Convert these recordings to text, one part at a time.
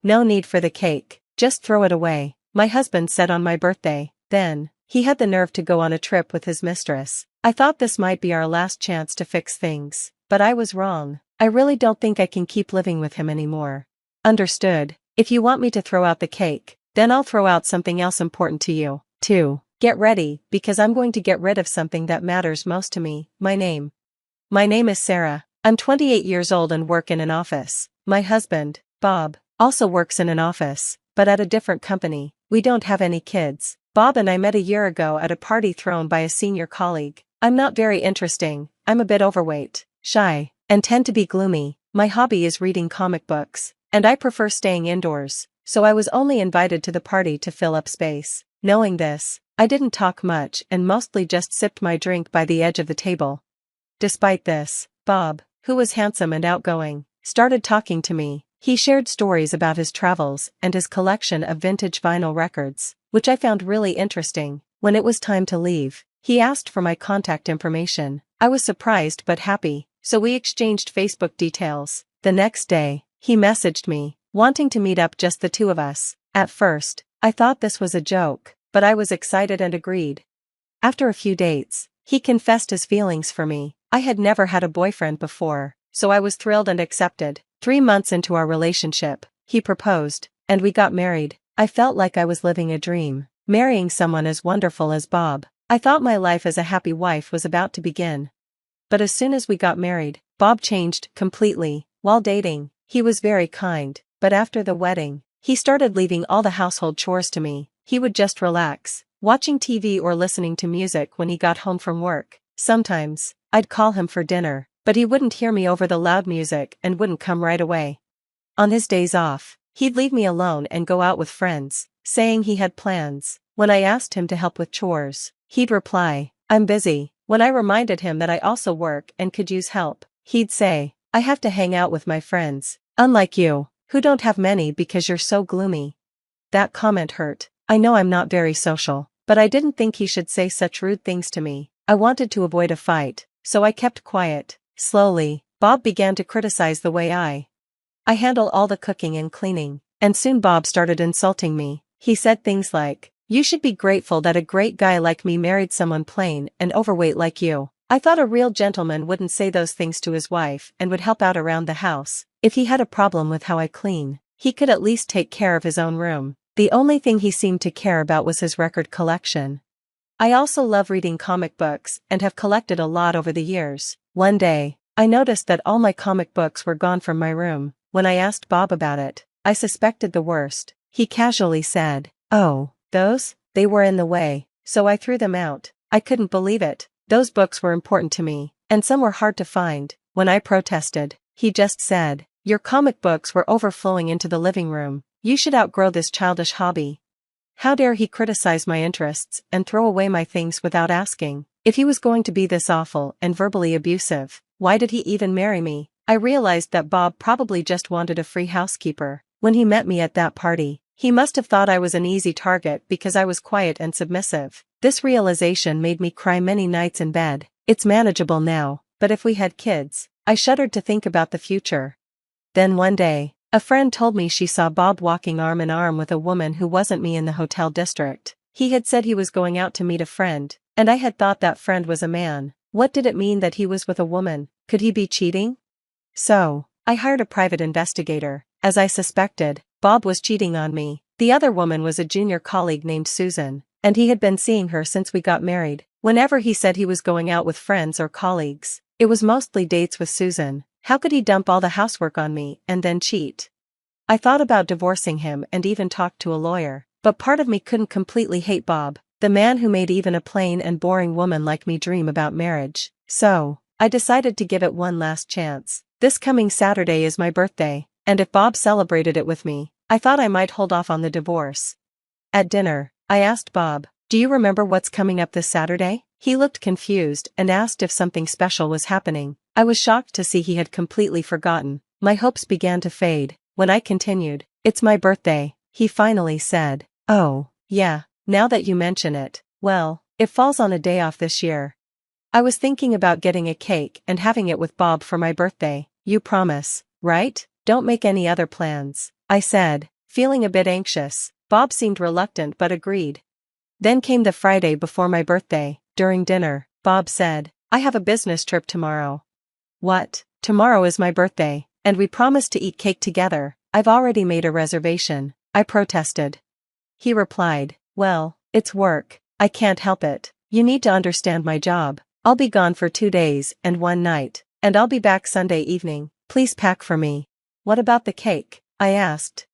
No need for the cake, just throw it away, my husband said on my birthday. Then, he had the nerve to go on a trip with his mistress. I thought this might be our last chance to fix things, but I was wrong. I really don't think I can keep living with him anymore. Understood. If you want me to throw out the cake, then I'll throw out something else important to you, too. Get ready, because I'm going to get rid of something that matters most to me, my name. My name is Sarah. I'm 28 years old and work in an office. My husband, Bob, also works in an office, but at a different company. We don't have any kids. Bob and I met a year ago at a party thrown by a senior colleague. I'm not very interesting, I'm a bit overweight, shy, and tend to be gloomy. My hobby is reading comic books, and I prefer staying indoors, so I was only invited to the party to fill up space. Knowing this, I didn't talk much and mostly just sipped my drink by the edge of the table. Despite this, Bob, who was handsome and outgoing, started talking to me. He shared stories about his travels and his collection of vintage vinyl records, which I found really interesting. When it was time to leave, he asked for my contact information. I was surprised but happy, so we exchanged Facebook details. The next day, he messaged me, wanting to meet up just the two of us. At first, I thought this was a joke, but I was excited and agreed. After a few dates, he confessed his feelings for me. I had never had a boyfriend before, so I was thrilled and accepted. 3 months into our relationship, he proposed, and we got married. I felt like I was living a dream, marrying someone as wonderful as Bob. I thought my life as a happy wife was about to begin. But as soon as we got married, Bob changed completely. While dating, he was very kind, but after the wedding, he started leaving all the household chores to me. He would just relax, watching TV or listening to music when he got home from work. Sometimes, I'd call him for dinner, but he wouldn't hear me over the loud music and wouldn't come right away. On his days off, he'd leave me alone and go out with friends, saying he had plans. When I asked him to help with chores, he'd reply, "I'm busy." When I reminded him that I also work and could use help, he'd say, "I have to hang out with my friends, unlike you, who don't have many because you're so gloomy." That comment hurt. I know I'm not very social, but I didn't think he should say such rude things to me. I wanted to avoid a fight, so I kept quiet. Slowly, Bob began to criticize the way I handle all the cooking and cleaning, and soon Bob started insulting me. He said things like, "You should be grateful that a great guy like me married someone plain and overweight like you." I thought a real gentleman wouldn't say those things to his wife and would help out around the house. If he had a problem with how I clean, he could at least take care of his own room. The only thing he seemed to care about was his record collection. I also love reading comic books and have collected a lot over the years. One day, I noticed that all my comic books were gone from my room. When I asked Bob about it, I suspected the worst. He casually said, "Oh, those? They were in the way, so I threw them out." I couldn't believe it. Those books were important to me, and some were hard to find. When I protested, he just said, "Your comic books were overflowing into the living room. You should outgrow this childish hobby." How dare he criticize my interests and throw away my things without asking? If he was going to be this awful and verbally abusive, why did he even marry me? I realized that Bob probably just wanted a free housekeeper. When he met me at that party, he must have thought I was an easy target because I was quiet and submissive. This realization made me cry many nights in bed. It's manageable now, but if we had kids, I shuddered to think about the future. Then one day, a friend told me she saw Bob walking arm in arm with a woman who wasn't me in the hotel district. He had said he was going out to meet a friend, and I had thought that friend was a man. What did it mean that he was with a woman? Could he be cheating? So, I hired a private investigator. As I suspected, Bob was cheating on me. The other woman was a junior colleague named Susan, and he had been seeing her since we got married. Whenever he said he was going out with friends or colleagues, it was mostly dates with Susan. How could he dump all the housework on me and then cheat? I thought about divorcing him and even talked to a lawyer, but part of me couldn't completely hate Bob, the man who made even a plain and boring woman like me dream about marriage. So, I decided to give it one last chance. This coming Saturday is my birthday, and if Bob celebrated it with me, I thought I might hold off on the divorce. At dinner, I asked Bob, "Do you remember what's coming up this Saturday?" He looked confused and asked if something special was happening. I was shocked to see he had completely forgotten. My hopes began to fade. When I continued, "It's my birthday," he finally said, "Oh, yeah, now that you mention it, well, it falls on a day off this year." I was thinking about getting a cake and having it with Bob for my birthday. "You promise, right? Don't make any other plans," I said. feeling a bit anxious. Bob seemed reluctant but agreed. Then came the Friday before my birthday. During dinner, Bob said, "I have a business trip tomorrow." "What? Tomorrow is my birthday, and we promised to eat cake together. I've already made a reservation," I protested. He replied, "Well, it's work. I can't help it. You need to understand my job. I'll be gone for 2 days and 1 night, and I'll be back Sunday evening. Please pack for me." "What about the cake?" I asked.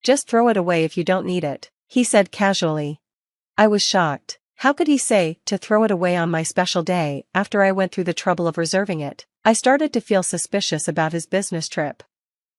"Just throw it away if you don't need it," he said casually. I was shocked. How could he say to throw it away on my special day after I went through the trouble of reserving it? I started to feel suspicious about his business trip.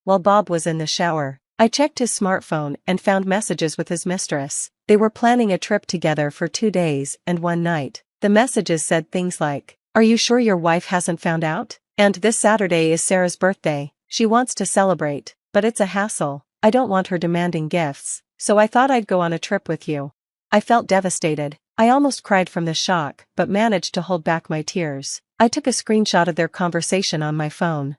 While Bob was in the shower, I checked his smartphone and found messages with his mistress. They were planning a trip together for 2 days and 1 night. The messages said things like, "Are you sure your wife hasn't found out? And this Saturday is Sarah's birthday. She wants to celebrate, but it's a hassle. I don't want her demanding gifts, so I thought I'd go on a trip with you." I felt devastated. I almost cried from the shock, but managed to hold back my tears. I took a screenshot of their conversation on my phone.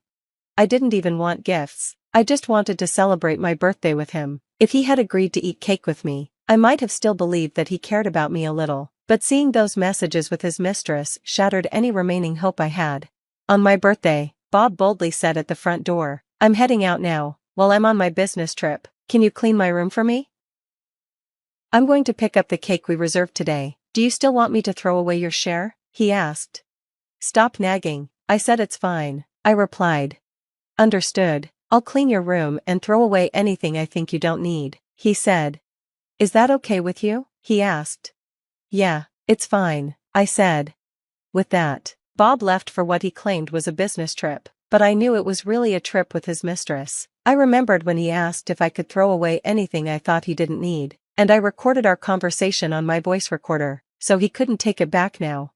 I didn't even want gifts. I just wanted to celebrate my birthday with him. If he had agreed to eat cake with me, I might have still believed that he cared about me a little, but seeing those messages with his mistress shattered any remaining hope I had. On my birthday, Bob boldly said at the front door, "I'm heading out now. While I'm on my business trip, can you clean my room for me? I'm going to pick up the cake we reserved today. Do you still want me to throw away your share?" he asked. "Stop nagging." I said. "It's fine," I replied. "Understood. I'll clean your room and throw away anything I think you don't need," he said. "Is that okay with you?" he asked. "Yeah, it's fine," I said. With that, Bob left for what he claimed was a business trip, but I knew it was really a trip with his mistress. I remembered when he asked if I could throw away anything I thought he didn't need, and I recorded our conversation on my voice recorder, so he couldn't take it back now.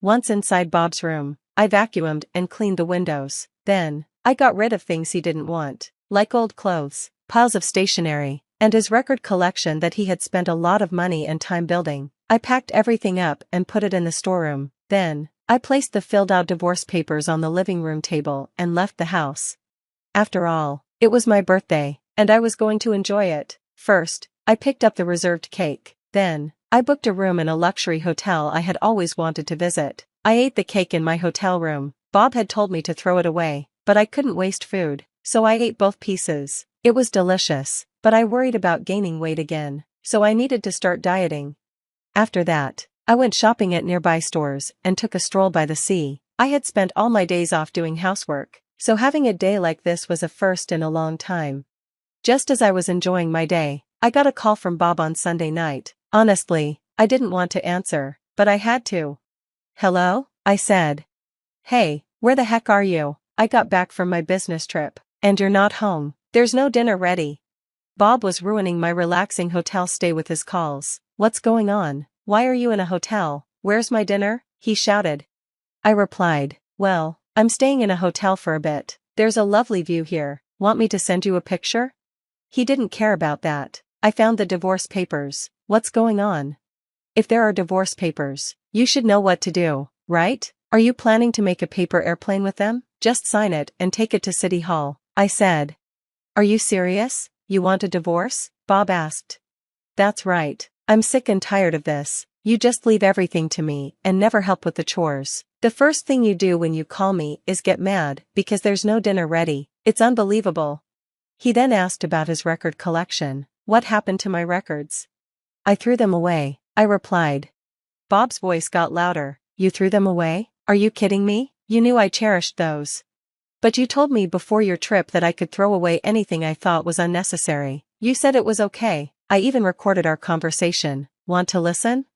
Once inside Bob's room, I vacuumed and cleaned the windows. Then, I got rid of things he didn't want, like old clothes, piles of stationery, and his record collection that he had spent a lot of money and time building. I packed everything up and put it in the storeroom. Then, I placed the filled-out divorce papers on the living room table and left the house. After all, it was my birthday, and I was going to enjoy it. First, I picked up the reserved cake. Then, I booked a room in a luxury hotel I had always wanted to visit. I ate the cake in my hotel room. Bob had told me to throw it away, but I couldn't waste food, so I ate both pieces. It was delicious, but I worried about gaining weight again, so I needed to start dieting. After that, I went shopping at nearby stores and took a stroll by the sea. I had spent all my days off doing housework, so having a day like this was a first in a long time. Just as I was enjoying my day, I got a call from Bob on Sunday night. Honestly, I didn't want to answer, but I had to. "Hello?" I said. "Hey, where the heck are you? I got back from my business trip, and you're not home. There's no dinner ready." Bob was ruining my relaxing hotel stay with his calls. "What's going on? Why are you in a hotel? Where's my dinner?" he shouted. I replied, "Well, I'm staying in a hotel for a bit. There's a lovely view here. Want me to send you a picture?" He didn't care about that. "I found the divorce papers." "What's going on?" "If there are divorce papers, you should know what to do, right? Are you planning to make a paper airplane with them? Just sign it and take it to City Hall," I said. "Are you serious? You want a divorce?" Bob asked. "That's right. I'm sick and tired of this. You just leave everything to me and never help with the chores. The first thing you do when you call me is get mad because there's no dinner ready. It's unbelievable." He then asked about his record collection. "What happened to my records?" "I threw them away," I replied. Bob's voice got louder. "You threw them away? Are you kidding me? You knew I cherished those. But you told me before your trip that I could throw away anything I thought was unnecessary. You said it was okay. I even recorded our conversation. Want to listen?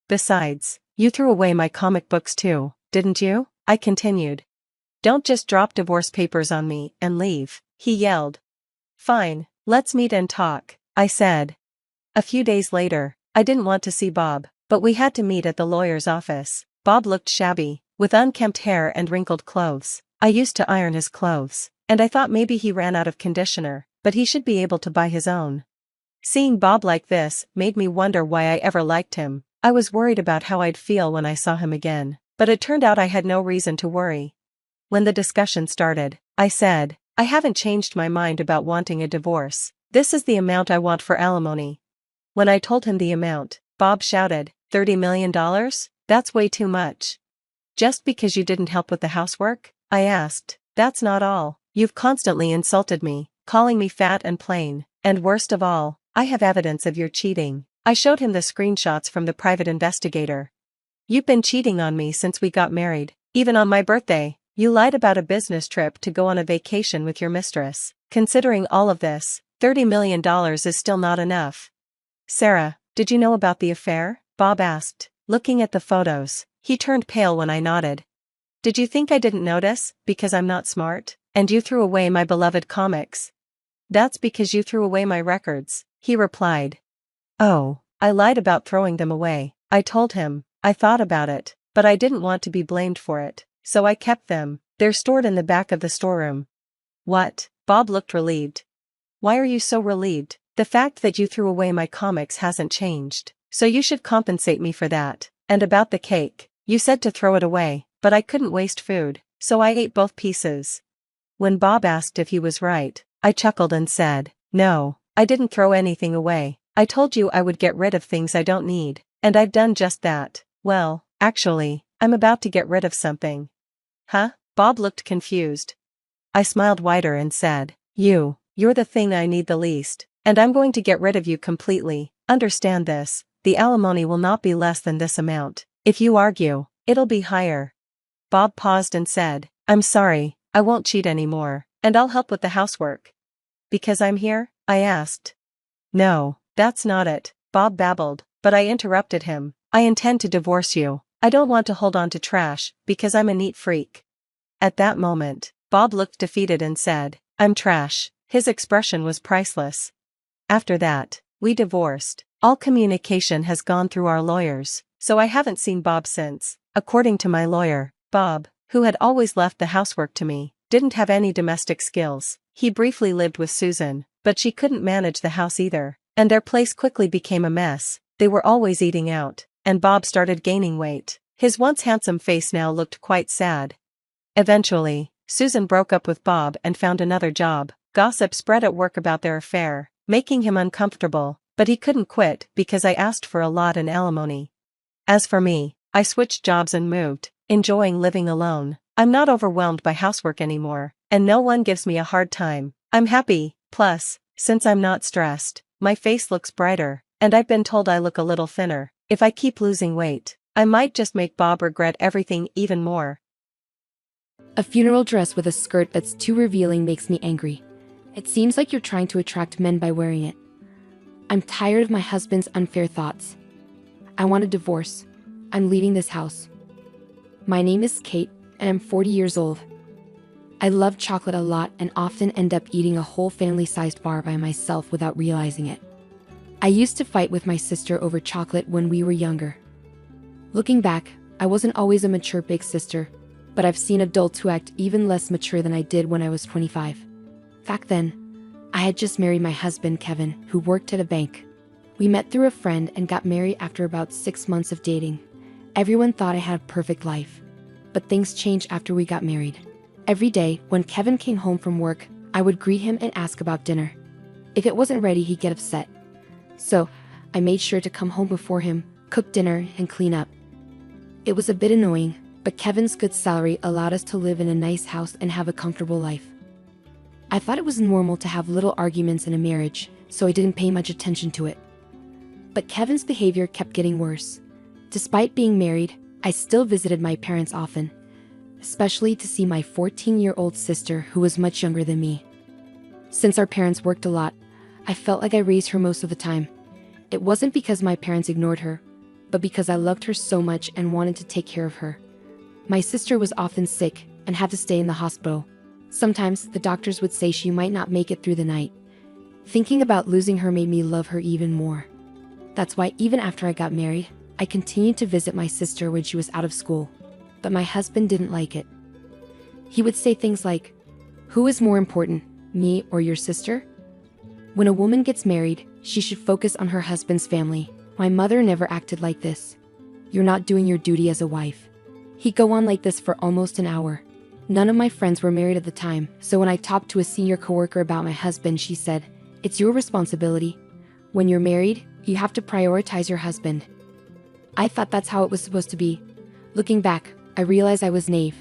Besides, you threw away my comic books too, didn't you?" I continued. "Don't just drop divorce papers on me and leave," he yelled. "Fine, let's meet and talk," I said. A few days later, I didn't want to see Bob, but we had to meet at the lawyer's office. Bob looked shabby, with unkempt hair and wrinkled clothes. I used to iron his clothes, and I thought maybe he ran out of conditioner, but he should be able to buy his own. Seeing Bob like this made me wonder why I ever liked him. I was worried about how I'd feel when I saw him again, but it turned out I had no reason to worry. When the discussion started, I said, "I haven't changed my mind about wanting a divorce. This is the amount I want for alimony. When I told him the amount, Bob shouted, $30 million? That's way too much. Just because you didn't help with the housework? I asked. That's not all. You've constantly insulted me, calling me fat and plain, and worst of all, I have evidence of your cheating. I showed him the screenshots from the private investigator. You've been cheating on me since we got married, even on my birthday. You lied about a business trip to go on a vacation with your mistress. Considering all of this, $30 million is still not enough. Sarah, did you know about the affair? Bob asked, looking at the photos. He turned pale when I nodded. Did you think I didn't notice, because I'm not smart? And you threw away my beloved comics? That's because you threw away my records, he replied. Oh, I lied about throwing them away. I told him. I thought about it, but I didn't want to be blamed for it, so I kept them. They're stored in the back of the storeroom. What? Bob looked relieved. Why are you so relieved? The fact that you threw away my comics hasn't changed, so you should compensate me for that. And about the cake, you said to throw it away, but I couldn't waste food, so I ate both pieces. When Bob asked if he was right, I chuckled and said, no, I didn't throw anything away. I told you I would get rid of things I don't need, and I've done just that. Well, actually, I'm about to get rid of something. Huh? Bob looked confused. I smiled wider and said, you're the thing I need the least, and I'm going to get rid of you completely. Understand this, the alimony will not be less than this amount. If you argue, it'll be higher. Bob paused and said, I'm sorry, I won't cheat anymore, and I'll help with the housework. Because I'm here? I asked. No, that's not it, Bob babbled, but I interrupted him. I intend to divorce you. I don't want to hold on to trash, because I'm a neat freak. At that moment, Bob looked defeated and said, I'm trash. His expression was priceless. After that, we divorced. All communication has gone through our lawyers, so I haven't seen Bob since. According to my lawyer, Bob, who had always left the housework to me, didn't have any domestic skills. He briefly lived with Susan, but she couldn't manage the house either, and their place quickly became a mess. They were always eating out, and Bob started gaining weight. His once handsome face now looked quite sad. Eventually, Susan broke up with Bob and found another job. Gossip spread at work about their affair, making him uncomfortable, but he couldn't quit because I asked for a lot in alimony. As for me, I switched jobs and moved, enjoying living alone. I'm not overwhelmed by housework anymore, and no one gives me a hard time. I'm happy, plus, since I'm not stressed, my face looks brighter, and I've been told I look a little thinner. If I keep losing weight, I might just make Bob regret everything even more. A funeral dress with a skirt that's too revealing makes me angry. It seems like you're trying to attract men by wearing it. I'm tired of my husband's unfair thoughts. I want a divorce. I'm leaving this house. My name is Kate, and I'm 40 years old. I love chocolate a lot and often end up eating a whole family-sized bar by myself without realizing it. I used to fight with my sister over chocolate when we were younger. Looking back, I wasn't always a mature big sister, but I've seen adults who act even less mature than I did when I was 25. Back then, I had just married my husband Kevin, who worked at a bank. We met through a friend and got married after about 6 months of dating. Everyone thought I had a perfect life. But things changed after we got married. Every day, when Kevin came home from work, I would greet him and ask about dinner. If it wasn't ready, he'd get upset. So, I made sure to come home before him, cook dinner, and clean up. It was a bit annoying, but Kevin's good salary allowed us to live in a nice house and have a comfortable life. I thought it was normal to have little arguments in a marriage, so I didn't pay much attention to it. But Kevin's behavior kept getting worse. Despite being married, I still visited my parents often, especially to see my 14-year-old sister who was much younger than me. Since our parents worked a lot, I felt like I raised her most of the time. It wasn't because my parents ignored her, but because I loved her so much and wanted to take care of her. My sister was often sick and had to stay in the hospital. Sometimes the doctors would say she might not make it through the night. Thinking about losing her made me love her even more. That's why even after I got married, I continued to visit my sister when she was out of school. But my husband didn't like it. He would say things like, "Who is more important, me or your sister?" When a woman gets married, she should focus on her husband's family. My mother never acted like this. "You're not doing your duty as a wife." He'd go on like this for almost an hour. None of my friends were married at the time, so when I talked to a senior coworker about my husband, she said, It's your responsibility. When you're married, you have to prioritize your husband. I thought that's how it was supposed to be. Looking back, I realized I was naive.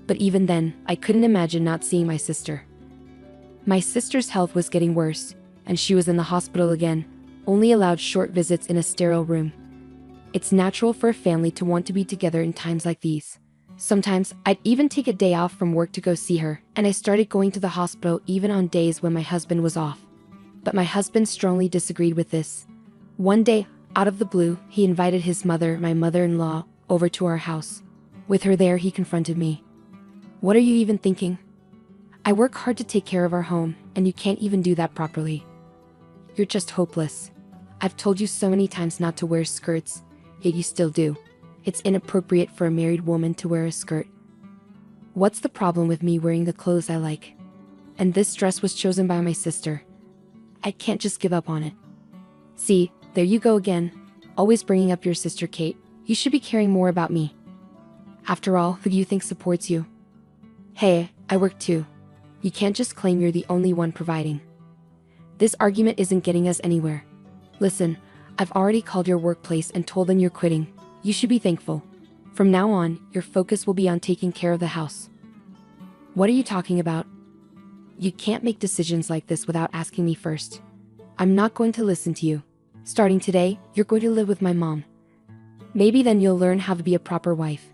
But even then, I couldn't imagine not seeing my sister. My sister's health was getting worse, and she was in the hospital again, only allowed short visits in a sterile room. It's natural for a family to want to be together in times like these. Sometimes, I'd even take a day off from work to go see her, and I started going to the hospital even on days when my husband was off. But my husband strongly disagreed with this. One day, out of the blue, he invited his mother, my mother-in-law, over to our house. With her there, he confronted me. "What are you even thinking? I work hard to take care of our home, and you can't even do that properly. You're just hopeless. I've told you so many times not to wear skirts, yet you still do. It's inappropriate for a married woman to wear a skirt. What's the problem with me wearing the clothes I like? And this dress was chosen by my sister. I can't just give up on it. See, there you go again, always bringing up your sister Kate. You should be caring more about me. After all, who do you think supports you? Hey, I work too. You can't just claim you're the only one providing." This argument isn't getting us anywhere. Listen, I've already called your workplace and told them you're quitting. You should be thankful. From now on, your focus will be on taking care of the house. What are you talking about? You can't make decisions like this without asking me first. I'm not going to listen to you. Starting today, you're going to live with my mom. Maybe then you'll learn how to be a proper wife.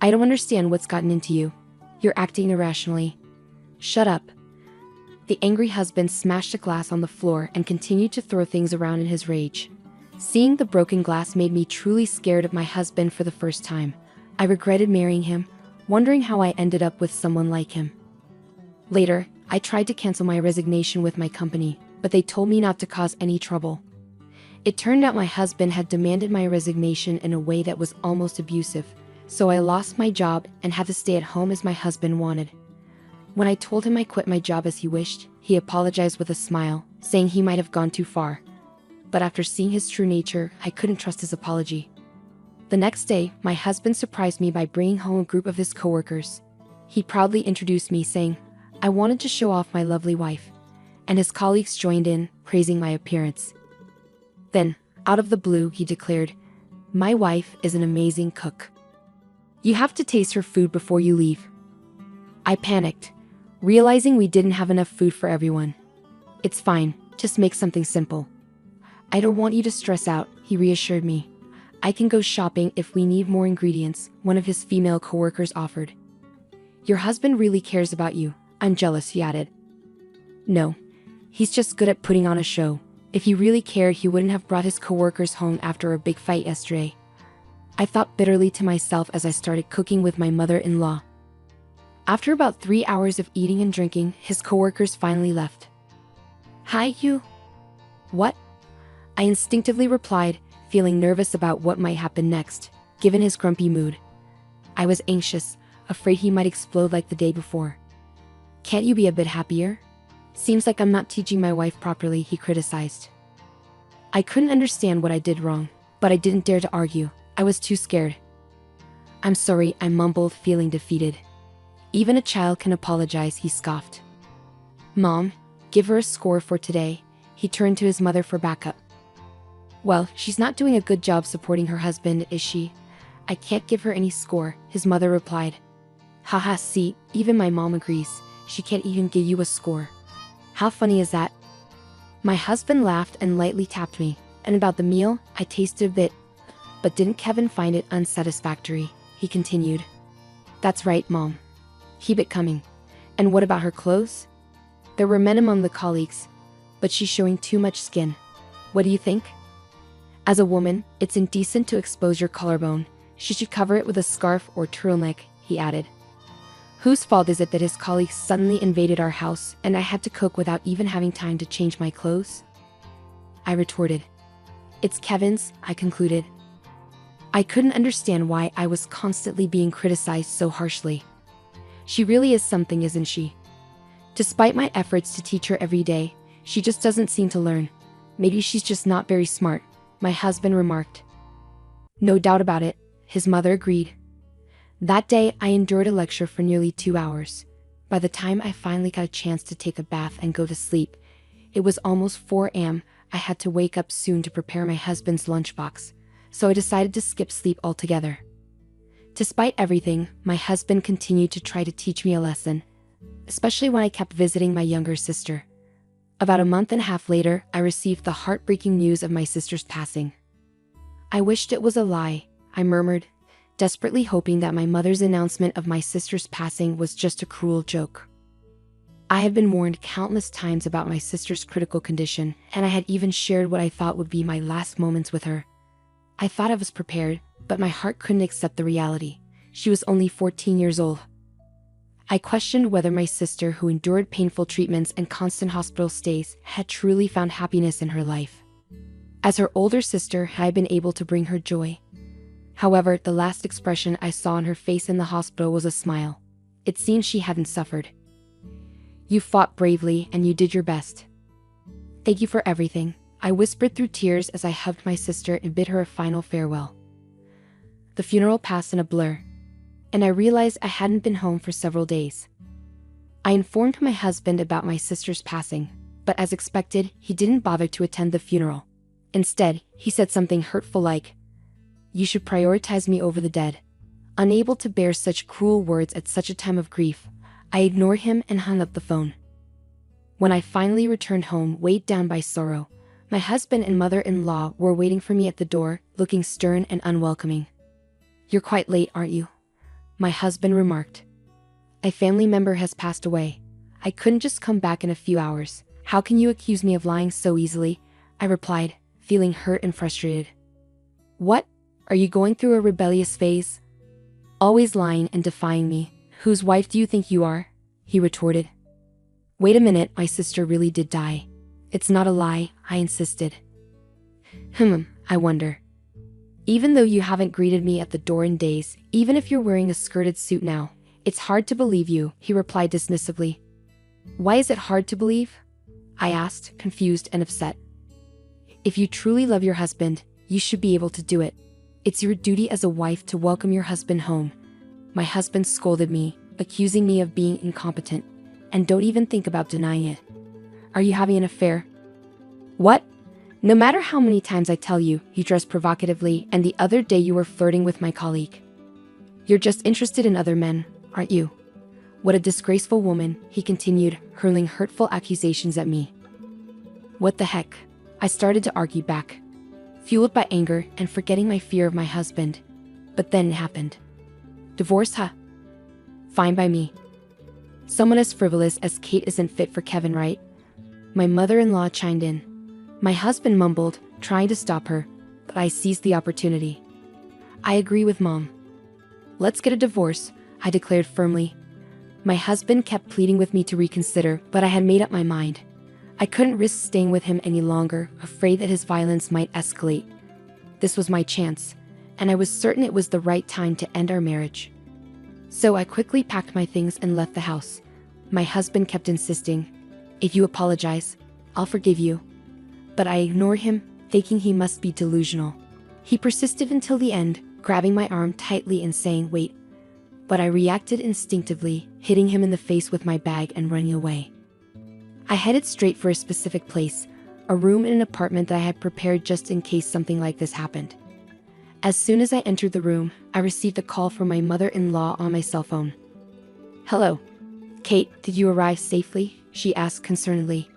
I don't understand what's gotten into you. You're acting irrationally. Shut up. The angry husband smashed a glass on the floor and continued to throw things around in his rage. Seeing the broken glass made me truly scared of my husband for the first time. I regretted marrying him, wondering how I ended up with someone like him. Later, I tried to cancel my resignation with my company, but they told me not to cause any trouble. It turned out my husband had demanded my resignation in a way that was almost abusive, so I lost my job and had to stay at home as my husband wanted. When I told him I quit my job as he wished, he apologized with a smile, saying he might have gone too far. But after seeing his true nature, I couldn't trust his apology. The next day, my husband surprised me by bringing home a group of his coworkers. He proudly introduced me, saying, "I wanted to show off my lovely wife," and his colleagues joined in, praising my appearance. Then, out of the blue, he declared, "My wife is an amazing cook. You have to taste her food before you leave." I panicked, realizing we didn't have enough food for everyone. "It's fine, just make something simple." "I don't want you to stress out," he reassured me. "I can go shopping if we need more ingredients," one of his female coworkers offered. "Your husband really cares about you. I'm jealous," he added. "No, he's just good at putting on a show. If he really cared, he wouldn't have brought his coworkers home after a big fight yesterday." I thought bitterly to myself as I started cooking with my mother-in-law. After about 3 hours of eating and drinking, his coworkers finally left. "Hi, you." "What?" I instinctively replied, feeling nervous about what might happen next, given his grumpy mood. I was anxious, afraid he might explode like the day before. "Can't you be a bit happier? Seems like I'm not teaching my wife properly," he criticized. I couldn't understand what I did wrong, but I didn't dare to argue. I was too scared. "I'm sorry," I mumbled, feeling defeated. "Even a child can apologize," he scoffed. "Mom, give her a score for today." He turned to his mother for backup. "Well, she's not doing a good job supporting her husband, is she?" "I can't give her any score," his mother replied. "Haha, see, even my mom agrees. She can't even give you a score. How funny is that?" My husband laughed and lightly tapped me. "And about the meal, I tasted a bit. But didn't Kevin find it unsatisfactory?" he continued. "That's right, Mom. Keep it coming. And what about her clothes?" "There were men among the colleagues, but she's showing too much skin. What do you think?" "As a woman, it's indecent to expose your collarbone. She should cover it with a scarf or turtleneck," he added. Whose fault is it that his colleagues suddenly invaded our house and I had to cook without even having time to change my clothes? I retorted. "It's Kevin's," I concluded. I couldn't understand why I was constantly being criticized so harshly. She really is something, isn't she? Despite my efforts to teach her every day, she just doesn't seem to learn. Maybe she's just not very smart, my husband remarked. "No doubt about it," his mother agreed. That day, I endured a lecture for nearly 2 hours. By the time I finally got a chance to take a bath and go to sleep, It was almost 4 a.m. I had to wake up soon to prepare my husband's lunchbox, so I decided to skip sleep altogether. Despite everything, my husband continued to try to teach me a lesson, especially when I kept visiting my younger sister. About a month and a half later, I received the heartbreaking news of my sister's passing. I wished it was a lie, I murmured, desperately hoping that my mother's announcement of my sister's passing was just a cruel joke. I had been warned countless times about my sister's critical condition, and I had even shared what I thought would be my last moments with her. I thought I was prepared, but my heart couldn't accept the reality. She was only 14 years old. I questioned whether my sister, who endured painful treatments and constant hospital stays, had truly found happiness in her life. As her older sister, I had been able to bring her joy. However, the last expression I saw on her face in the hospital was a smile. It seemed she hadn't suffered. "You fought bravely and you did your best. Thank you for everything," I whispered through tears as I hugged my sister and bid her a final farewell. The funeral passed in a blur, and I realized I hadn't been home for several days. I informed my husband about my sister's passing, but as expected, he didn't bother to attend the funeral. Instead, he said something hurtful like, "You should prioritize me over the dead." Unable to bear such cruel words at such a time of grief, I ignored him and hung up the phone. When I finally returned home, weighed down by sorrow, my husband and mother-in-law were waiting for me at the door, looking stern and unwelcoming. "You're quite late, aren't you?" my husband remarked. "A family member has passed away. I couldn't just come back in a few hours. How can you accuse me of lying so easily?" I replied, feeling hurt and frustrated. "What? Are you going through a rebellious phase? Always lying and defying me. Whose wife do you think you are?" he retorted. "Wait a minute, my sister really did die. It's not a lie," I insisted. I wonder. Even though you haven't greeted me at the door in days, even if you're wearing a skirted suit now, it's hard to believe you," he replied dismissively. "Why is it hard to believe?" I asked, confused and upset. "If you truly love your husband, you should be able to do it. It's your duty as a wife to welcome your husband home." My husband scolded me, accusing me of being incompetent, and don't even think about denying it. "Are you having an affair?" "What? No matter how many times I tell you," he dressed provocatively, "and the other day you were flirting with my colleague. You're just interested in other men, aren't you? What a disgraceful woman," he continued, hurling hurtful accusations at me. "What the heck?" I started to argue back, fueled by anger and forgetting my fear of my husband. But then it happened. "Divorce, huh? Fine by me. Someone as frivolous as Kate isn't fit for Kevin, right?" My mother-in-law chimed in. My husband mumbled, trying to stop her, but I seized the opportunity. "I agree with Mom. Let's get a divorce," I declared firmly. My husband kept pleading with me to reconsider, but I had made up my mind. I couldn't risk staying with him any longer, afraid that his violence might escalate. This was my chance, and I was certain it was the right time to end our marriage. So I quickly packed my things and left the house. My husband kept insisting, "If you apologize, I'll forgive you." But I ignored him, thinking he must be delusional. He persisted until the end, grabbing my arm tightly and saying, "Wait." But I reacted instinctively, hitting him in the face with my bag and running away. I headed straight for a specific place, a room in an apartment that I had prepared just in case something like this happened. As soon as I entered the room, I received a call from my mother-in-law on my cell phone. "Hello. Kate, did you arrive safely?" she asked concernedly.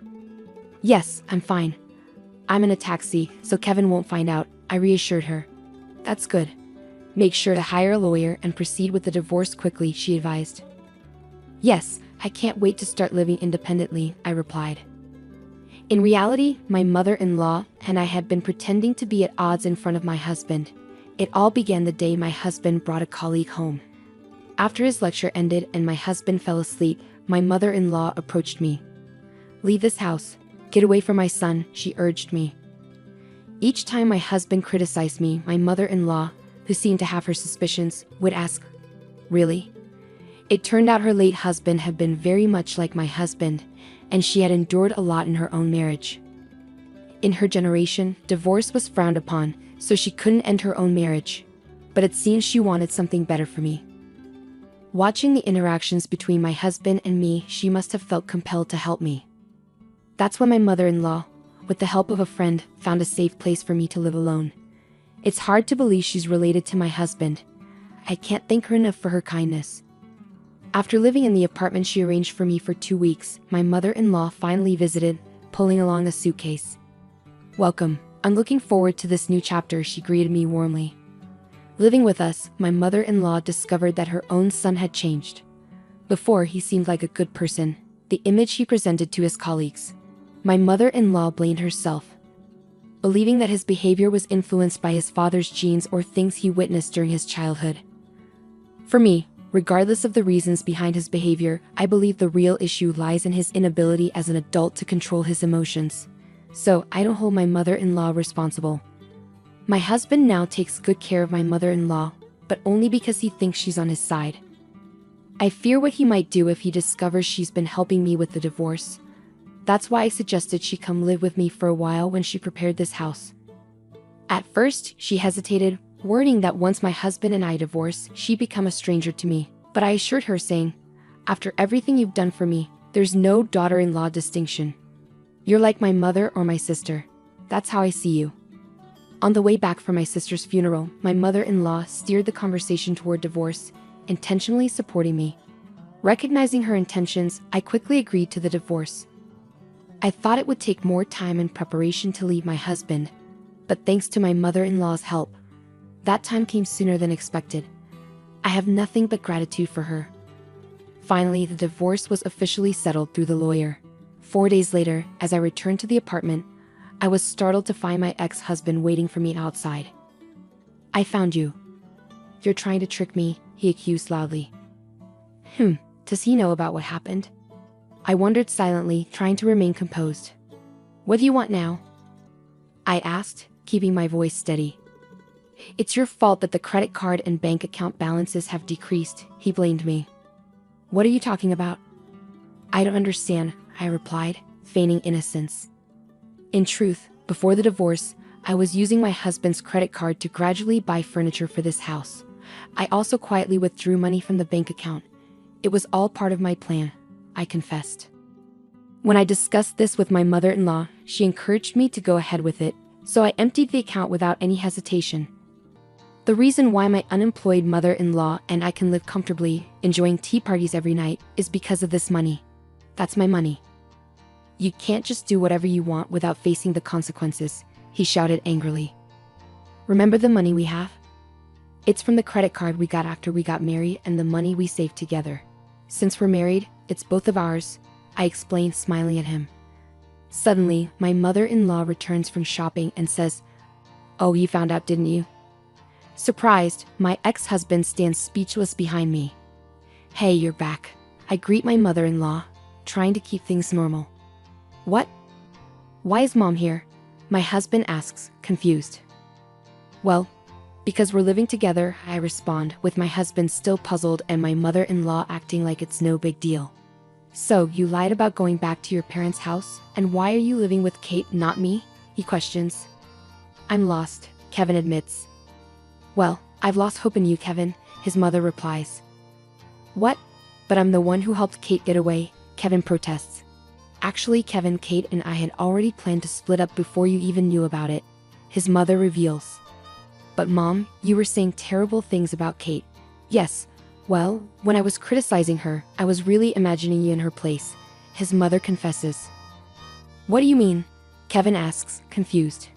"Yes, I'm fine. I'm in a taxi, so Kevin won't find out," I reassured her. "That's good. Make sure to hire a lawyer and proceed with the divorce quickly," she advised. "Yes, I can't wait to start living independently," I replied. In reality, my mother-in-law and I had been pretending to be at odds in front of my husband. It all began the day my husband brought a colleague home. After his lecture ended and my husband fell asleep, my mother-in-law approached me. "Leave this house. Get away from my son," she urged me. Each time my husband criticized me, my mother-in-law, who seemed to have her suspicions, would ask, "Really?" It turned out her late husband had been very much like my husband, and she had endured a lot in her own marriage. In her generation, divorce was frowned upon, so she couldn't end her own marriage. But it seems she wanted something better for me. Watching the interactions between my husband and me, she must have felt compelled to help me. That's when my mother-in-law, with the help of a friend, found a safe place for me to live alone. It's hard to believe she's related to my husband. I can't thank her enough for her kindness. After living in the apartment she arranged for me for 2 weeks, my mother-in-law finally visited, pulling along a suitcase. "Welcome. I'm looking forward to this new chapter," she greeted me warmly. Living with us, my mother-in-law discovered that her own son had changed. Before, he seemed like a good person, the image he presented to his colleagues. My mother-in-law blamed herself, believing that his behavior was influenced by his father's genes or things he witnessed during his childhood. For me, regardless of the reasons behind his behavior, I believe the real issue lies in his inability as an adult to control his emotions. So, I don't hold my mother-in-law responsible. My husband now takes good care of my mother-in-law, but only because he thinks she's on his side. I fear what he might do if he discovers she's been helping me with the divorce. That's why I suggested she come live with me for a while when she prepared this house. At first, she hesitated, worrying that once my husband and I divorce, she'd become a stranger to me. But I assured her, saying, "After everything you've done for me, there's no daughter-in-law distinction. You're like my mother or my sister. That's how I see you." On the way back from my sister's funeral, my mother-in-law steered the conversation toward divorce, intentionally supporting me. Recognizing her intentions, I quickly agreed to the divorce. I thought it would take more time and preparation to leave my husband, but thanks to my mother-in-law's help, that time came sooner than expected. I have nothing but gratitude for her. Finally, the divorce was officially settled through the lawyer. 4 days later, as I returned to the apartment, I was startled to find my ex-husband waiting for me outside. "I found you. You're trying to trick me," he accused loudly. Does he know about what happened? I wondered silently, trying to remain composed. "What do you want now?" I asked, keeping my voice steady. "It's your fault that the credit card and bank account balances have decreased," he blamed me. "What are you talking about?" "I don't understand," I replied, feigning innocence. In truth, before the divorce, I was using my husband's credit card to gradually buy furniture for this house. I also quietly withdrew money from the bank account. It was all part of my plan, I confessed. When I discussed this with my mother-in-law, she encouraged me to go ahead with it, so I emptied the account without any hesitation. The reason why my unemployed mother-in-law and I can live comfortably, enjoying tea parties every night, is because of this money. That's my money. "You can't just do whatever you want without facing the consequences," he shouted angrily. "Remember the money we have? It's from the credit card we got after we got married and the money we saved together. Since we're married, it's both of ours," I explained, smiling at him. Suddenly, my mother-in-law returns from shopping and says, "Oh, you found out, didn't you?" Surprised, my ex-husband stands speechless behind me. "Hey, you're back," I greet my mother-in-law, trying to keep things normal. "What? Why is Mom here?" my husband asks, confused. "Well, because we're living together," I respond, with my husband still puzzled and my mother-in-law acting like it's no big deal. "So, you lied about going back to your parents' house? And why are you living with Kate, not me?" he questions. "I'm lost," Kevin admits. "Well, I've lost hope in you, Kevin," his mother replies. "What? But I'm the one who helped Kate get away," Kevin protests. "Actually, Kevin, Kate and I had already planned to split up before you even knew about it," his mother reveals. "But Mom, you were saying terrible things about Kate." "Yes, well, when I was criticizing her, I was really imagining you in her place," his mother confesses. "What do you mean?" Kevin asks, confused.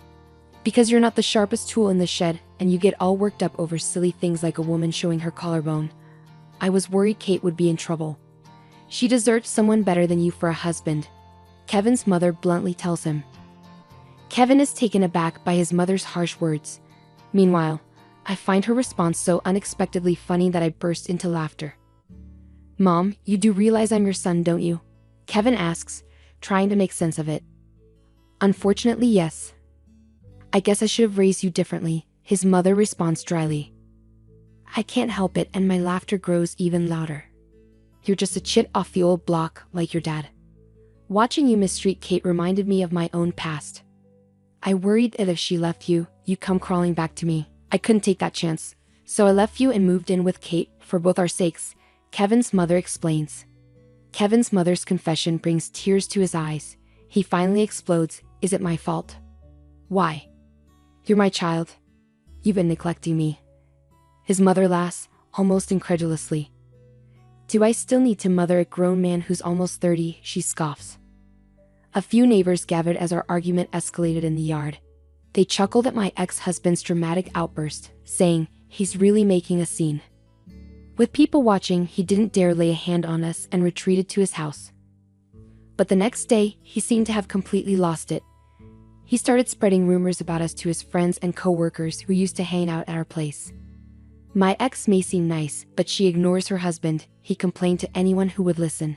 "Because you're not the sharpest tool in the shed, and you get all worked up over silly things like a woman showing her collarbone. I was worried Kate would be in trouble. She deserves someone better than you for a husband," Kevin's mother bluntly tells him. Kevin is taken aback by his mother's harsh words. Meanwhile, I find her response so unexpectedly funny that I burst into laughter. "Mom, you do realize I'm your son, don't you?" Kevin asks, trying to make sense of it. "Unfortunately, yes. I guess I should have raised you differently," his mother responds dryly. I can't help it, and my laughter grows even louder. "You're just a chit off the old block, like your dad. Watching you mistreat Kate reminded me of my own past. I worried that if she left you, you'd come crawling back to me. I couldn't take that chance, so I left you and moved in with Kate, for both our sakes," Kevin's mother explains. Kevin's mother's confession brings tears to his eyes. He finally explodes, "Is it my fault? Why? You're my child. You've been neglecting me." His mother laughs, almost incredulously. "Do I still need to mother a grown man who's almost 30? She scoffs. A few neighbors gathered as our argument escalated in the yard. They chuckled at my ex-husband's dramatic outburst, saying, "He's really making a scene." With people watching, he didn't dare lay a hand on us and retreated to his house. But the next day, he seemed to have completely lost it. He started spreading rumors about us to his friends and co-workers who used to hang out at our place. My ex may seem nice, but she ignores her husband, he complained to anyone who would listen.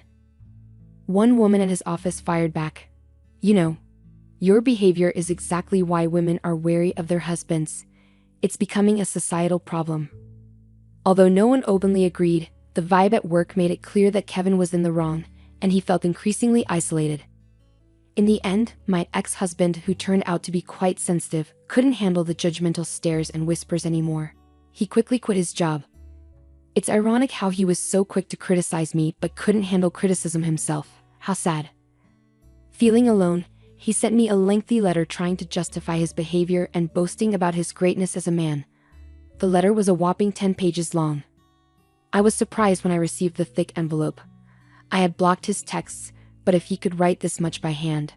One woman at his office fired back, "You know, your behavior is exactly why women are wary of their husbands. It's becoming a societal problem." Although no one openly agreed, the vibe at work made it clear that Kevin was in the wrong, and he felt increasingly isolated. In the end, my ex-husband, who turned out to be quite sensitive, couldn't handle the judgmental stares and whispers anymore. He quickly quit his job. It's ironic how he was so quick to criticize me but couldn't handle criticism himself. How sad. Feeling alone, he sent me a lengthy letter trying to justify his behavior and boasting about his greatness as a man. The letter was a whopping 10 pages long. I was surprised when I received the thick envelope. I had blocked his texts, but if he could write this much by hand,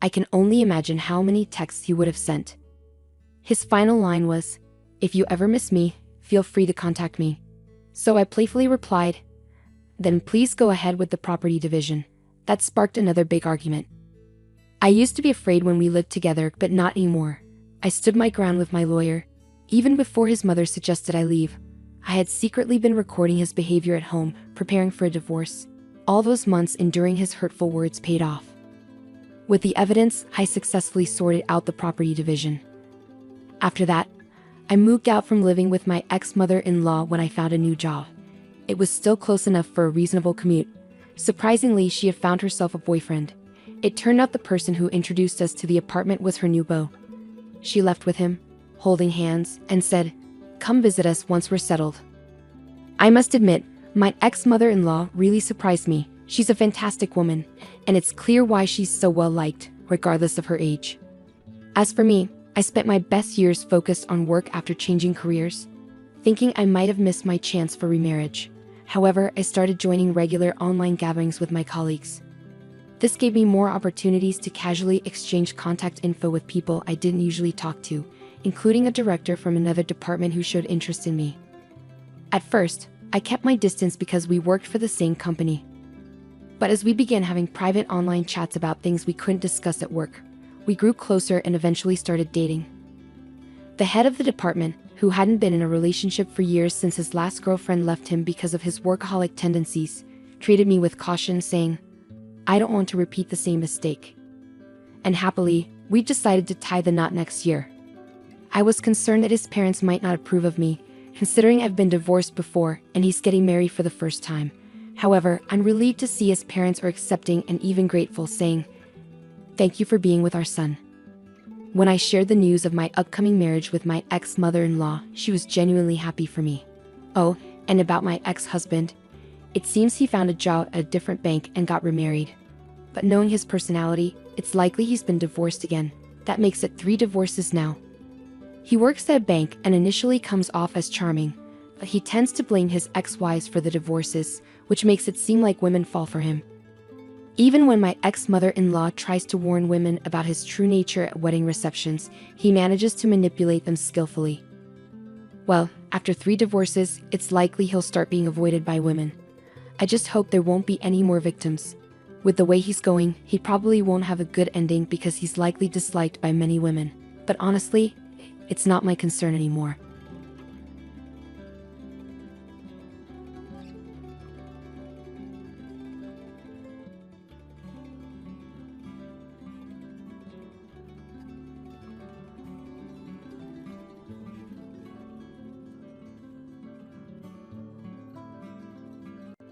I can only imagine how many texts he would have sent. His final line was, "If you ever miss me, feel free to contact me." So I playfully replied, "Then please go ahead with the property division." That sparked another big argument. I used to be afraid when we lived together, but not anymore. I stood my ground with my lawyer. Even before his mother suggested I leave, I had secretly been recording his behavior at home, preparing for a divorce. All those months enduring his hurtful words paid off. With the evidence, I successfully sorted out the property division. After that, I moved out from living with my ex-mother-in-law when I found a new job. It was still close enough for a reasonable commute. Surprisingly, she had found herself a boyfriend. It turned out the person who introduced us to the apartment was her new beau. She left with him, holding hands, and said, "Come visit us once we're settled." I must admit, my ex-mother-in-law really surprised me. She's a fantastic woman, and it's clear why she's so well-liked, regardless of her age. As for me, I spent my best years focused on work after changing careers, thinking I might have missed my chance for remarriage. However, I started joining regular online gatherings with my colleagues. This gave me more opportunities to casually exchange contact info with people I didn't usually talk to, including a director from another department who showed interest in me. At first, I kept my distance because we worked for the same company. But as we began having private online chats about things we couldn't discuss at work, we grew closer and eventually started dating. The head of the department, who hadn't been in a relationship for years since his last girlfriend left him because of his workaholic tendencies, treated me with caution, saying, "I don't want to repeat the same mistake." And happily, we decided to tie the knot next year. I was concerned that his parents might not approve of me, considering I've been divorced before and he's getting married for the first time. However, I'm relieved to see his parents are accepting and even grateful, saying, "Thank you for being with our son." When I shared the news of my upcoming marriage with my ex-mother-in-law, she was genuinely happy for me. Oh, and about my ex-husband, it seems he found a job at a different bank and got remarried. But knowing his personality, it's likely he's been divorced again. That makes it 3 divorces now. He works at a bank and initially comes off as charming, but he tends to blame his ex-wives for the divorces, which makes it seem like women fall for him. Even when my ex-mother-in-law tries to warn women about his true nature at wedding receptions, he manages to manipulate them skillfully. Well, after 3 divorces, it's likely he'll start being avoided by women. I just hope there won't be any more victims. With the way he's going, he probably won't have a good ending because he's likely disliked by many women. But honestly, it's not my concern anymore.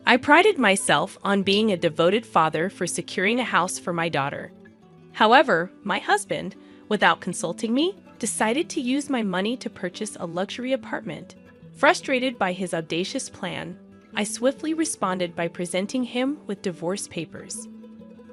I prided myself on being a devoted father for securing a house for my daughter. However, my husband, without consulting me, decided to use my money to purchase a luxury apartment. Frustrated by his audacious plan, I swiftly responded by presenting him with divorce papers.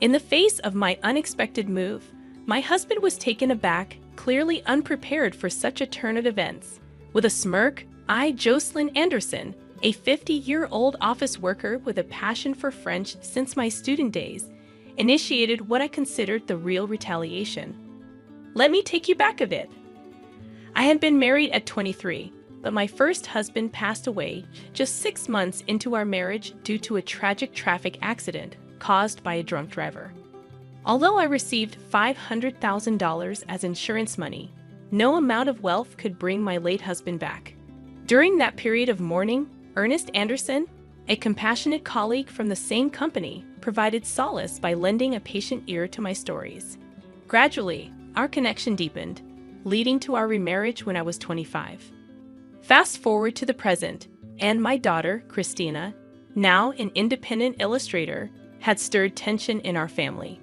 In the face of my unexpected move, my husband was taken aback, clearly unprepared for such a turn of events. With a smirk, Jocelyn Anderson, a 50-year-old office worker with a passion for French since my student days, initiated what I considered the real retaliation. Let me take you back a bit. I had been married at 23, but my first husband passed away just 6 months into our marriage due to a tragic traffic accident caused by a drunk driver. Although I received $500,000 as insurance money, no amount of wealth could bring my late husband back. During that period of mourning, Ernest Anderson, a compassionate colleague from the same company, provided solace by lending a patient ear to my stories. Gradually, our connection deepened, leading to our remarriage when I was 25. Fast forward to the present, and my daughter, Christina, now an independent illustrator, had stirred tension in our family.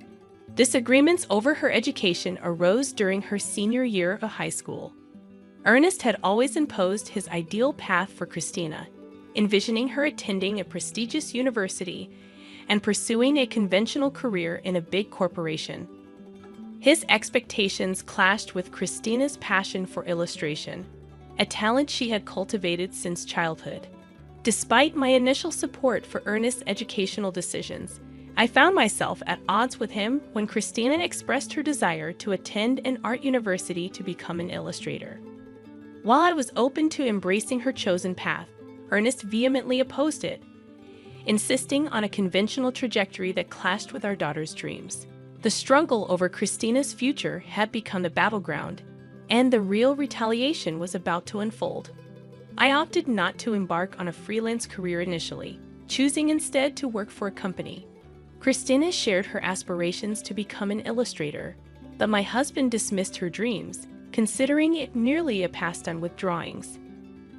Disagreements over her education arose during her senior year of high school. Ernest had always imposed his ideal path for Christina, envisioning her attending a prestigious university and pursuing a conventional career in a big corporation. His expectations clashed with Christina's passion for illustration, a talent she had cultivated since childhood. Despite my initial support for Ernest's educational decisions, I found myself at odds with him when Christina expressed her desire to attend an art university to become an illustrator. While I was open to embracing her chosen path, Ernest vehemently opposed it, insisting on a conventional trajectory that clashed with our daughter's dreams. The struggle over Christina's future had become the battleground, and the real retaliation was about to unfold. I opted not to embark on a freelance career initially, choosing instead to work for a company. Christina shared her aspirations to become an illustrator, but my husband dismissed her dreams, considering it merely a pastime with drawings.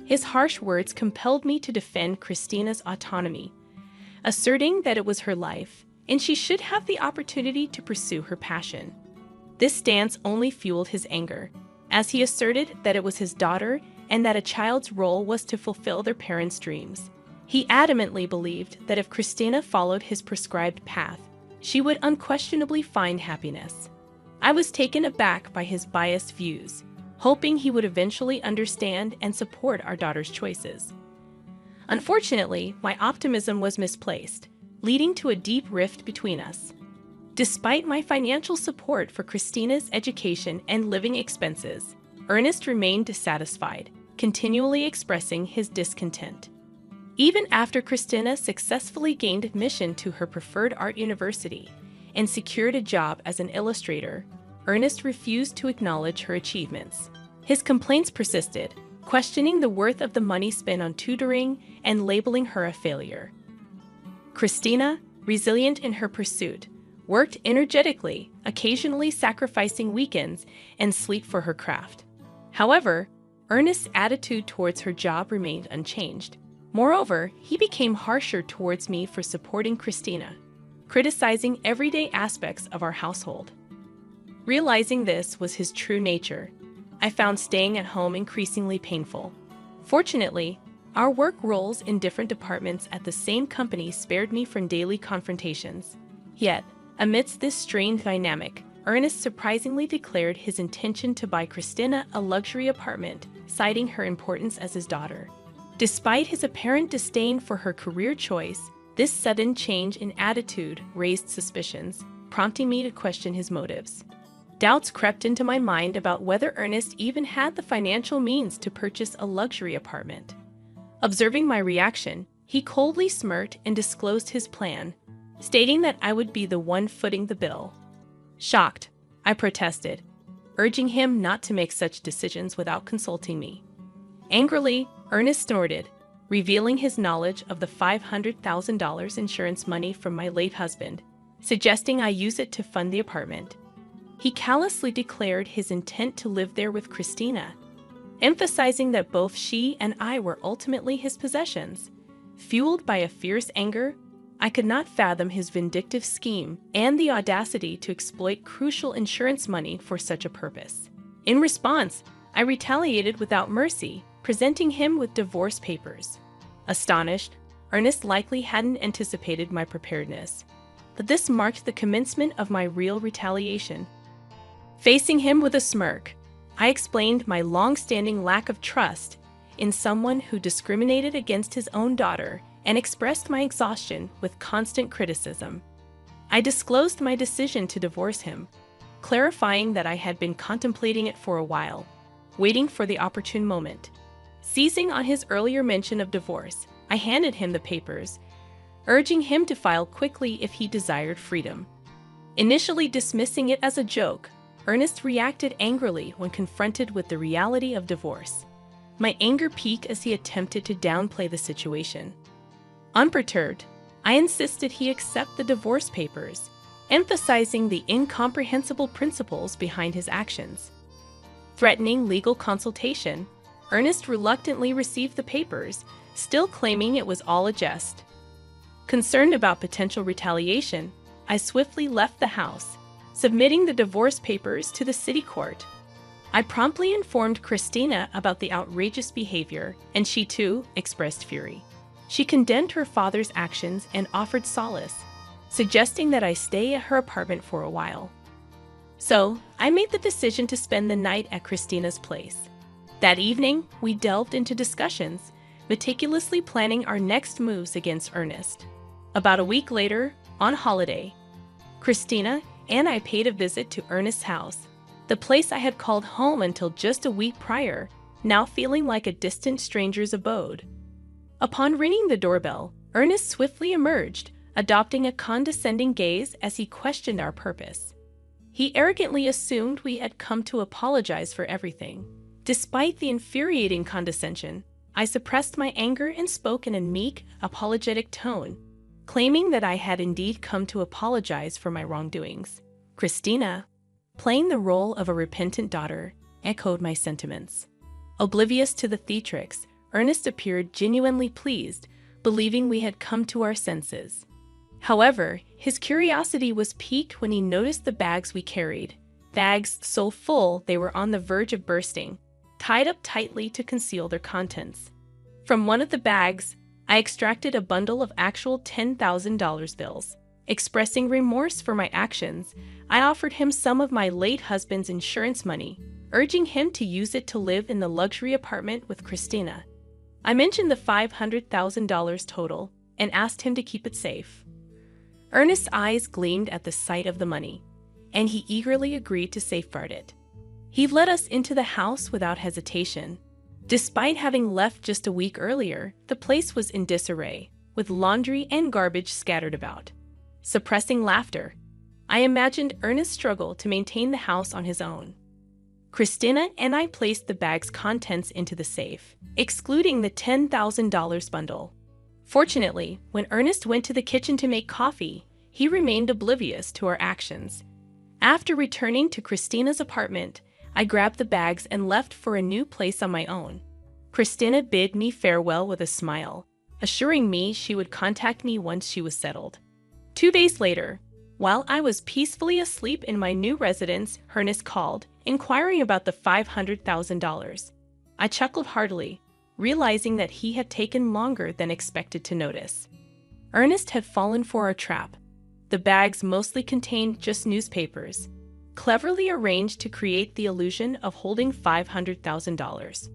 His harsh words compelled me to defend Christina's autonomy, asserting that it was her life, and she should have the opportunity to pursue her passion. This stance only fueled his anger, as he asserted that it was his daughter and that a child's role was to fulfill their parents' dreams. He adamantly believed that if Christina followed his prescribed path, she would unquestionably find happiness. I was taken aback by his biased views, hoping he would eventually understand and support our daughter's choices. Unfortunately, my optimism was misplaced, leading to a deep rift between us. Despite my financial support for Christina's education and living expenses, Ernest remained dissatisfied, continually expressing his discontent. Even after Christina successfully gained admission to her preferred art university and secured a job as an illustrator, Ernest refused to acknowledge her achievements. His complaints persisted, questioning the worth of the money spent on tutoring and labeling her a failure. Christina, resilient in her pursuit, worked energetically, occasionally sacrificing weekends and sleep for her craft. However, Ernest's attitude towards her job remained unchanged. Moreover, he became harsher towards me for supporting Christina, criticizing everyday aspects of our household. Realizing this was his true nature, I found staying at home increasingly painful. Fortunately, our work roles in different departments at the same company spared me from daily confrontations. Yet, amidst this strained dynamic, Ernest surprisingly declared his intention to buy Christina a luxury apartment, citing her importance as his daughter. Despite his apparent disdain for her career choice, this sudden change in attitude raised suspicions, prompting me to question his motives. Doubts crept into my mind about whether Ernest even had the financial means to purchase a luxury apartment. Observing my reaction, he coldly smirked and disclosed his plan, stating that I would be the one footing the bill. Shocked, I protested, urging him not to make such decisions without consulting me. Angrily, Ernest snorted, revealing his knowledge of the $500,000 insurance money from my late husband, suggesting I use it to fund the apartment. He callously declared his intent to live there with Christina, emphasizing that both she and I were ultimately his possessions. Fueled by a fierce anger, I could not fathom his vindictive scheme and the audacity to exploit crucial insurance money for such a purpose. In response, I retaliated without mercy, presenting him with divorce papers. Astonished, Ernest likely hadn't anticipated my preparedness. that this marked the commencement of my real retaliation. Facing him with a smirk, I explained my long-standing lack of trust in someone who discriminated against his own daughter and expressed my exhaustion with constant criticism. I disclosed my decision to divorce him, clarifying that I had been contemplating it for a while, waiting for the opportune moment. Seizing on his earlier mention of divorce, I handed him the papers, urging him to file quickly if he desired freedom. Initially dismissing it as a joke, Ernest reacted angrily when confronted with the reality of divorce. My anger peaked as he attempted to downplay the situation. Unperturbed, I insisted he accept the divorce papers, emphasizing the incomprehensible principles behind his actions. Threatening legal consultation, Ernest reluctantly received the papers, still claiming it was all a jest. Concerned about potential retaliation, I swiftly left the house, submitting the divorce papers to the city court. I promptly informed Christina about the outrageous behavior, and she too expressed fury. She condemned her father's actions and offered solace, suggesting that I stay at her apartment for a while. So, I made the decision to spend the night at Christina's place. That evening, we delved into discussions, meticulously planning our next moves against Ernest. About a week later, on holiday, Christina and I paid a visit to Ernest's house, the place I had called home until just a week prior, now feeling like a distant stranger's abode. Upon ringing the doorbell, Ernest swiftly emerged, adopting a condescending gaze as he questioned our purpose. He arrogantly assumed we had come to apologize for everything. Despite the infuriating condescension, I suppressed my anger and spoke in a meek, apologetic tone, claiming that I had indeed come to apologize for my wrongdoings. Christina, playing the role of a repentant daughter, echoed my sentiments. Oblivious to the theatrics, Ernest appeared genuinely pleased, believing we had come to our senses. However, his curiosity was piqued when he noticed the bags we carried, bags so full they were on the verge of bursting, tied up tightly to conceal their contents. From one of the bags, I extracted a bundle of actual $10,000 bills. Expressing remorse for my actions, I offered him some of my late husband's insurance money, urging him to use it to live in the luxury apartment with Christina. I mentioned the $500,000 total and asked him to keep it safe. Ernest's eyes gleamed at the sight of the money, and he eagerly agreed to safeguard it. He led us into the house without hesitation. Despite having left just a week earlier, the place was in disarray, with laundry and garbage scattered about. Suppressing laughter, I imagined Ernest's struggle to maintain the house on his own. Christina and I placed the bag's contents into the safe, excluding the $10,000 bundle. Fortunately, when Ernest went to the kitchen to make coffee, he remained oblivious to our actions. After returning to Christina's apartment, I grabbed the bags and left for a new place on my own. Christina bid me farewell with a smile, assuring me she would contact me once she was settled. 2 days later, while I was peacefully asleep in my new residence, Ernest called, inquiring about the $500,000. I chuckled heartily, realizing that he had taken longer than expected to notice. Ernest had fallen for our trap. The bags mostly contained just newspapers, cleverly arranged to create the illusion of holding $500,000.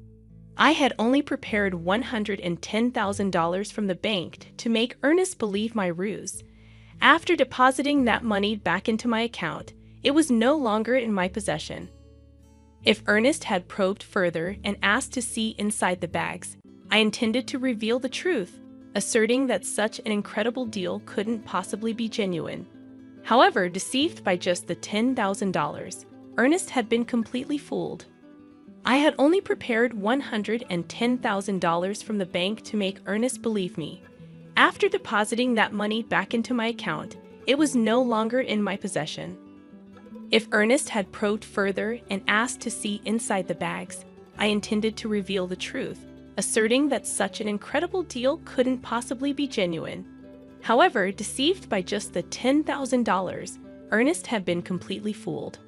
I had only prepared $110,000 from the bank to make Ernest believe my ruse. After depositing that money back into my account, it was no longer in my possession. If Ernest had probed further and asked to see inside the bags, I intended to reveal the truth, asserting that such an incredible deal couldn't possibly be genuine. However, deceived by just the $10,000, Ernest had been completely fooled. I had only prepared $110,000 from the bank to make Ernest believe me. After depositing that money back into my account, it was no longer in my possession. If Ernest had probed further and asked to see inside the bags, I intended to reveal the truth, asserting that such an incredible deal couldn't possibly be genuine. However, deceived by just the $10,000, Ernest had been completely fooled.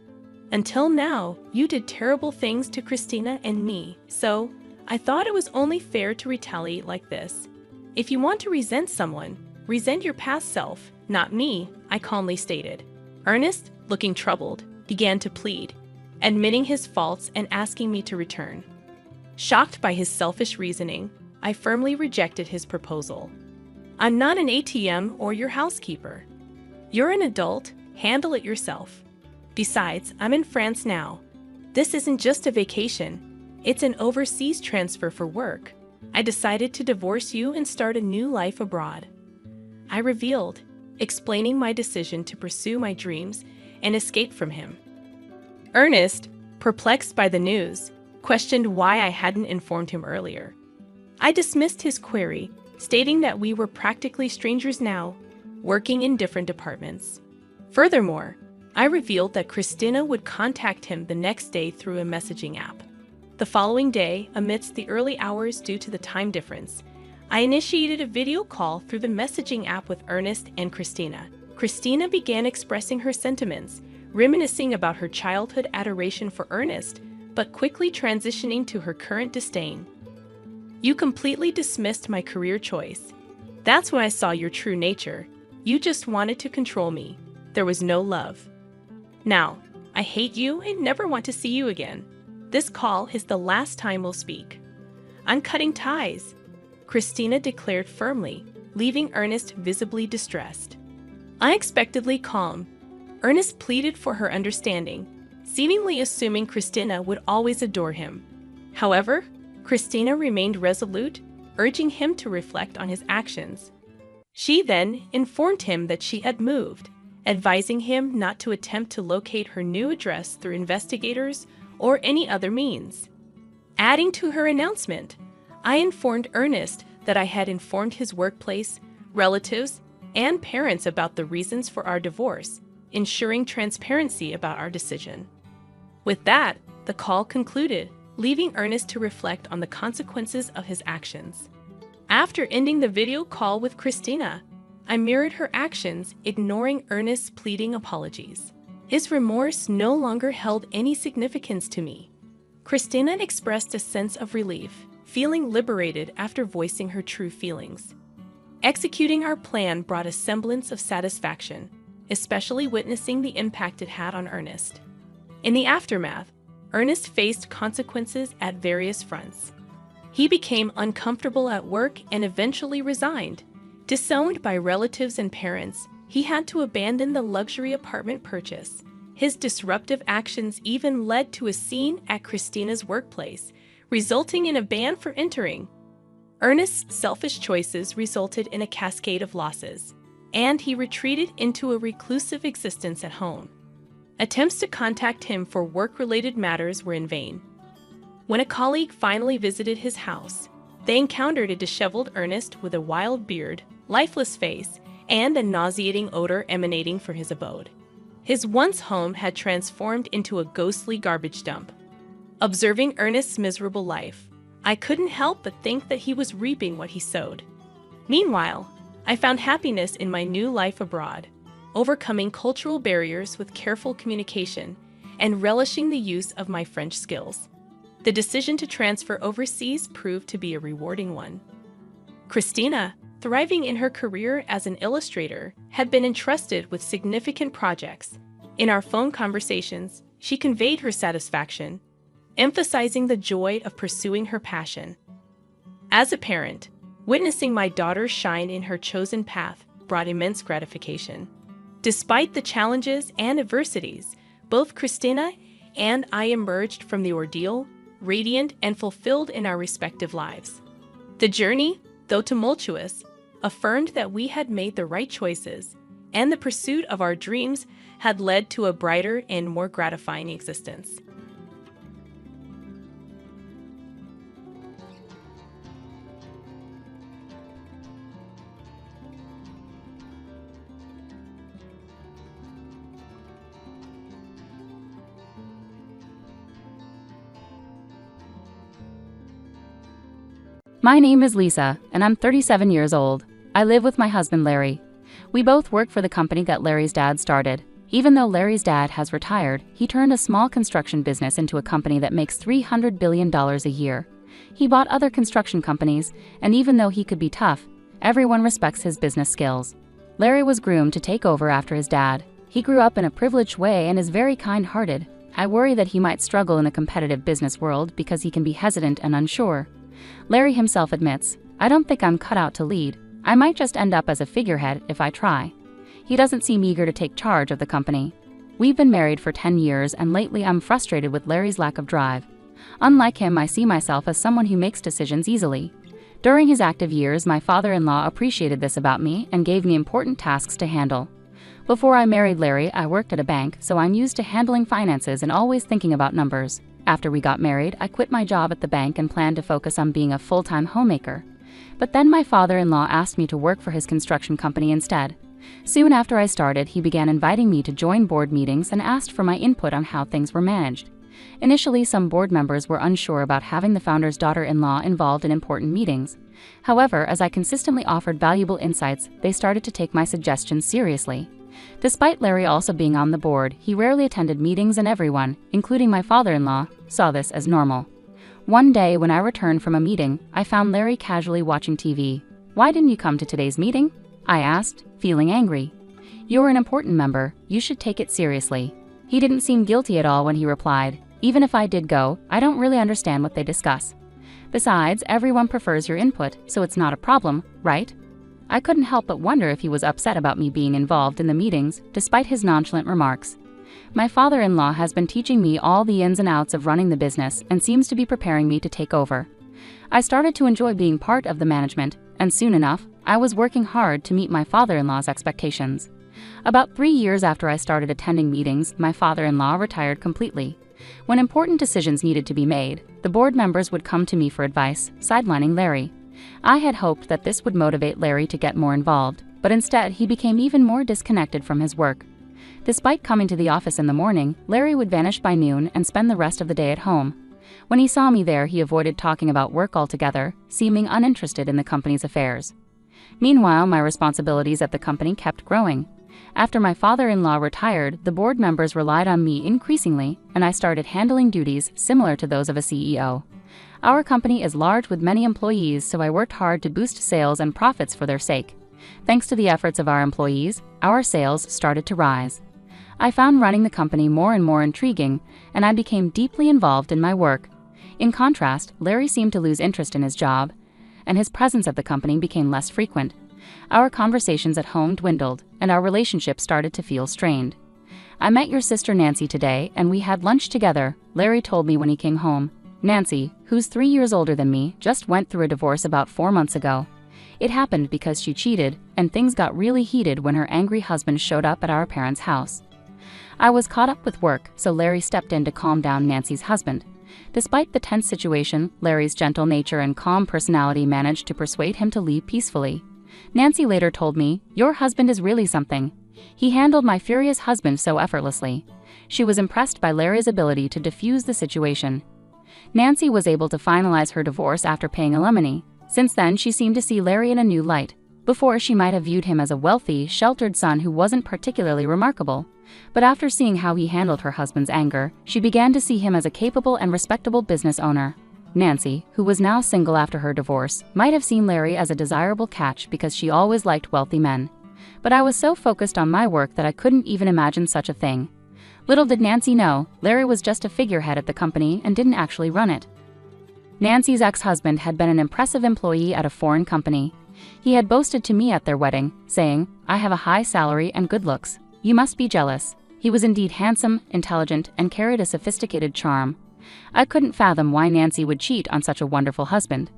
Until now, you did terrible things to Christina and me, so I thought it was only fair to retaliate like this. If you want to resent someone, resent your past self, not me, I calmly stated. Ernest, looking troubled, began to plead, admitting his faults and asking me to return. Shocked by his selfish reasoning, I firmly rejected his proposal. I'm not an ATM or your housekeeper. You're an adult, handle it yourself. Besides, I'm in France now. This isn't just a vacation, it's an overseas transfer for work. I decided to divorce you and start a new life abroad. I revealed, explaining my decision to pursue my dreams and escape from him. Ernest, perplexed by the news, questioned why I hadn't informed him earlier. I dismissed his query, stating that we were practically strangers now, working in different departments. Furthermore, I revealed that Christina would contact him the next day through a messaging app. The following day, amidst the early hours due to the time difference, I initiated a video call through the messaging app with Ernest and Christina. Christina began expressing her sentiments, reminiscing about her childhood adoration for Ernest, but quickly transitioning to her current disdain. You completely dismissed my career choice. That's when I saw your true nature. You just wanted to control me. There was no love. Now, I hate you and never want to see you again. This call is the last time we'll speak. I'm cutting ties, Christina declared firmly, leaving Ernest visibly distressed. Unexpectedly calm, Ernest pleaded for her understanding, seemingly assuming Christina would always adore him. However, Christina remained resolute, urging him to reflect on his actions. She then informed him that she had moved, advising him not to attempt to locate her new address through investigators or any other means. Adding to her announcement, I informed Ernest that I had informed his workplace, relatives, and parents about the reasons for our divorce, ensuring transparency about our decision. With that, the call concluded, leaving Ernest to reflect on the consequences of his actions. After ending the video call with Christina, I mirrored her actions, ignoring Ernest's pleading apologies. His remorse no longer held any significance to me. Christina expressed a sense of relief, feeling liberated after voicing her true feelings. Executing our plan brought a semblance of satisfaction, especially witnessing the impact it had on Ernest. In the aftermath, Ernest faced consequences at various fronts. He became uncomfortable at work and eventually resigned. Disowned by relatives and parents, he had to abandon the luxury apartment purchase. His disruptive actions even led to a scene at Christina's workplace, resulting in a ban for entering. Ernest's selfish choices resulted in a cascade of losses, and he retreated into a reclusive existence at home. Attempts to contact him for work-related matters were in vain. When a colleague finally visited his house, they encountered a disheveled Ernest with a wild beard, lifeless face, and a nauseating odor emanating from his abode. His once home had transformed into a ghostly garbage dump. Observing Ernest's miserable life, I couldn't help but think that he was reaping what he sowed. Meanwhile, I found happiness in my new life abroad, overcoming cultural barriers with careful communication and relishing the use of my French skills. The decision to transfer overseas proved to be a rewarding one. Christina, thriving in her career as an illustrator, had been entrusted with significant projects. In our phone conversations, she conveyed her satisfaction, emphasizing the joy of pursuing her passion. As a parent, witnessing my daughter shine in her chosen path brought immense gratification. Despite the challenges and adversities, both Christina and I emerged from the ordeal radiant and fulfilled in our respective lives. The journey, though tumultuous, affirmed that we had made the right choices, and the pursuit of our dreams had led to a brighter and more gratifying existence. My name is Lisa, and I'm 37 years old. I live with my husband, Larry. We both work for the company that Larry's dad started. Even though Larry's dad has retired, he turned a small construction business into a company that makes $300 billion a year. He bought other construction companies, and even though he could be tough, everyone respects his business skills. Larry was groomed to take over after his dad. He grew up in a privileged way and is very kind-hearted. I worry that he might struggle in a competitive business world because he can be hesitant and unsure. Larry himself admits, "I don't think I'm cut out to lead. I might just end up as a figurehead if I try." He doesn't seem eager to take charge of the company. We've been married for 10 years and lately I'm frustrated with Larry's lack of drive. Unlike him, I see myself as someone who makes decisions easily. During his active years, my father-in-law appreciated this about me and gave me important tasks to handle. Before I married Larry, I worked at a bank, so I'm used to handling finances and always thinking about numbers. After we got married, I quit my job at the bank and planned to focus on being a full-time homemaker. But then my father-in-law asked me to work for his construction company instead. Soon after I started, he began inviting me to join board meetings and asked for my input on how things were managed. Initially, some board members were unsure about having the founder's daughter-in-law involved in important meetings. However, as I consistently offered valuable insights, they started to take my suggestions seriously. Despite Larry also being on the board, he rarely attended meetings and everyone, including my father-in-law, saw this as normal. One day, when I returned from a meeting, I found Larry casually watching TV. "Why didn't you come to today's meeting?" I asked, feeling angry. "You're an important member, you should take it seriously." He didn't seem guilty at all when he replied, "Even if I did go, I don't really understand what they discuss. Besides, everyone prefers your input, so it's not a problem, right?" I couldn't help but wonder if he was upset about me being involved in the meetings, despite his nonchalant remarks. My father-in-law has been teaching me all the ins and outs of running the business and seems to be preparing me to take over. I started to enjoy being part of the management, and soon enough, I was working hard to meet my father-in-law's expectations. About 3 years after I started attending meetings, my father-in-law retired completely. When important decisions needed to be made, the board members would come to me for advice, sidelining Larry. I had hoped that this would motivate Larry to get more involved, but instead he became even more disconnected from his work. Despite coming to the office in the morning, Larry would vanish by noon and spend the rest of the day at home. When he saw me there, he avoided talking about work altogether, seeming uninterested in the company's affairs. Meanwhile, my responsibilities at the company kept growing. After my father-in-law retired, the board members relied on me increasingly, and I started handling duties similar to those of a CEO. Our company is large with many employees, so I worked hard to boost sales and profits for their sake. Thanks to the efforts of our employees, our sales started to rise. I found running the company more and more intriguing, and I became deeply involved in my work. In contrast, Larry seemed to lose interest in his job, and his presence at the company became less frequent. Our conversations at home dwindled, and our relationship started to feel strained. "I met your sister Nancy today, and we had lunch together," Larry told me when he came home. Nancy, who's 3 years older than me, just went through a divorce about 4 months ago. It happened because she cheated, and things got really heated when her angry husband showed up at our parents' house. I was caught up with work, so Larry stepped in to calm down Nancy's husband. Despite the tense situation, Larry's gentle nature and calm personality managed to persuade him to leave peacefully. Nancy later told me, "Your husband is really something. He handled my furious husband so effortlessly." She was impressed by Larry's ability to diffuse the situation. Nancy was able to finalize her divorce after paying alimony. Since then, she seemed to see Larry in a new light. Before, she might have viewed him as a wealthy, sheltered son who wasn't particularly remarkable. But after seeing how he handled her husband's anger, she began to see him as a capable and respectable business owner. Nancy, who was now single after her divorce, might have seen Larry as a desirable catch because she always liked wealthy men. But I was so focused on my work that I couldn't even imagine such a thing. Little did Nancy know, Larry was just a figurehead at the company and didn't actually run it. Nancy's ex-husband had been an impressive employee at a foreign company. He had boasted to me at their wedding, saying, "I have a high salary and good looks. You must be jealous." He was indeed handsome, intelligent, and carried a sophisticated charm. I couldn't fathom why Nancy would cheat on such a wonderful husband.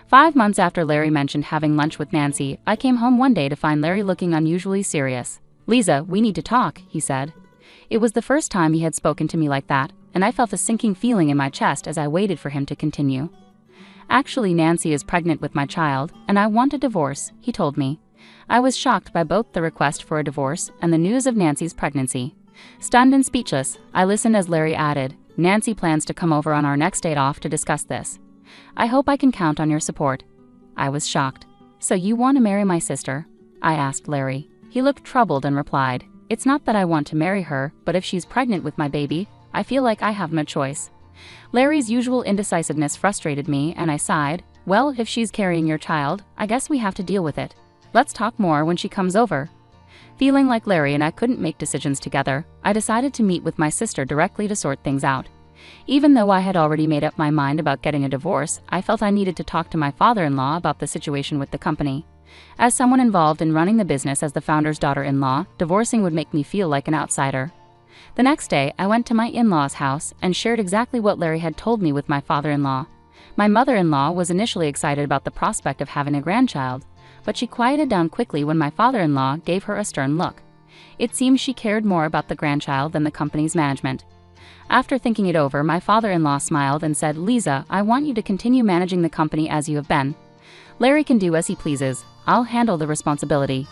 5 months after Larry mentioned having lunch with Nancy, I came home one day to find Larry looking unusually serious. "Lisa, we need to talk," he said. It was the first time he had spoken to me like that, and I felt a sinking feeling in my chest as I waited for him to continue. "Actually, Nancy is pregnant with my child, and I want a divorce," he told me. I was shocked by both the request for a divorce and the news of Nancy's pregnancy. Stunned and speechless, I listened as Larry added, "Nancy plans to come over on our next date off to discuss this. I hope I can count on your support." I was shocked. "So you want to marry my sister?" I asked Larry. He looked troubled and replied, "It's not that I want to marry her, but if she's pregnant with my baby, I feel like I have no choice." Larry's usual indecisiveness frustrated me, and I sighed. "Well, if she's carrying your child, I guess we have to deal with it. Let's talk more when she comes over," Feeling like Larry and I couldn't make decisions together, I decided to meet with my sister directly to sort things out. Even though I had already made up my mind about getting a divorce, I felt I needed to talk to my father-in-law about the situation with the company. As someone involved in running the business as the founder's daughter-in-law, divorcing would make me feel like an outsider. The next day, I went to my in-laws' house and shared exactly what Larry had told me with my father-in-law. My mother-in-law was initially excited about the prospect of having a grandchild, but she quieted down quickly when my father-in-law gave her a stern look. It seemed she cared more about the grandchild than the company's management. After thinking it over, my father-in-law smiled and said, "Lisa, I want you to continue managing the company as you have been. Larry can do as he pleases. I'll handle the responsibility."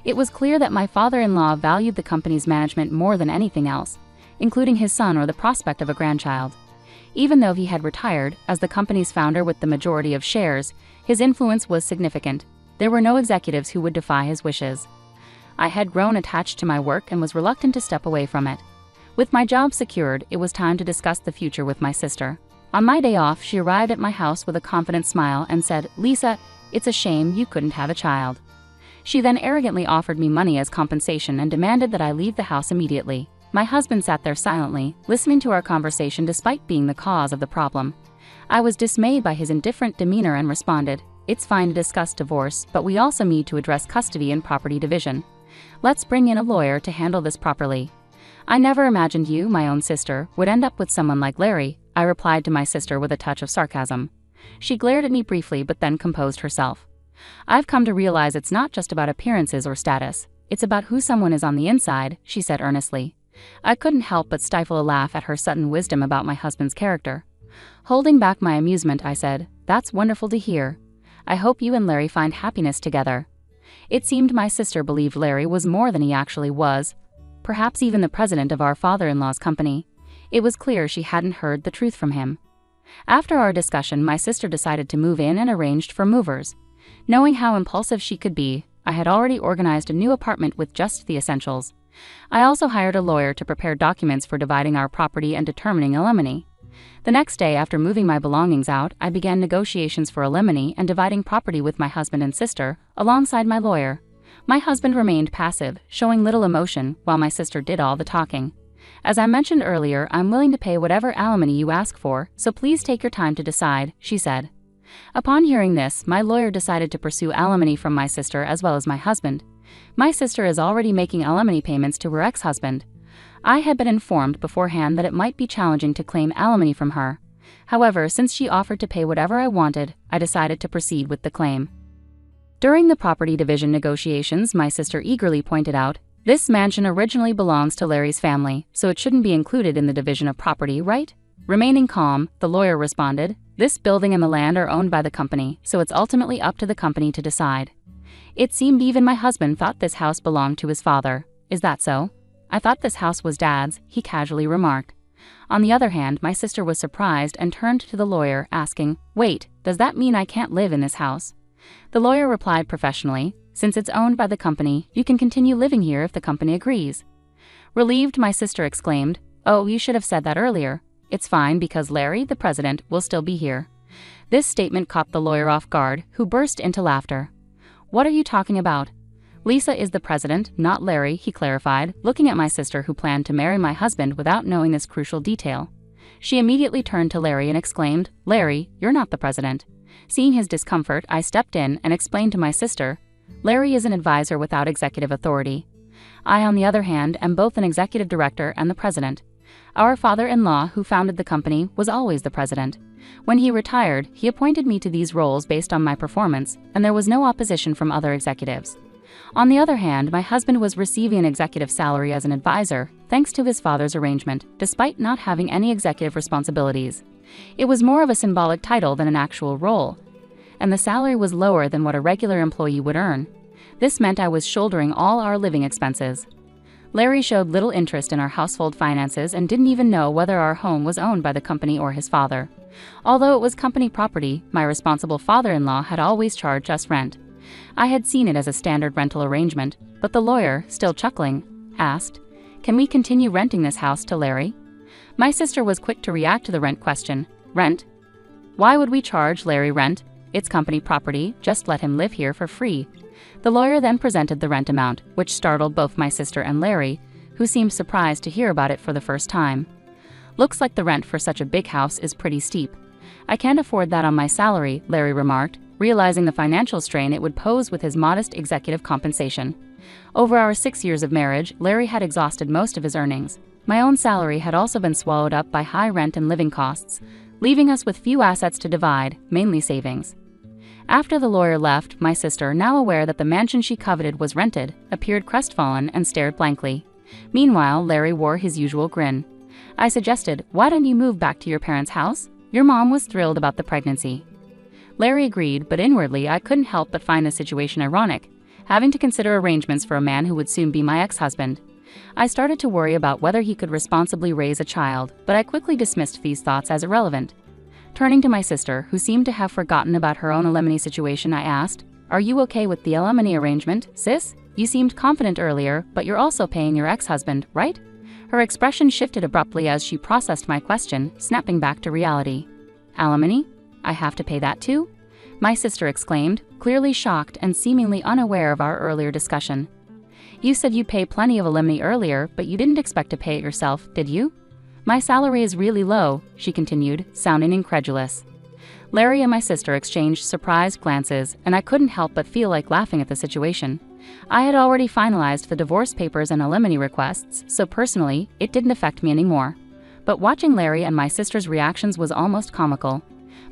It was clear that my father-in-law valued the company's management more than anything else, including his son or the prospect of a grandchild. Even though he had retired, as the company's founder with the majority of shares, his influence was significant. There were no executives who would defy his wishes. I had grown attached to my work and was reluctant to step away from it. With my job secured, it was time to discuss the future with my sister. On my day off, she arrived at my house with a confident smile and said, "Lisa, it's a shame you couldn't have a child." She then arrogantly offered me money as compensation and demanded that I leave the house immediately. My husband sat there silently, listening to our conversation despite being the cause of the problem. I was dismayed by his indifferent demeanor and responded, "It's fine to discuss divorce, but we also need to address custody and property division. Let's bring in a lawyer to handle this properly." "I never imagined you, my own sister, would end up with someone like Larry," I replied to my sister with a touch of sarcasm. She glared at me briefly but then composed herself. "I've come to realize it's not just about appearances or status. It's about who someone is on the inside," she said earnestly. I couldn't help but stifle a laugh at her sudden wisdom about my husband's character. Holding back my amusement, I said, "That's wonderful to hear. I hope you and Larry find happiness together." It seemed my sister believed Larry was more than he actually was, perhaps even the president of our father-in-law's company. It was clear she hadn't heard the truth from him. After our discussion, my sister decided to move in and arranged for movers. Knowing how impulsive she could be, I had already organized a new apartment with just the essentials. I also hired a lawyer to prepare documents for dividing our property and determining alimony. The next day, after moving my belongings out, I began negotiations for alimony and dividing property with my husband and sister, alongside my lawyer. My husband remained passive, showing little emotion, while my sister did all the talking. "As I mentioned earlier, I'm willing to pay whatever alimony you ask for, so please take your time to decide," she said. Upon hearing this, my lawyer decided to pursue alimony from my sister as well as my husband. My sister is already making alimony payments to her ex-husband. I had been informed beforehand that it might be challenging to claim alimony from her. However, since she offered to pay whatever I wanted, I decided to proceed with the claim. During the property division negotiations, my sister eagerly pointed out, "This mansion originally belongs to Larry's family, so it shouldn't be included in the division of property, right?" Remaining calm, the lawyer responded, "This building and the land are owned by the company, so it's ultimately up to the company to decide." It seemed even my husband thought this house belonged to his father. "Is that so?" "I thought this house was Dad's," he casually remarked. On the other hand, my sister was surprised and turned to the lawyer, asking, "Wait, does that mean I can't live in this house?" The lawyer replied professionally, "Since it's owned by the company, you can continue living here if the company agrees." Relieved, my sister exclaimed, "Oh, you should have said that earlier. It's fine because Larry, the president, will still be here." This statement caught the lawyer off guard, who burst into laughter. "What are you talking about?" "Lisa is the president, not Larry," he clarified, looking at my sister, who planned to marry my husband without knowing this crucial detail. She immediately turned to Larry and exclaimed, "Larry, you're not the president." Seeing his discomfort, I stepped in and explained to my sister, "Larry is an advisor without executive authority. I, on the other hand, am both an executive director and the president. Our father-in-law, who founded the company, was always the president. When he retired, he appointed me to these roles based on my performance, and there was no opposition from other executives. On the other hand, my husband was receiving an executive salary as an advisor, thanks to his father's arrangement, despite not having any executive responsibilities. It was more of a symbolic title than an actual role, and the salary was lower than what a regular employee would earn. This meant I was shouldering all our living expenses. Larry showed little interest in our household finances and didn't even know whether our home was owned by the company or his father. Although it was company property, my responsible father-in-law had always charged us rent. I had seen it as a standard rental arrangement, but the lawyer, still chuckling, asked, "Can we continue renting this house to Larry?" My sister was quick to react to the rent question. "Rent? Why would we charge Larry rent? It's company property, just let him live here for free. The lawyer then presented the rent amount, which startled both my sister and Larry, who seemed surprised to hear about it for the first time. Looks like the rent for such a big house is pretty steep. I can't afford that on my salary, Larry remarked, realizing the financial strain it would pose with his modest executive compensation. Over our 6 years of marriage, Larry had exhausted most of his earnings. My own salary had also been swallowed up by high rent and living costs, leaving us with few assets to divide, mainly savings. After the lawyer left, my sister, now aware that the mansion she coveted was rented, appeared crestfallen and stared blankly. Meanwhile, Larry wore his usual grin. I suggested, "Why don't you move back to your parents' house? Your mom was thrilled about the pregnancy." Larry agreed, but inwardly I couldn't help but find the situation ironic, having to consider arrangements for a man who would soon be my ex-husband. I started to worry about whether he could responsibly raise a child, but I quickly dismissed these thoughts as irrelevant. Turning to my sister, who seemed to have forgotten about her own alimony situation, I asked, "Are you okay with the alimony arrangement, sis? You seemed confident earlier, but you're also paying your ex-husband, right?" Her expression shifted abruptly as she processed my question, snapping back to reality. "Alimony? I have to pay that too?" My sister exclaimed, clearly shocked and seemingly unaware of our earlier discussion. "You said you pay plenty of alimony earlier, but you didn't expect to pay it yourself, did you?" "My salary is really low," she continued, sounding incredulous. Larry and my sister exchanged surprised glances, and I couldn't help but feel like laughing at the situation. I had already finalized the divorce papers and alimony requests, so personally, it didn't affect me anymore. But watching Larry and my sister's reactions was almost comical.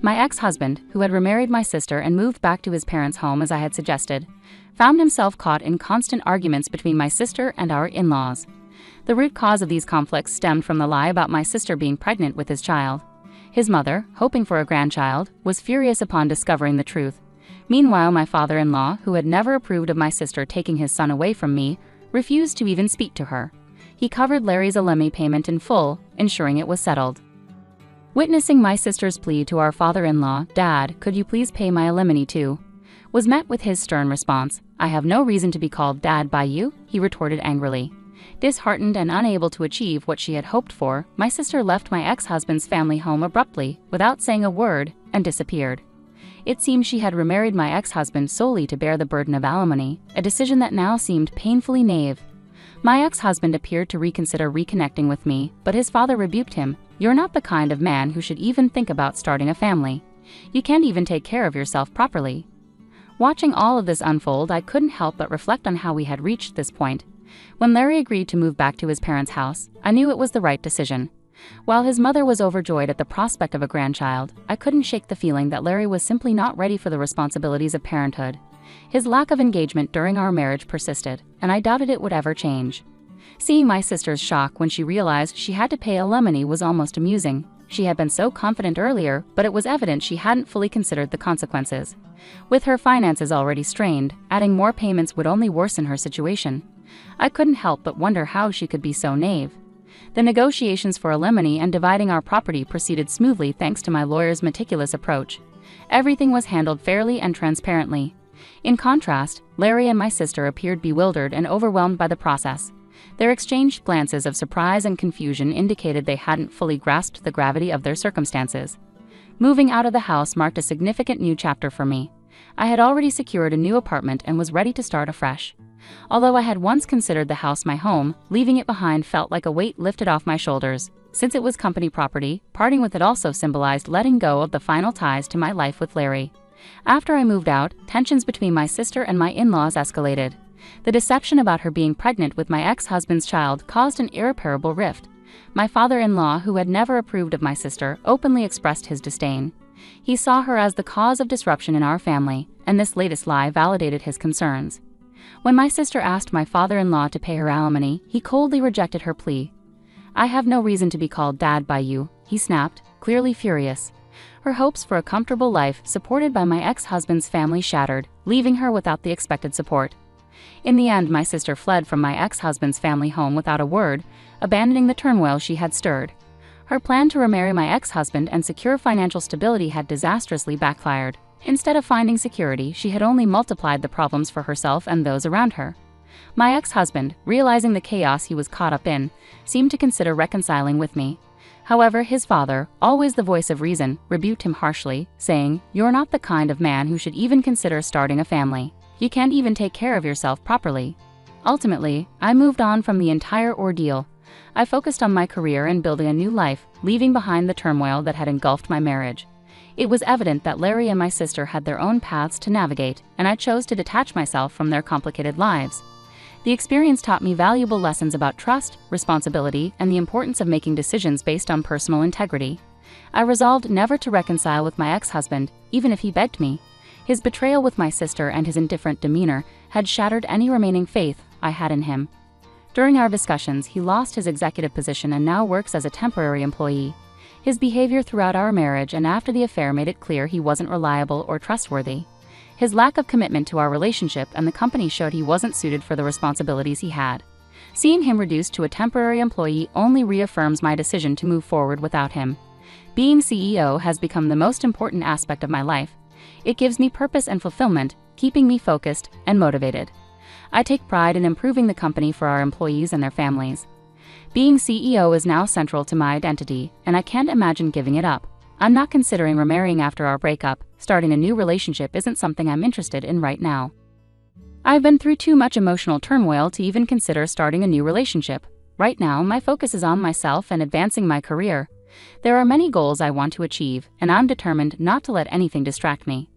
My ex-husband, who had remarried my sister and moved back to his parents' home as I had suggested, found himself caught in constant arguments between my sister and our in-laws. The root cause of these conflicts stemmed from the lie about my sister being pregnant with his child. His mother, hoping for a grandchild, was furious upon discovering the truth. Meanwhile, my father-in-law, who had never approved of my sister taking his son away from me, refused to even speak to her. He covered Larry's alimony payment in full, ensuring it was settled. Witnessing my sister's plea to our father-in-law, "Dad, could you please pay my alimony too?" was met with his stern response, "I have no reason to be called Dad by you," he retorted angrily. Disheartened and unable to achieve what she had hoped for, my sister left my ex-husband's family home abruptly, without saying a word, and disappeared. It seemed she had remarried my ex-husband solely to bear the burden of alimony, a decision that now seemed painfully naive. My ex-husband appeared to reconsider reconnecting with me, but his father rebuked him. "You're not the kind of man who should even think about starting a family. You can't even take care of yourself properly." Watching all of this unfold, I couldn't help but reflect on how we had reached this point. When Larry agreed to move back to his parents' house, I knew it was the right decision. While his mother was overjoyed at the prospect of a grandchild, I couldn't shake the feeling that Larry was simply not ready for the responsibilities of parenthood. His lack of engagement during our marriage persisted, and I doubted it would ever change. Seeing my sister's shock when she realized she had to pay alimony was almost amusing. She had been so confident earlier, but it was evident she hadn't fully considered the consequences. With her finances already strained, adding more payments would only worsen her situation. I couldn't help but wonder how she could be so naive. The negotiations for alimony and dividing our property proceeded smoothly thanks to my lawyer's meticulous approach. Everything was handled fairly and transparently. In contrast, Larry and my sister appeared bewildered and overwhelmed by the process. Their exchanged glances of surprise and confusion indicated they hadn't fully grasped the gravity of their circumstances. Moving out of the house marked a significant new chapter for me. I had already secured a new apartment and was ready to start afresh. Although I had once considered the house my home, leaving it behind felt like a weight lifted off my shoulders. Since it was company property, parting with it also symbolized letting go of the final ties to my life with Larry. After I moved out, tensions between my sister and my in-laws escalated. The deception about her being pregnant with my ex-husband's child caused an irreparable rift. My father-in-law, who had never approved of my sister, openly expressed his disdain. He saw her as the cause of disruption in our family, and this latest lie validated his concerns. When my sister asked my father-in-law to pay her alimony, he coldly rejected her plea. "I have no reason to be called Dad by you," he snapped, clearly furious. Her hopes for a comfortable life supported by my ex-husband's family shattered, leaving her without the expected support. In the end, my sister fled from my ex-husband's family home without a word, abandoning the turmoil she had stirred. Her plan to remarry my ex-husband and secure financial stability had disastrously backfired. Instead of finding security, she had only multiplied the problems for herself and those around her. My ex-husband, realizing the chaos he was caught up in, seemed to consider reconciling with me. However, his father, always the voice of reason, rebuked him harshly, saying, "You're not the kind of man who should even consider starting a family. You can't even take care of yourself properly." Ultimately, I moved on from the entire ordeal. I focused on my career and building a new life, leaving behind the turmoil that had engulfed my marriage. It was evident that Larry and my sister had their own paths to navigate, and I chose to detach myself from their complicated lives. The experience taught me valuable lessons about trust, responsibility, and the importance of making decisions based on personal integrity. I resolved never to reconcile with my ex-husband, even if he begged me. His betrayal with my sister and his indifferent demeanor had shattered any remaining faith I had in him. During our discussions, he lost his executive position and now works as a temporary employee. His behavior throughout our marriage and after the affair made it clear he wasn't reliable or trustworthy. His lack of commitment to our relationship and the company showed he wasn't suited for the responsibilities he had. Seeing him reduced to a temporary employee only reaffirms my decision to move forward without him. Being CEO has become the most important aspect of my life. It gives me purpose and fulfillment, keeping me focused and motivated. I take pride in improving the company for our employees and their families. Being CEO is now central to my identity, and I can't imagine giving it up. I'm not considering remarrying after our breakup. Starting a new relationship isn't something I'm interested in right now. I've been through too much emotional turmoil to even consider starting a new relationship. Right now, my focus is on myself and advancing my career. There are many goals I want to achieve, and I'm determined not to let anything distract me.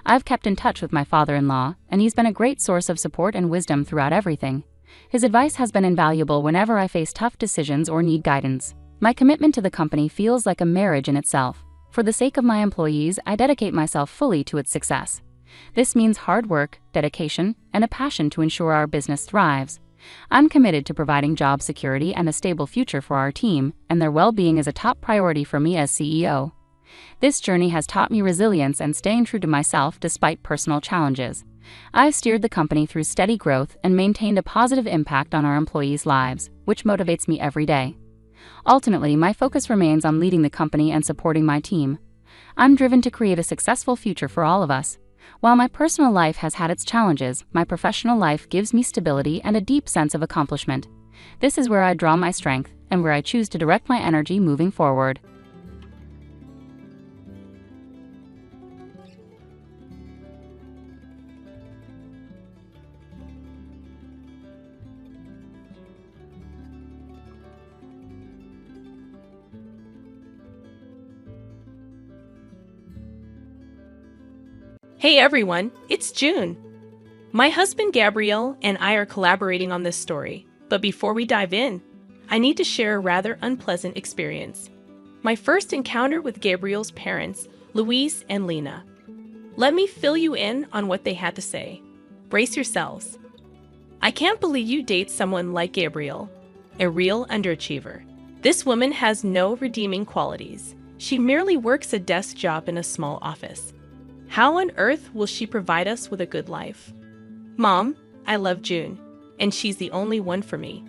I've kept in touch with my father-in-law, and he's been a great source of support and wisdom throughout everything. His advice has been invaluable whenever I face tough decisions or need guidance. My commitment to the company feels like a marriage in itself. For the sake of my employees, I dedicate myself fully to its success. This means hard work, dedication, and a passion to ensure our business thrives. I'm committed to providing job security and a stable future for our team, and their well-being is a top priority for me as CEO. This journey has taught me resilience and staying true to myself despite personal challenges. I've steered the company through steady growth and maintained a positive impact on our employees' lives, which motivates me every day. Ultimately, my focus remains on leading the company and supporting my team. I'm driven to create a successful future for all of us. While my personal life has had its challenges, my professional life gives me stability and a deep sense of accomplishment. This is where I draw my strength and where I choose to direct my energy moving forward. Hey everyone, it's June. My husband Gabriel and I are collaborating on this story, but before we dive in, I need to share a rather unpleasant experience. My first encounter with Gabriel's parents, Louise and Lena. Let me fill you in on what they had to say. Brace yourselves. I can't believe you date someone like Gabriel, a real underachiever. This woman has no redeeming qualities. She merely works a desk job in a small office. How on earth will she provide us with a good life? Mom, I love June, and she's the only one for me.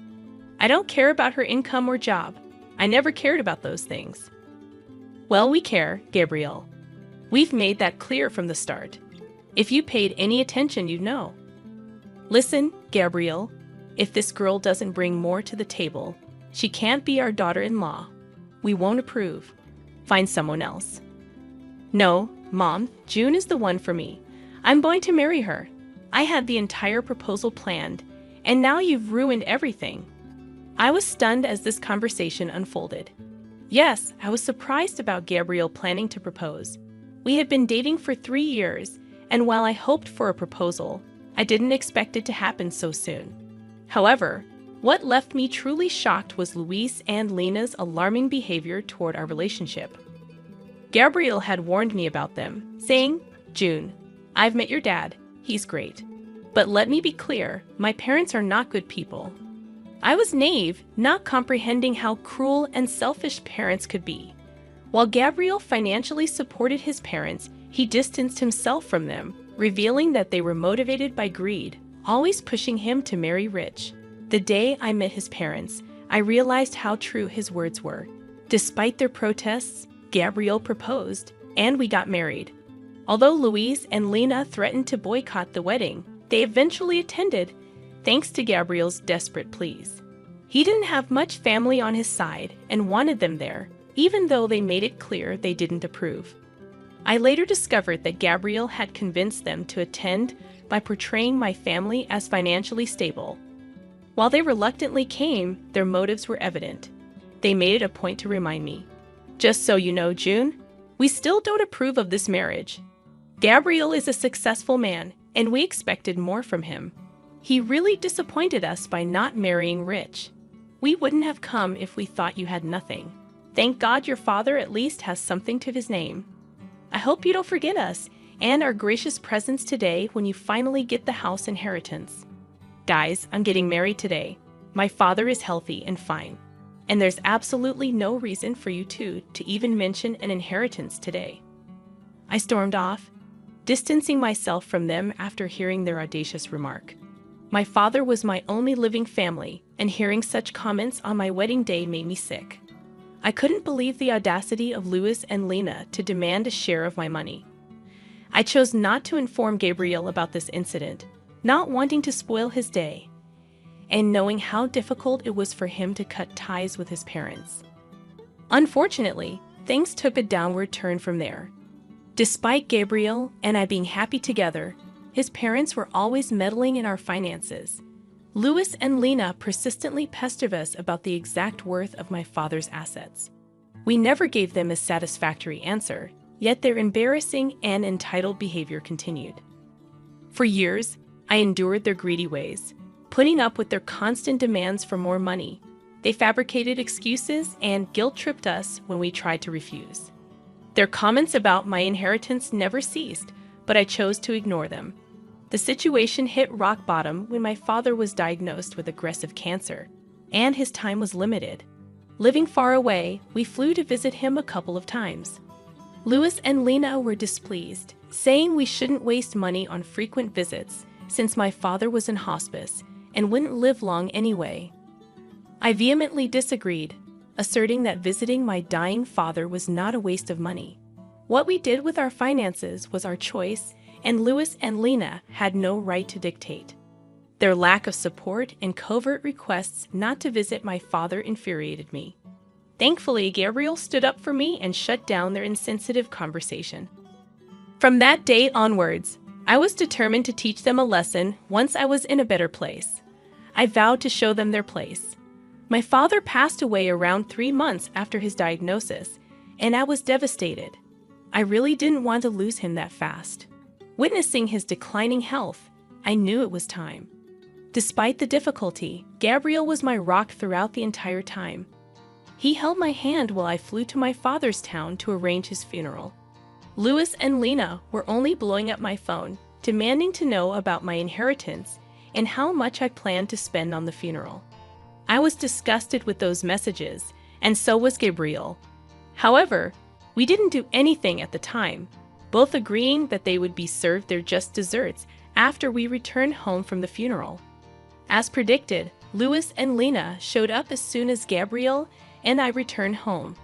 I don't care about her income or job. I never cared about those things. Well, we care, Gabriel. We've made that clear from the start. If you paid any attention, you'd know. Listen, Gabriel, if this girl doesn't bring more to the table, she can't be our daughter-in-law. We won't approve. Find someone else. No, Mom, June is the one for me. I'm going to marry her. I had the entire proposal planned, and now you've ruined everything. I was stunned as this conversation unfolded. Yes, I was surprised about Gabriel planning to propose. We had been dating for 3 years, and while I hoped for a proposal, I didn't expect it to happen so soon. However, what left me truly shocked was Louise and Lena's alarming behavior toward our relationship. Gabriel had warned me about them, saying, "June, I've met your dad. He's great. But let me be clear, my parents are not good people." I was naive, not comprehending how cruel and selfish parents could be. While Gabriel financially supported his parents, he distanced himself from them, revealing that they were motivated by greed, always pushing him to marry rich. The day I met his parents, I realized how true his words were. Despite their protests, Gabriel proposed, and we got married. Although Louise and Lena threatened to boycott the wedding, they eventually attended, thanks to Gabriel's desperate pleas. He didn't have much family on his side and wanted them there, even though they made it clear they didn't approve. I later discovered that Gabriel had convinced them to attend by portraying my family as financially stable. While they reluctantly came, their motives were evident. They made it a point to remind me, "Just so you know, June, we still don't approve of this marriage. Gabriel is a successful man, and we expected more from him. He really disappointed us by not marrying rich. We wouldn't have come if we thought you had nothing. Thank God your father at least has something to his name. I hope you don't forget us and our gracious presence today when you finally get the house inheritance. Guys, I'm getting married today. My father is healthy and fine, and there's absolutely no reason for you two to even mention an inheritance today." I stormed off, distancing myself from them after hearing their audacious remark. My father was my only living family, and hearing such comments on my wedding day made me sick. I couldn't believe the audacity of Louis and Lena to demand a share of my money. I chose not to inform Gabriel about this incident, not wanting to spoil his day, and knowing how difficult it was for him to cut ties with his parents. Unfortunately, things took a downward turn from there. Despite Gabriel and I being happy together, his parents were always meddling in our finances. Louis and Lena persistently pestered us about the exact worth of my father's assets. We never gave them a satisfactory answer, yet their embarrassing and entitled behavior continued. For years, I endured their greedy ways, putting up with their constant demands for more money. They fabricated excuses and guilt-tripped us when we tried to refuse. Their comments about my inheritance never ceased, but I chose to ignore them. The situation hit rock bottom when my father was diagnosed with aggressive cancer, and his time was limited. Living far away, we flew to visit him a couple of times. Louis and Lena were displeased, saying we shouldn't waste money on frequent visits since my father was in hospice and wouldn't live long anyway. I vehemently disagreed, asserting that visiting my dying father was not a waste of money. What we did with our finances was our choice, and Louis and Lena had no right to dictate. Their lack of support and covert requests not to visit my father infuriated me. Thankfully, Gabriel stood up for me and shut down their insensitive conversation. From that day onwards, I was determined to teach them a lesson once I was in a better place. I vowed to show them their place. My father passed away around 3 months after his diagnosis, and I was devastated. I really didn't want to lose him that fast. Witnessing his declining health, I knew it was time. Despite the difficulty, Gabriel was my rock throughout the entire time. He held my hand while I flew to my father's town to arrange his funeral. Louis and Lena were only blowing up my phone, demanding to know about my inheritance and how much I planned to spend on the funeral. I was disgusted with those messages, and so was Gabriel. However, we didn't do anything at the time, both agreeing that they would be served their just desserts after we returned home from the funeral. As predicted, Louis and Lena showed up as soon as Gabriel and I returned home.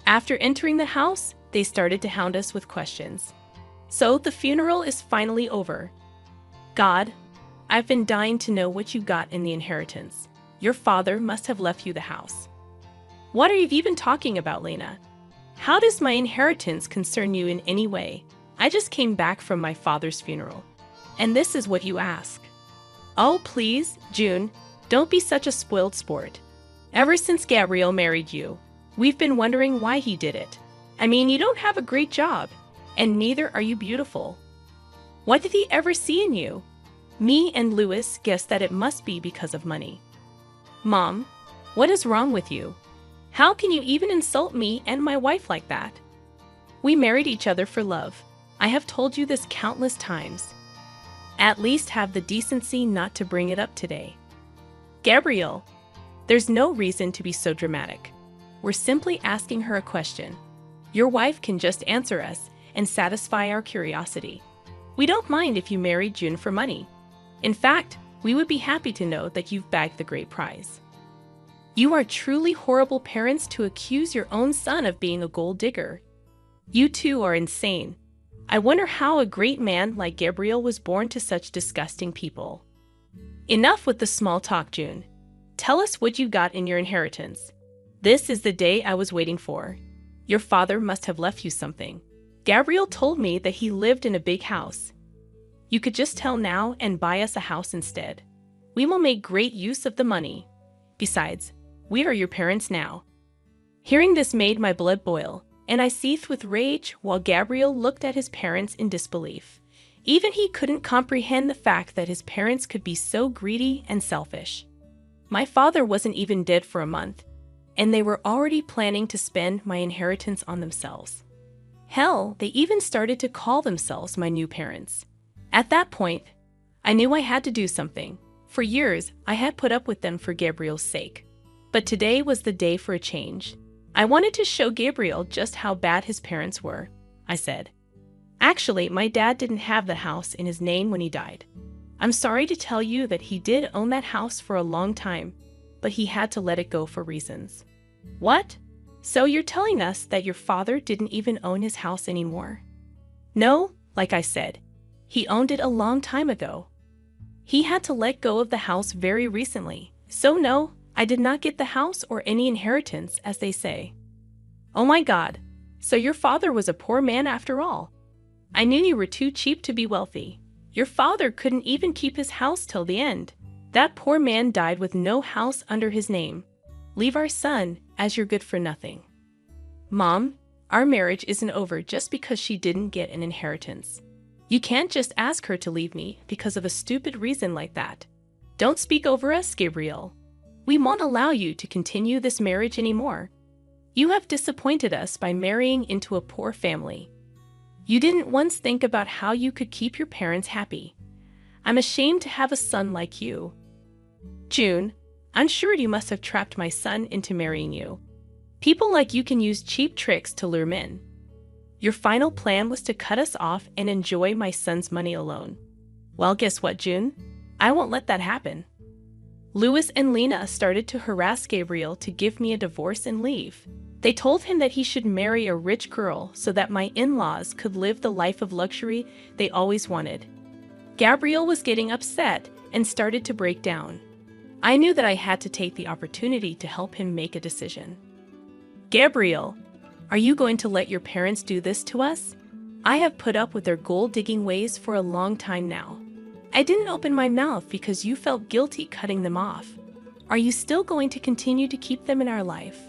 After entering the house, they started to hound us with questions. So the funeral is finally over. God, I've been dying to know what you got in the inheritance. Your father must have left you the house. What are you even talking about, Lena? How does my inheritance concern you in any way? I just came back from my father's funeral, and this is what you ask. Oh, please, June, don't be such a spoiled sport. Ever since Gabriel married you, we've been wondering why he did it. I mean, you don't have a great job, and neither are you beautiful. What did he ever see in you? Me and Louis guessed that it must be because of money. Mom, what is wrong with you? How can you even insult me and my wife like that? We married each other for love. I have told you this countless times. At least have the decency not to bring it up today. Gabriel, there's no reason to be so dramatic. We're simply asking her a question. Your wife can just answer us and satisfy our curiosity. We don't mind if you marry June for money. In fact, we would be happy to know that you've bagged the great prize. You are truly horrible parents to accuse your own son of being a gold digger. You two are insane. I wonder how a great man like Gabriel was born to such disgusting people. Enough with the small talk, June. Tell us what you got in your inheritance. This is the day I was waiting for. Your father must have left you something. Gabriel told me that he lived in a big house. You could just tell now and buy us a house instead. We will make great use of the money. Besides, we are your parents now." Hearing this made my blood boil, and I seethed with rage while Gabriel looked at his parents in disbelief. Even he couldn't comprehend the fact that his parents could be so greedy and selfish. My father wasn't even dead for a month, and they were already planning to spend my inheritance on themselves. Hell, they even started to call themselves my new parents. At that point, I knew I had to do something. For years, I had put up with them for Gabriel's sake. But today was the day for a change. I wanted to show Gabriel just how bad his parents were, I said. "Actually, my dad didn't have the house in his name when he died. I'm sorry to tell you that he did own that house for a long time, but he had to let it go for reasons." "What? So you're telling us that your father didn't even own his house anymore?" "No, like I said, he owned it a long time ago. He had to let go of the house very recently. So no, I did not get the house or any inheritance, as they say." "Oh my God, so your father was a poor man after all. I knew you were too cheap to be wealthy. Your father couldn't even keep his house till the end. That poor man died with no house under his name. Leave our son, as you're good for nothing." "Mom, our marriage isn't over just because she didn't get an inheritance. You can't just ask her to leave me because of a stupid reason like that. Don't speak over us, Gabriel. We won't allow you to continue this marriage anymore. You have disappointed us by marrying into a poor family. You didn't once think about how you could keep your parents happy. I'm ashamed to have a son like you." "June, I'm sure you must have trapped my son into marrying you. People like you can use cheap tricks to lure men. Your final plan was to cut us off and enjoy my son's money alone. Well, guess what, June? I won't let that happen." Louis and Lena started to harass Gabriel to give me a divorce and leave. They told him that he should marry a rich girl so that my in-laws could live the life of luxury they always wanted. Gabriel was getting upset and started to break down. I knew that I had to take the opportunity to help him make a decision. "Gabriel, are you going to let your parents do this to us? I have put up with their gold-digging ways for a long time now. I didn't open my mouth because you felt guilty cutting them off. Are you still going to continue to keep them in our life?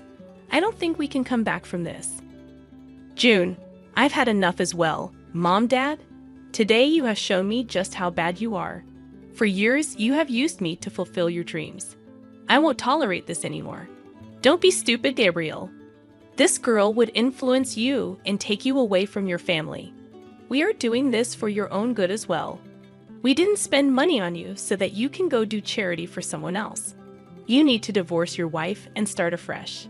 I don't think we can come back from this." "June, I've had enough as well. Mom, Dad, today you have shown me just how bad you are. For years, you have used me to fulfill your dreams. I won't tolerate this anymore. Don't be stupid, Gabriel. This girl would influence you and take you away from your family. We are doing this for your own good as well. We didn't spend money on you so that you can go do charity for someone else. You need to divorce your wife and start afresh.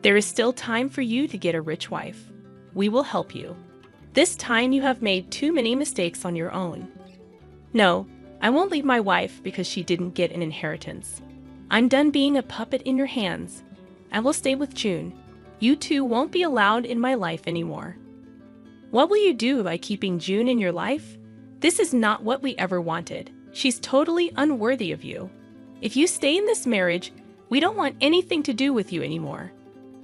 There is still time for you to get a rich wife. We will help you. This time you have made too many mistakes on your own." "No, I won't leave my wife because she didn't get an inheritance. I'm done being a puppet in your hands. I will stay with June. You two won't be allowed in my life anymore." "What will you do by keeping June in your life? This is not what we ever wanted. She's totally unworthy of you. If you stay in this marriage, we don't want anything to do with you anymore.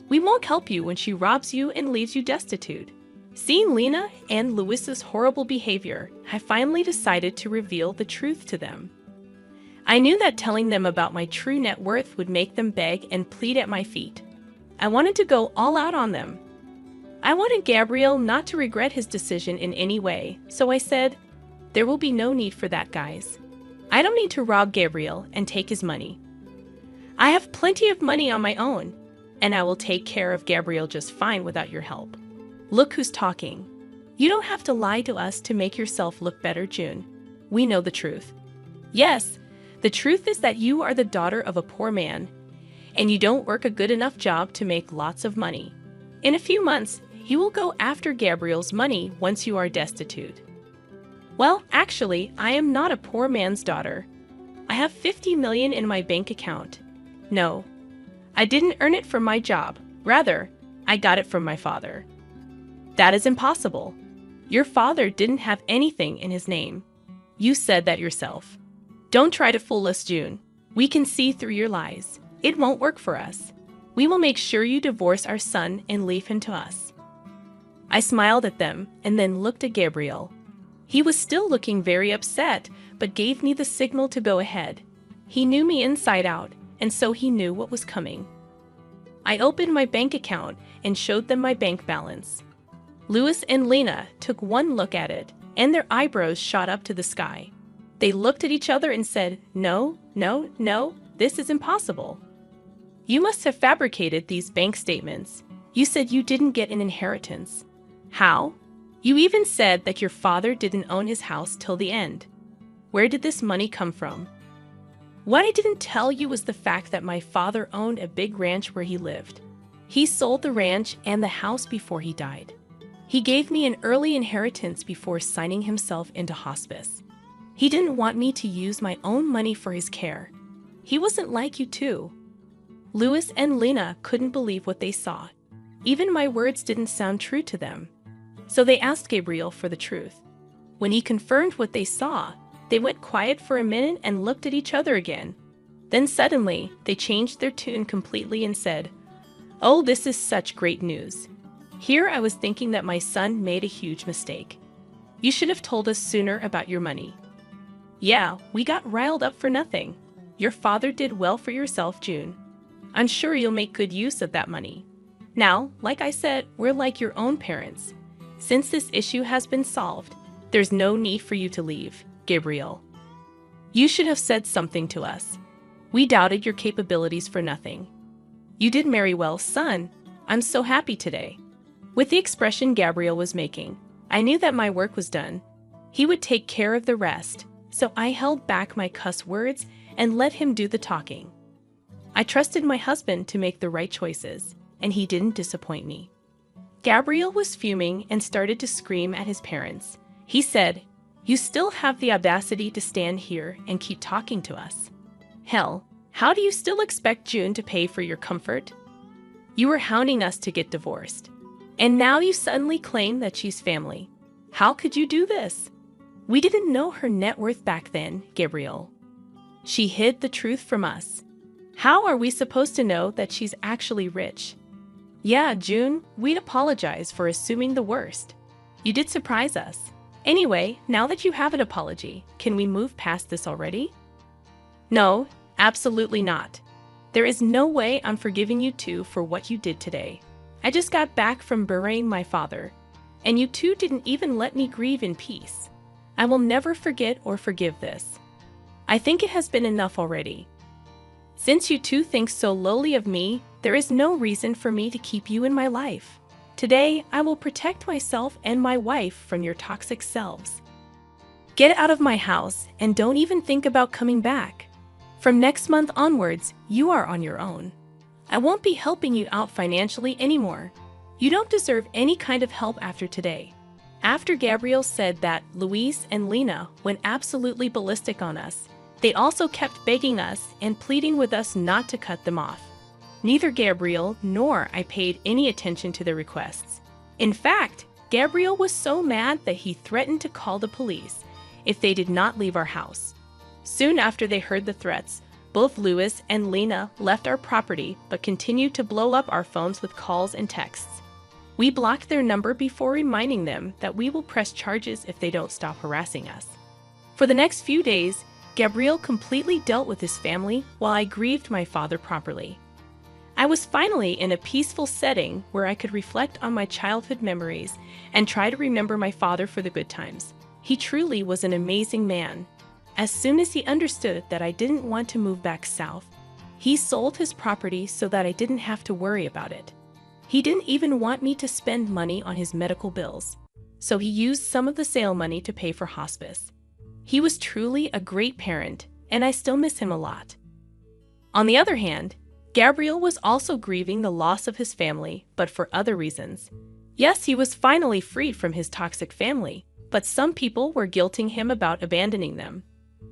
We won't help you when she robs you and leaves you destitute." Seeing Lena and Louis's horrible behavior, I finally decided to reveal the truth to them. I knew that telling them about my true net worth would make them beg and plead at my feet. I wanted to go all out on them. I wanted Gabriel not to regret his decision in any way, so I said, "There will be no need for that, guys. I don't need to rob Gabriel and take his money. I have plenty of money on my own, and I will take care of Gabriel just fine without your help. Look who's talking. You don't have to lie to us to make yourself look better, June. We know the truth. Yes, the truth is that you are the daughter of a poor man, and you don't work a good enough job to make lots of money. In a few months, you will go after Gabriel's money once you are destitute." "Well, actually, I am not a poor man's daughter. I have 50 million in my bank account. No, I didn't earn it from my job. Rather, I got it from my father." "That is impossible. Your father didn't have anything in his name. You said that yourself. Don't try to fool us, June. We can see through your lies. It won't work for us. We will make sure you divorce our son and leave him to us." I smiled at them and then looked at Gabriel. He was still looking very upset, but gave me the signal to go ahead. He knew me inside out, and so he knew what was coming. I opened my bank account and showed them my bank balance. Louis and Lena took one look at it, and their eyebrows shot up to the sky. They looked at each other and said, "No, no, no, this is impossible. You must have fabricated these bank statements. You said you didn't get an inheritance. How? You even said that your father didn't own his house till the end. Where did this money come from?" What I didn't tell you was the fact that my father owned a big ranch where he lived. He sold the ranch and the house before he died. He gave me an early inheritance before signing himself into hospice. He didn't want me to use my own money for his care. He wasn't like you too. Louis and Lena couldn't believe what they saw. Even my words didn't sound true to them. So they asked Gabriel for the truth. When he confirmed what they saw, they went quiet for a minute and looked at each other again. Then suddenly, they changed their tune completely and said, "Oh, this is such great news. Here I was thinking that my son made a huge mistake. You should have told us sooner about your money. Yeah, we got riled up for nothing. Your father did well for yourself, June. I'm sure you'll make good use of that money. Now, like I said, we're like your own parents. Since this issue has been solved, there's no need for you to leave, Gabriel. You should have said something to us. We doubted your capabilities for nothing. You did marry well, son. I'm so happy today." With the expression Gabriel was making, I knew that my work was done. He would take care of the rest, so I held back my cuss words and let him do the talking. I trusted my husband to make the right choices, and he didn't disappoint me. Gabriel was fuming and started to scream at his parents. He said, "You still have the audacity to stand here and keep talking to us. Hell, how do you still expect June to pay for your comfort? You were hounding us to get divorced. And now you suddenly claim that she's family. How could you do this? We didn't know her net worth back then, Gabriel. She hid the truth from us. How are we supposed to know that she's actually rich? Yeah, June, we'd apologize for assuming the worst. You did surprise us. Anyway, now that you have an apology, can we move past this already?" "No, absolutely not. There is no way I'm forgiving you two for what you did today. I just got back from burying my father, and you two didn't even let me grieve in peace. I will never forget or forgive this. I think it has been enough already. Since you two think so lowly of me, there is no reason for me to keep you in my life. Today, I will protect myself and my wife from your toxic selves. Get out of my house and don't even think about coming back. From next month onwards, you are on your own. I won't be helping you out financially anymore. You don't deserve any kind of help after today." After Gabriel said that, Louise and Lena went absolutely ballistic on us. They also kept begging us and pleading with us not to cut them off. Neither Gabriel nor I paid any attention to their requests. In fact, Gabriel was so mad that he threatened to call the police if they did not leave our house. Soon after they heard the threats, both Louis and Lena left our property but continued to blow up our phones with calls and texts. We blocked their number before reminding them that we will press charges if they don't stop harassing us. For the next few days, Gabriel completely dealt with his family while I grieved my father properly. I was finally in a peaceful setting where I could reflect on my childhood memories and try to remember my father for the good times. He truly was an amazing man. As soon as he understood that I didn't want to move back south, he sold his property so that I didn't have to worry about it. He didn't even want me to spend money on his medical bills, so he used some of the sale money to pay for hospice. He was truly a great parent, and I still miss him a lot. On the other hand, Gabriel was also grieving the loss of his family, but for other reasons. Yes, he was finally freed from his toxic family, but some people were guilting him about abandoning them.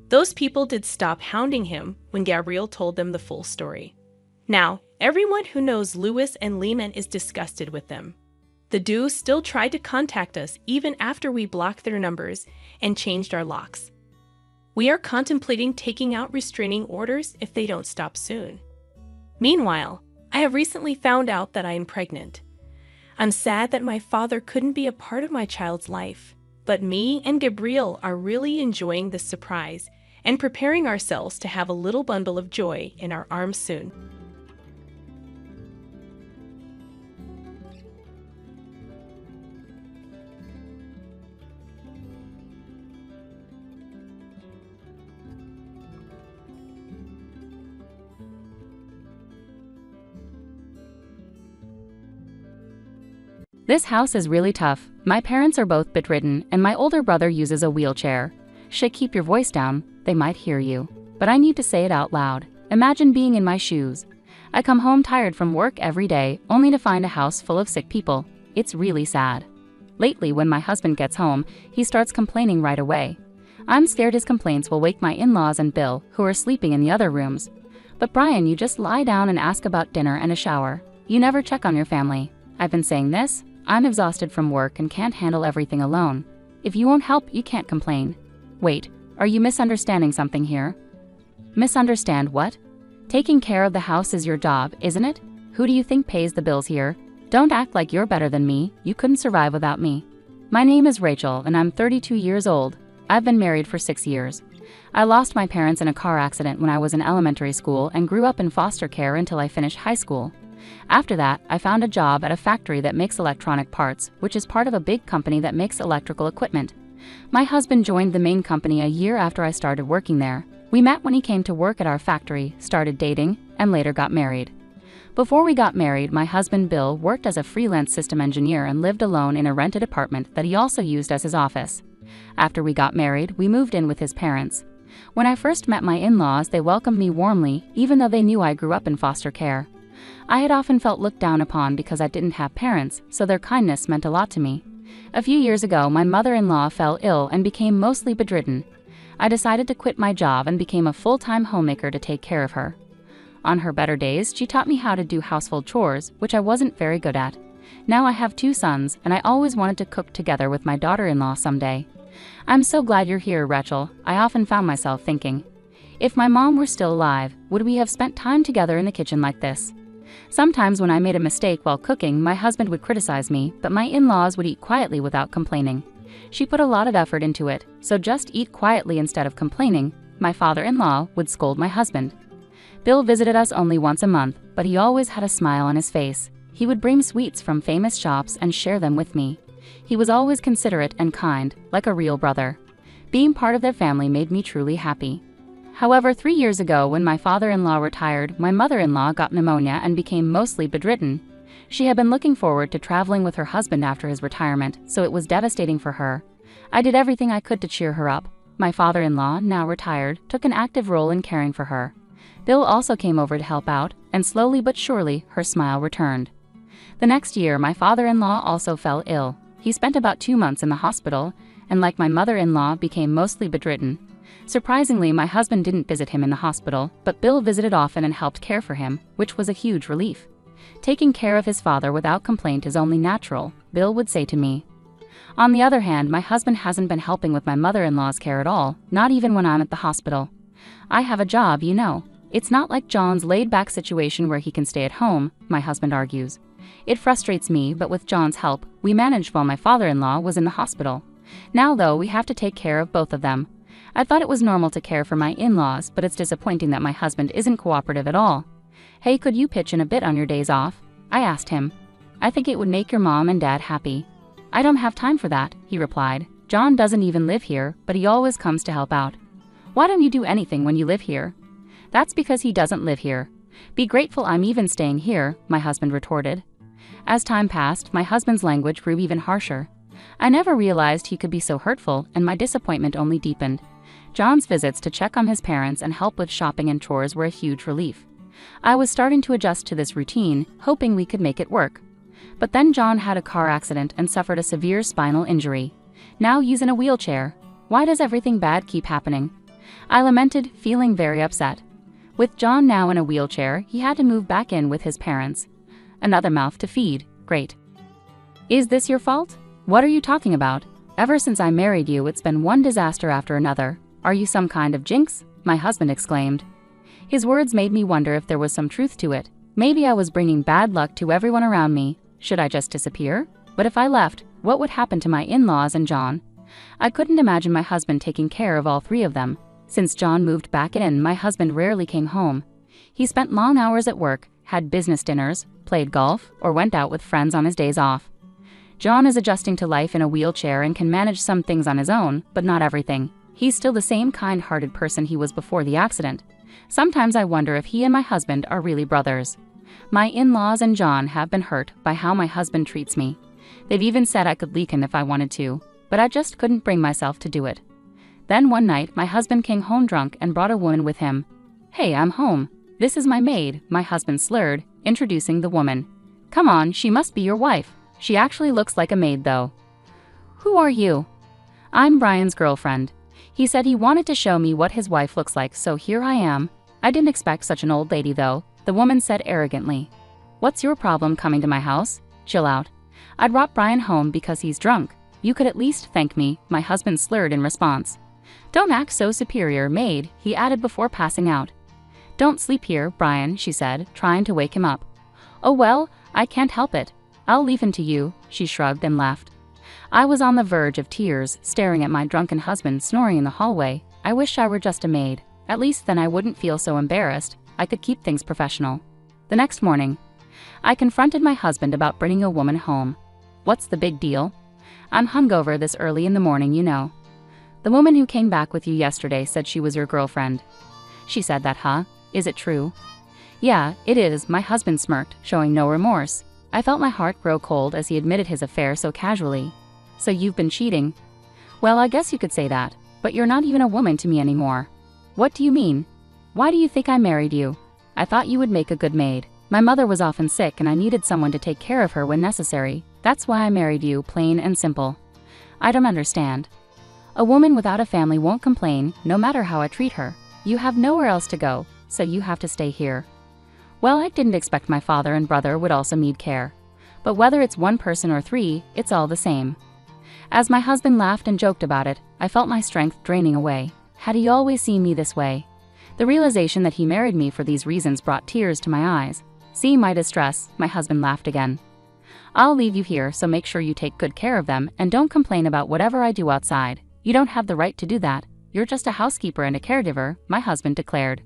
Those people did stop hounding him when Gabriel told them the full story. Now, everyone who knows Louis and Lena is disgusted with them. The duo still tried to contact us even after we blocked their numbers and changed our locks. We are contemplating taking out restraining orders if they don't stop soon. Meanwhile, I have recently found out that I am pregnant. I'm sad that my father couldn't be a part of my child's life, but me and Gabriel are really enjoying this surprise and preparing ourselves to have a little bundle of joy in our arms soon. This house is really tough. My parents are both bedridden, and my older brother uses a wheelchair. Should keep your voice down, they might hear you. But I need to say it out loud. Imagine being in my shoes. I come home tired from work every day, only to find a house full of sick people. It's really sad. Lately, when my husband gets home, he starts complaining right away. I'm scared his complaints will wake my in-laws and Bill, who are sleeping in the other rooms. But Brian, you just lie down and ask about dinner and a shower. You never check on your family. I've been saying this. I'm exhausted from work and can't handle everything alone. If you won't help, you can't complain. Wait, are you misunderstanding something here? Misunderstand what? Taking care of the house is your job, isn't it? Who do you think pays the bills here? Don't act like you're better than me. You couldn't survive without me. My name is Rachel and I'm 32 years old. I've been married for 6 years. I lost my parents in a car accident when I was in elementary school and grew up in foster care until I finished high school. After that, I found a job at a factory that makes electronic parts, which is part of a big company that makes electrical equipment. My husband joined the main company a year after I started working there. We met when he came to work at our factory, started dating, and later got married. Before we got married, my husband Bill worked as a freelance system engineer and lived alone in a rented apartment that he also used as his office. After we got married, we moved in with his parents. When I first met my in-laws, they welcomed me warmly, even though they knew I grew up in foster care. I had often felt looked down upon because I didn't have parents, so their kindness meant a lot to me. A few years ago, my mother-in-law fell ill and became mostly bedridden. I decided to quit my job and became a full-time homemaker to take care of her. On her better days, she taught me how to do household chores, which I wasn't very good at. Now I have 2 sons, and I always wanted to cook together with my daughter-in-law someday. I'm so glad you're here, Rachel. I often found myself thinking, if my mom were still alive, would we have spent time together in the kitchen like this? Sometimes when I made a mistake while cooking, my husband would criticize me, but my in-laws would eat quietly without complaining. She put a lot of effort into it, so just eat quietly instead of complaining. My father-in-law would scold my husband. Bill visited us only once a month, but he always had a smile on his face. He would bring sweets from famous shops and share them with me. He was always considerate and kind, like a real brother. Being part of their family made me truly happy. However, 3 years ago, when my father-in-law retired, my mother-in-law got pneumonia and became mostly bedridden. She had been looking forward to traveling with her husband after his retirement, so it was devastating for her. I did everything I could to cheer her up. My father-in-law, now retired, took an active role in caring for her. Bill also came over to help out, and slowly but surely, her smile returned. The next year, my father-in-law also fell ill. He spent about 2 months in the hospital, and like my mother-in-law, became mostly bedridden. Surprisingly, my husband didn't visit him in the hospital, but Bill visited often and helped care for him, which was a huge relief. Taking care of his father without complaint is only natural, Bill would say to me. On the other hand, my husband hasn't been helping with my mother-in-law's care at all, not even when I'm at the hospital. I have a job, you know. It's not like John's laid-back situation where he can stay at home, my husband argues. It frustrates me, but with John's help, we managed while my father-in-law was in the hospital. Now, though, we have to take care of both of them. I thought it was normal to care for my in-laws, but it's disappointing that my husband isn't cooperative at all. Hey, could you pitch in a bit on your days off? I asked him. I think it would make your mom and dad happy. I don't have time for that, he replied. John doesn't even live here, but he always comes to help out. Why don't you do anything when you live here? That's because he doesn't live here. Be grateful I'm even staying here, my husband retorted. As time passed, my husband's language grew even harsher. I never realized he could be so hurtful, and my disappointment only deepened. John's visits to check on his parents and help with shopping and chores were a huge relief. I was starting to adjust to this routine, hoping we could make it work. But then John had a car accident and suffered a severe spinal injury. Now he's in a wheelchair. Why does everything bad keep happening? I lamented, feeling very upset. With John now in a wheelchair, he had to move back in with his parents. Another mouth to feed, great. Is this your fault? What are you talking about? Ever since I married you, it's been one disaster after another. Are you some kind of jinx? My husband exclaimed. His words made me wonder if there was some truth to it. Maybe I was bringing bad luck to everyone around me. Should I just disappear? But if I left, what would happen to my in-laws and John? I couldn't imagine my husband taking care of all three of them. Since John moved back in, my husband rarely came home. He spent long hours at work, had business dinners, played golf, or went out with friends on his days off. John is adjusting to life in a wheelchair and can manage some things on his own, but not everything. He's still the same kind-hearted person he was before the accident. Sometimes I wonder if he and my husband are really brothers. My in-laws and John have been hurt by how my husband treats me. They've even said I could leak him if I wanted to, but I just couldn't bring myself to do it. Then one night, my husband came home drunk and brought a woman with him. "Hey, I'm home. This is my maid," my husband slurred, introducing the woman. "Come on, she must be your wife. She actually looks like a maid though." "Who are you?" "I'm Brian's girlfriend. He said he wanted to show me what his wife looks like, so here I am." "I didn't expect such an old lady though," the woman said arrogantly. "What's your problem coming to my house? Chill out. I brought Brian home because he's drunk. You could at least thank me," my husband slurred in response. "Don't act so superior, maid," he added before passing out. "Don't sleep here, Brian," she said, trying to wake him up. "Oh well, I can't help it. I'll leave him to you," she shrugged and laughed. I was on the verge of tears, staring at my drunken husband snoring in the hallway. I wish I were just a maid. At least then I wouldn't feel so embarrassed. I could keep things professional. The next morning, I confronted my husband about bringing a woman home. "What's the big deal?" "I'm hungover this early in the morning, you know." "The woman who came back with you yesterday said she was your girlfriend." "She said that, huh? Is it true?" "Yeah, it is," my husband smirked, showing no remorse. I felt my heart grow cold as he admitted his affair so casually. "So you've been cheating?" "Well, I guess you could say that, but you're not even a woman to me anymore." "What do you mean? Why do you think I married you?" "I thought you would make a good maid. My mother was often sick and I needed someone to take care of her when necessary. That's why I married you, plain and simple." "I don't understand." "A woman without a family won't complain, no matter how I treat her. You have nowhere else to go, so you have to stay here." Well, I didn't expect my father and brother would also need care. But whether it's one person or three, it's all the same. As my husband laughed and joked about it, I felt my strength draining away. Had he always seen me this way? The realization that he married me for these reasons brought tears to my eyes. Seeing my distress, my husband laughed again. "I'll leave you here, so make sure you take good care of them and don't complain about whatever I do outside. You don't have the right to do that. You're just a housekeeper and a caregiver," my husband declared.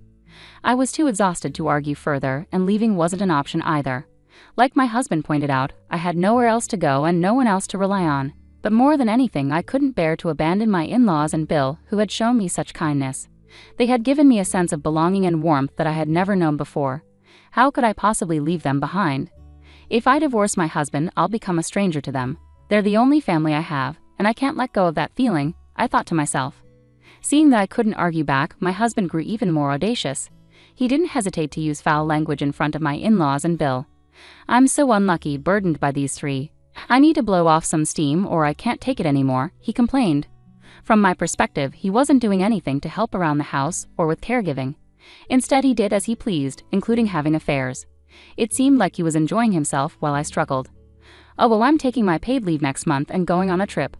I was too exhausted to argue further, and leaving wasn't an option either. Like my husband pointed out, I had nowhere else to go and no one else to rely on. But more than anything, I couldn't bear to abandon my in-laws and Bill, who had shown me such kindness. They had given me a sense of belonging and warmth that I had never known before. How could I possibly leave them behind? If I divorce my husband, I'll become a stranger to them. They're the only family I have, and I can't let go of that feeling, I thought to myself. Seeing that I couldn't argue back, my husband grew even more audacious. He didn't hesitate to use foul language in front of my in-laws and Bill. "I'm so unlucky, burdened by these three. I need to blow off some steam or I can't take it anymore," he complained. From my perspective, he wasn't doing anything to help around the house or with caregiving. Instead, he did as he pleased, including having affairs. It seemed like he was enjoying himself while I struggled. "Oh well, I'm taking my paid leave next month and going on a trip."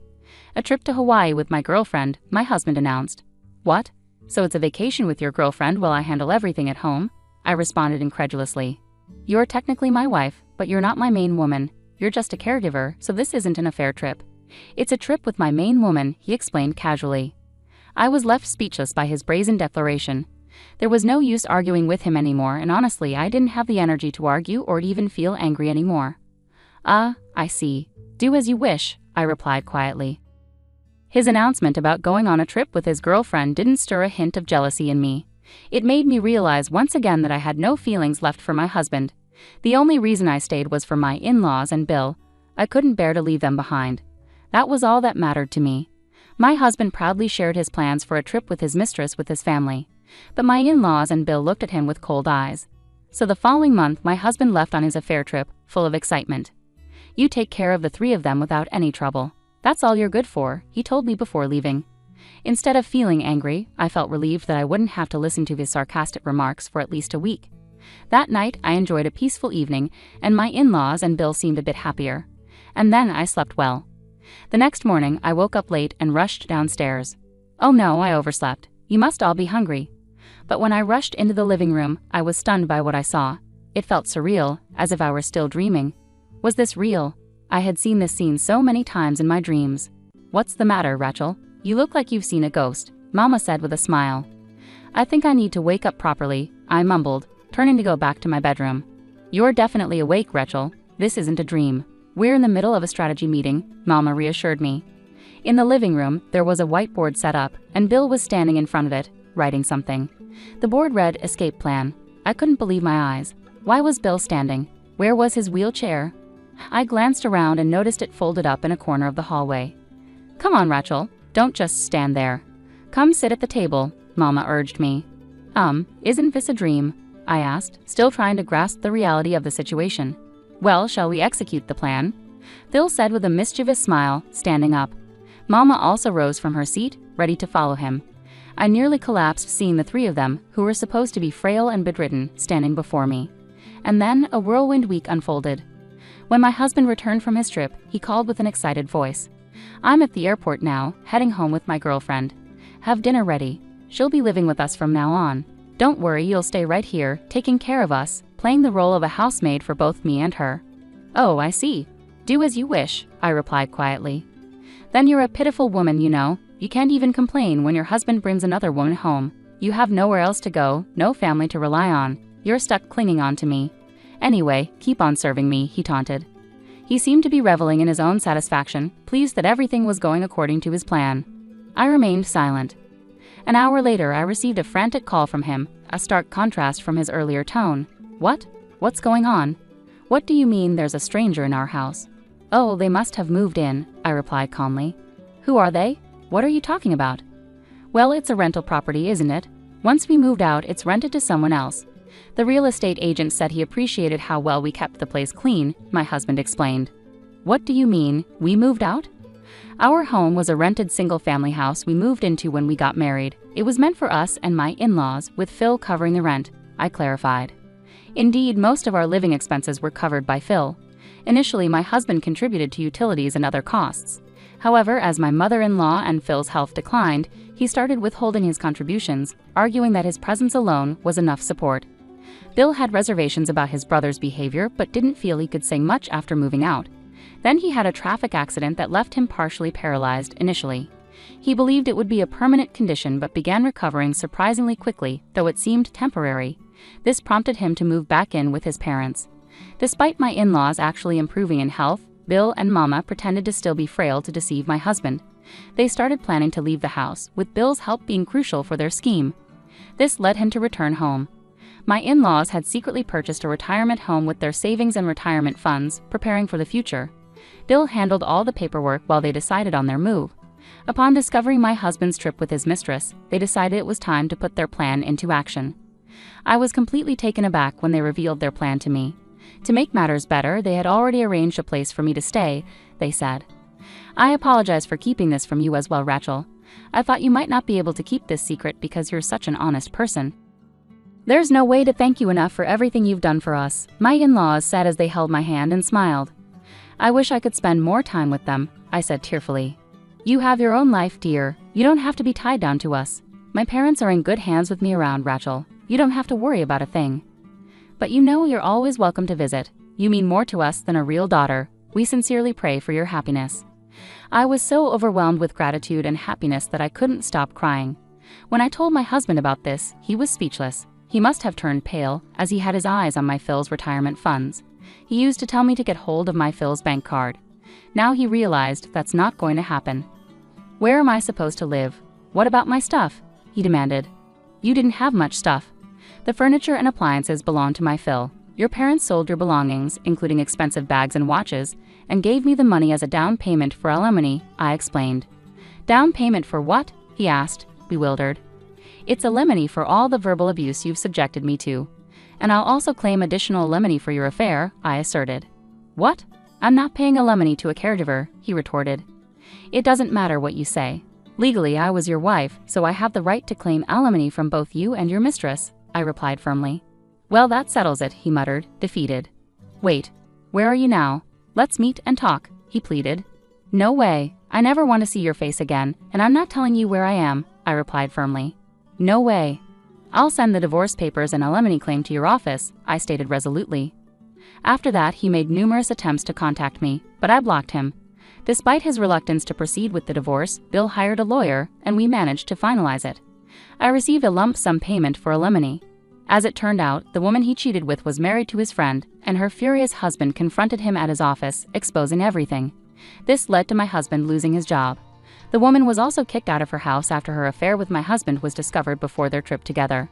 "A trip to Hawaii with my girlfriend," my husband announced. "What? So it's a vacation with your girlfriend while I handle everything at home?" I responded incredulously. "You're technically my wife, but you're not my main woman. You're just a caregiver, so this isn't an affair trip." "It's a trip with my main woman," he explained casually. I was left speechless by his brazen declaration. There was no use arguing with him anymore, and honestly, I didn't have the energy to argue or even feel angry anymore. I see. Do as you wish," I replied quietly. His announcement about going on a trip with his girlfriend didn't stir a hint of jealousy in me. It made me realize once again that I had no feelings left for my husband. The only reason I stayed was for my in-laws and Bill. I couldn't bear to leave them behind. That was all that mattered to me. My husband proudly shared his plans for a trip with his mistress with his family. But my in-laws and Bill looked at him with cold eyes. So the following month, my husband left on his affair trip, full of excitement. "You take care of the three of them without any trouble. That's all you're good for," he told me before leaving. Instead of feeling angry, I felt relieved that I wouldn't have to listen to his sarcastic remarks for at least a week. That night, I enjoyed a peaceful evening, and my in-laws and Bill seemed a bit happier. And then I slept well. The next morning, I woke up late and rushed downstairs. Oh no, I overslept. You must all be hungry. But when I rushed into the living room, I was stunned by what I saw. It felt surreal, as if I were still dreaming. Was this real? I had seen this scene so many times in my dreams. "What's the matter, Rachel? You look like you've seen a ghost," Mama said with a smile. "I think I need to wake up properly," I mumbled, turning to go back to my bedroom. "You're definitely awake, Rachel. This isn't a dream. We're in the middle of a strategy meeting," Mama reassured me. In the living room, there was a whiteboard set up, and Bill was standing in front of it, writing something. The board read, "Escape Plan." I couldn't believe my eyes. Why was Bill standing? Where was his wheelchair? I glanced around and noticed it folded up in a corner of the hallway. "Come on, Rachel. Don't just stand there. Come sit at the table," Mama urged me. Isn't this a dream?" I asked, still trying to grasp the reality of the situation. "Well, shall we execute the plan?" Bill said with a mischievous smile, standing up. Mama also rose from her seat, ready to follow him. I nearly collapsed seeing the three of them, who were supposed to be frail and bedridden, standing before me. And then a whirlwind week unfolded. When my husband returned from his trip, he called with an excited voice. "I'm at the airport now, heading home with my girlfriend. Have dinner ready. She'll be living with us from now on. Don't worry, you'll stay right here, taking care of us," playing the role of a housemaid for both me and her. "Oh, I see. Do as you wish," I replied quietly. "Then you're a pitiful woman, you know. You can't even complain when your husband brings another woman home. You have nowhere else to go, no family to rely on. You're stuck clinging on to me. Anyway, keep on serving me," he taunted. He seemed to be reveling in his own satisfaction, pleased that everything was going according to his plan. I remained silent. An hour later, I received a frantic call from him, a stark contrast from his earlier tone. "What? What's going on? What do you mean there's a stranger in our house?" "Oh, they must have moved in," I replied calmly. "Who are they? What are you talking about?" "Well, it's a rental property, isn't it? Once we moved out, it's rented to someone else. The real estate agent said he appreciated how well we kept the place clean," my husband explained. "What do you mean, we moved out?" "Our home was a rented single-family house we moved into when we got married. It was meant for us and my in-laws, with Phil covering the rent," I clarified. Indeed, most of our living expenses were covered by Phil. Initially, my husband contributed to utilities and other costs. However, as my mother-in-law and Phil's health declined, he started withholding his contributions, arguing that his presence alone was enough support. Bill had reservations about his brother's behavior but didn't feel he could say much after moving out. Then he had a traffic accident that left him partially paralyzed initially. He believed it would be a permanent condition but began recovering surprisingly quickly, though it seemed temporary. This prompted him to move back in with his parents. Despite my in-laws actually improving in health, Bill and Mama pretended to still be frail to deceive my husband. They started planning to leave the house, with Bill's help being crucial for their scheme. This led him to return home. My in-laws had secretly purchased a retirement home with their savings and retirement funds, preparing for the future. Bill handled all the paperwork while they decided on their move. Upon discovering my husband's trip with his mistress, they decided it was time to put their plan into action. I was completely taken aback when they revealed their plan to me. To make matters better, they had already arranged a place for me to stay, they said. "I apologize for keeping this from you as well, Rachel. I thought you might not be able to keep this secret because you're such an honest person." "There's no way to thank you enough for everything you've done for us," my in-laws said as they held my hand and smiled. "I wish I could spend more time with them," I said tearfully. "You have your own life, dear. You don't have to be tied down to us. My parents are in good hands with me around, Rachel. You don't have to worry about a thing. But you know you're always welcome to visit. You mean more to us than a real daughter. We sincerely pray for your happiness." I was so overwhelmed with gratitude and happiness that I couldn't stop crying. When I told my husband about this, he was speechless. He must have turned pale, as he had his eyes on my Phil's retirement funds. He used to tell me to get hold of my Phil's bank card. Now he realized that's not going to happen. "Where am I supposed to live? What about my stuff?" he demanded. "You didn't have much stuff. The furniture and appliances belong to my Phil. Your parents sold your belongings, including expensive bags and watches, and gave me the money as a down payment for alimony," I explained. "Down payment for what?" he asked, bewildered. "It's alimony for all the verbal abuse you've subjected me to. And I'll also claim additional alimony for your affair," I asserted. "What? I'm not paying alimony to a caregiver," he retorted. "It doesn't matter what you say. Legally, I was your wife, so I have the right to claim alimony from both you and your mistress," I replied firmly. "Well, that settles it," he muttered, defeated. "Wait, where are you now? Let's meet and talk," he pleaded. "No way. I never want to see your face again, and I'm not telling you where I am," I replied firmly. "No way." "I'll send the divorce papers and alimony claim to your office," I stated resolutely. After that, he made numerous attempts to contact me, but I blocked him. Despite his reluctance to proceed with the divorce, Bill hired a lawyer, and we managed to finalize it. I received a lump sum payment for alimony. As it turned out, the woman he cheated with was married to his friend, and her furious husband confronted him at his office, exposing everything. This led to my husband losing his job. The woman was also kicked out of her house after her affair with my husband was discovered before their trip together.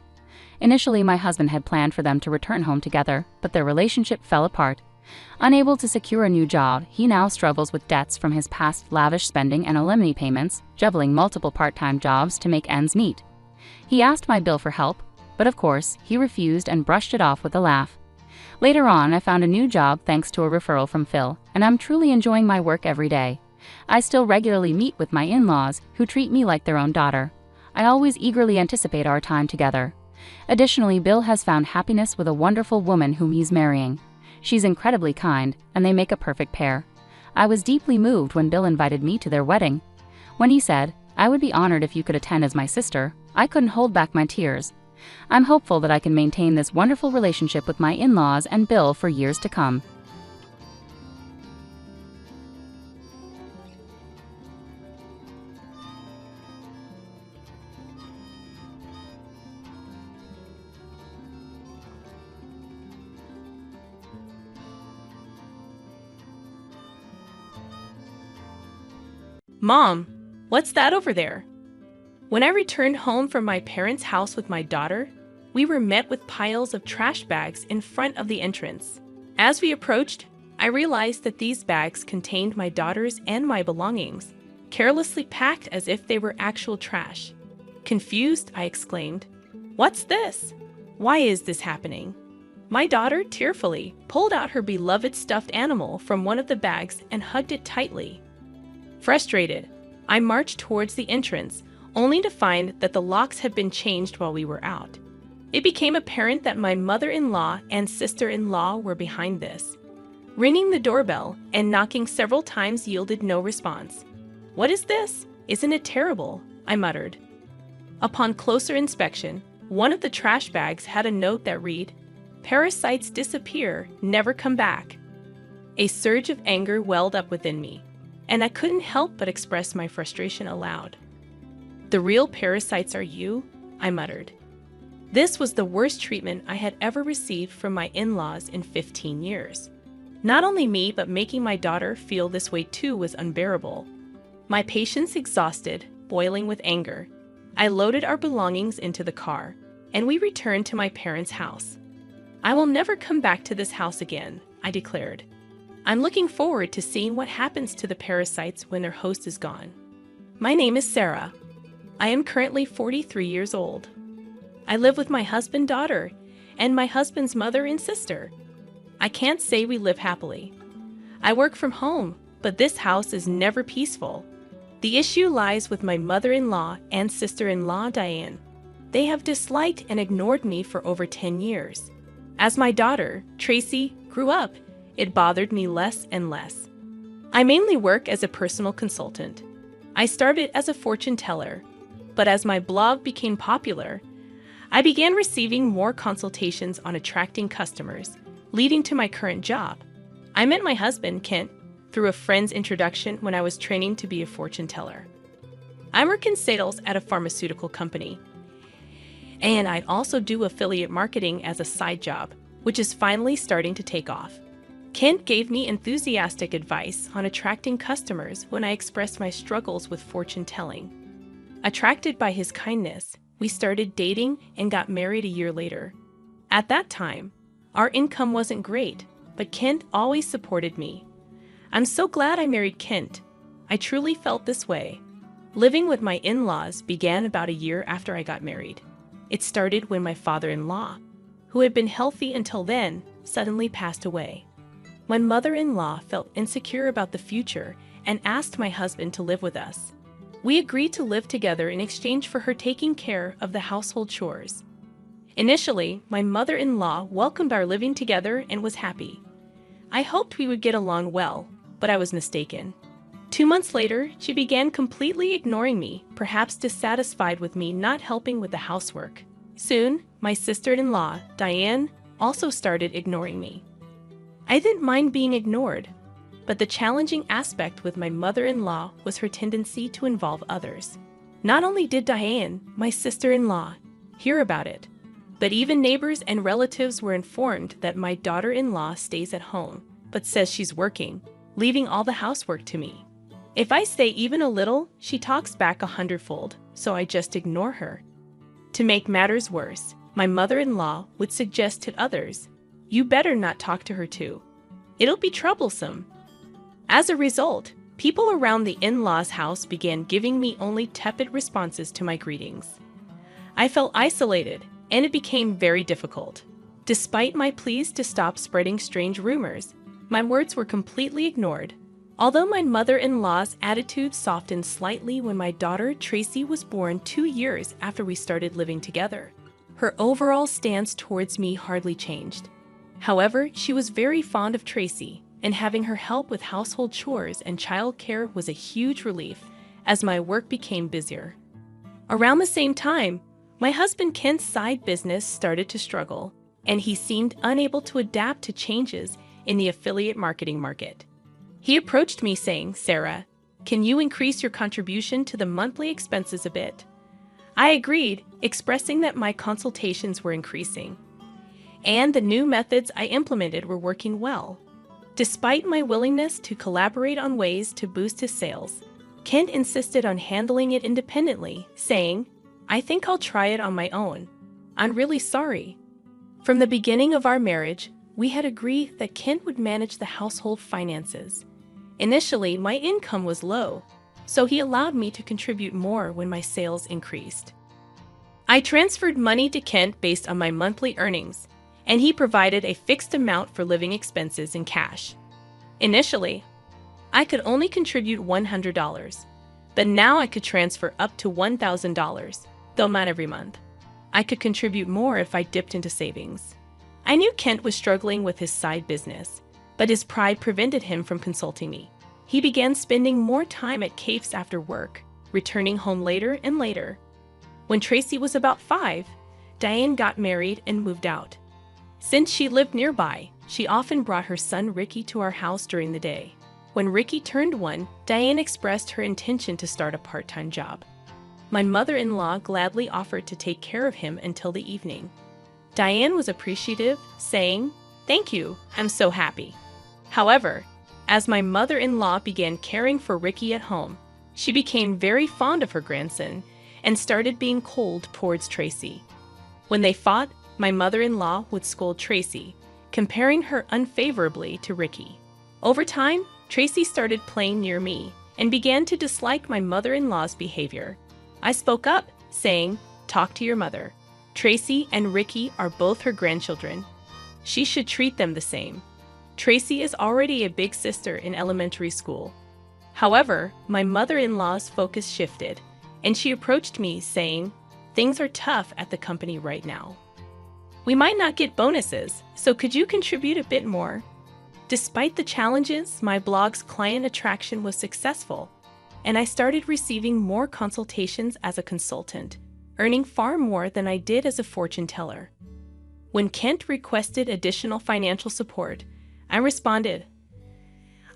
Initially, my husband had planned for them to return home together, but their relationship fell apart. Unable to secure a new job, he now struggles with debts from his past lavish spending and alimony payments, juggling multiple part-time jobs to make ends meet. He asked my Bill for help, but of course, he refused and brushed it off with a laugh. Later on, I found a new job thanks to a referral from Phil, and I'm truly enjoying my work every day. I still regularly meet with my in-laws, who treat me like their own daughter. I always eagerly anticipate our time together. Additionally, Bill has found happiness with a wonderful woman whom he's marrying. She's incredibly kind, and they make a perfect pair. I was deeply moved when Bill invited me to their wedding. When he said, "I would be honored if you could attend as my sister," I couldn't hold back my tears. I'm hopeful that I can maintain this wonderful relationship with my in-laws and Bill for years to come. Mom, what's that over there? When I returned home from my parents' house with my daughter, we were met with piles of trash bags in front of the entrance. As we approached, I realized that these bags contained my daughter's and my belongings, carelessly packed as if they were actual trash. Confused, I exclaimed, "What's this? Why is this happening?" My daughter tearfully pulled out her beloved stuffed animal from one of the bags and hugged it tightly. Frustrated, I marched towards the entrance, only to find that the locks had been changed while we were out. It became apparent that my mother-in-law and sister-in-law were behind this. Ringing the doorbell and knocking several times yielded no response. "What is this? Isn't it terrible?" I muttered. Upon closer inspection, one of the trash bags had a note that read, "Parasites disappear, never come back." A surge of anger welled up within me, and I couldn't help but express my frustration aloud. "The real parasites are you," I muttered. This was the worst treatment I had ever received from my in-laws in 15 years. Not only me, but making my daughter feel this way too was unbearable. My patience exhausted, boiling with anger, I loaded our belongings into the car, and we returned to my parents' house. "I will never come back to this house again," I declared. "I'm looking forward to seeing what happens to the parasites when their host is gone." My name is Sarah. I am currently 43 years old. I live with my husband, daughter, and my husband's mother and sister. I can't say we live happily. I work from home, but this house is never peaceful. The issue lies with my mother-in-law and sister-in-law, Diane. They have disliked and ignored me for over 10 years. As my daughter, Tracy, grew up, it bothered me less and less. I mainly work as a personal consultant. I started as a fortune teller, but as my blog became popular, I began receiving more consultations on attracting customers, leading to my current job. I met my husband, Kent, through a friend's introduction when I was training to be a fortune teller. I work in sales at a pharmaceutical company, and I also do affiliate marketing as a side job, which is finally starting to take off. Kent gave me enthusiastic advice on attracting customers when I expressed my struggles with fortune telling. Attracted by his kindness, we started dating and got married a year later. At that time, our income wasn't great, but Kent always supported me. I'm so glad I married Kent. I truly felt this way. Living with my in-laws began about a year after I got married. It started when my father-in-law, who had been healthy until then, suddenly passed away. My mother-in-law felt insecure about the future and asked my husband to live with us. We agreed to live together in exchange for her taking care of the household chores. Initially, my mother-in-law welcomed our living together and was happy. I hoped we would get along well, but I was mistaken. 2 months later, she began completely ignoring me, perhaps dissatisfied with me not helping with the housework. Soon, my sister-in-law, Diane, also started ignoring me. I didn't mind being ignored, but the challenging aspect with my mother-in-law was her tendency to involve others. Not only did Diane, my sister-in-law, hear about it, but even neighbors and relatives were informed that my daughter-in-law stays at home, but says she's working, leaving all the housework to me. If I say even a little, she talks back 100-fold, so I just ignore her. To make matters worse, my mother-in-law would suggest to others, "You better not talk to her too. It'll be troublesome." As a result, people around the in-laws' house began giving me only tepid responses to my greetings. I felt isolated, and it became very difficult. Despite my pleas to stop spreading strange rumors, my words were completely ignored. Although my mother-in-law's attitude softened slightly when my daughter Tracy was born 2 years after we started living together, her overall stance towards me hardly changed. However, she was very fond of Tracy, and having her help with household chores and childcare was a huge relief as my work became busier. Around the same time, my husband Kent's side business started to struggle, and he seemed unable to adapt to changes in the affiliate marketing market. He approached me saying, "Sarah, can you increase your contribution to the monthly expenses a bit?" I agreed, expressing that my consultations were increasing, and the new methods I implemented were working well. Despite my willingness to collaborate on ways to boost his sales, Kent insisted on handling it independently, saying, "I think I'll try it on my own. I'm really sorry." From the beginning of our marriage, we had agreed that Kent would manage the household finances. Initially, my income was low, so he allowed me to contribute more when my sales increased. I transferred money to Kent based on my monthly earnings, and he provided a fixed amount for living expenses in cash. Initially, I could only contribute $100, but now I could transfer up to $1,000, though not every month. I could contribute more if I dipped into savings. I knew Kent was struggling with his side business, but his pride prevented him from consulting me. He began spending more time at cafes after work, returning home later and later. When Tracy was about 5, Diane got married and moved out. Since she lived nearby, she often brought her son Ricky to our house during the day. When Ricky turned 1, Diane expressed her intention to start a part-time job. My mother-in-law gladly offered to take care of him until the evening. Diane was appreciative, saying, "Thank you, I'm so happy." However, as my mother-in-law began caring for Ricky at home, she became very fond of her grandson and started being cold towards Tracy. When they fought, my mother-in-law would scold Tracy, comparing her unfavorably to Ricky. Over time, Tracy started playing near me and began to dislike my mother-in-law's behavior. I spoke up, saying, "Talk to your mother. Tracy and Ricky are both her grandchildren. She should treat them the same. Tracy is already a big sister in elementary school." However, my mother-in-law's focus shifted, and she approached me saying, "Things are tough at the company right now. We might not get bonuses, so could you contribute a bit more?" Despite the challenges, my blog's client attraction was successful, and I started receiving more consultations as a consultant, earning far more than I did as a fortune teller. When Kent requested additional financial support, I responded,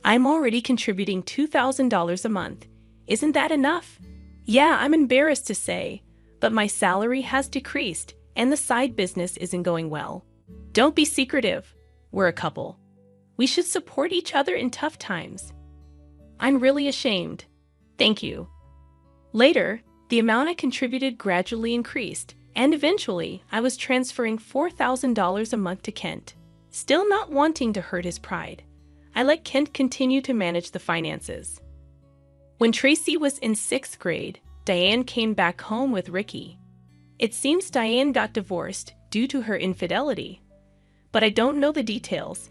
"I'm already contributing $2,000 a month. Isn't that enough?" "Yeah, I'm embarrassed to say, but my salary has decreased and the side business isn't going well." "Don't be secretive. We're a couple. We should support each other in tough times." "I'm really ashamed. Thank you." Later, the amount I contributed gradually increased, and eventually I was transferring $4,000 a month to Kent. Still not wanting to hurt his pride, I let Kent continue to manage the finances. When Tracy was in 6th grade, Diane came back home with Ricky. It seems Diane got divorced due to her infidelity, but I don't know the details.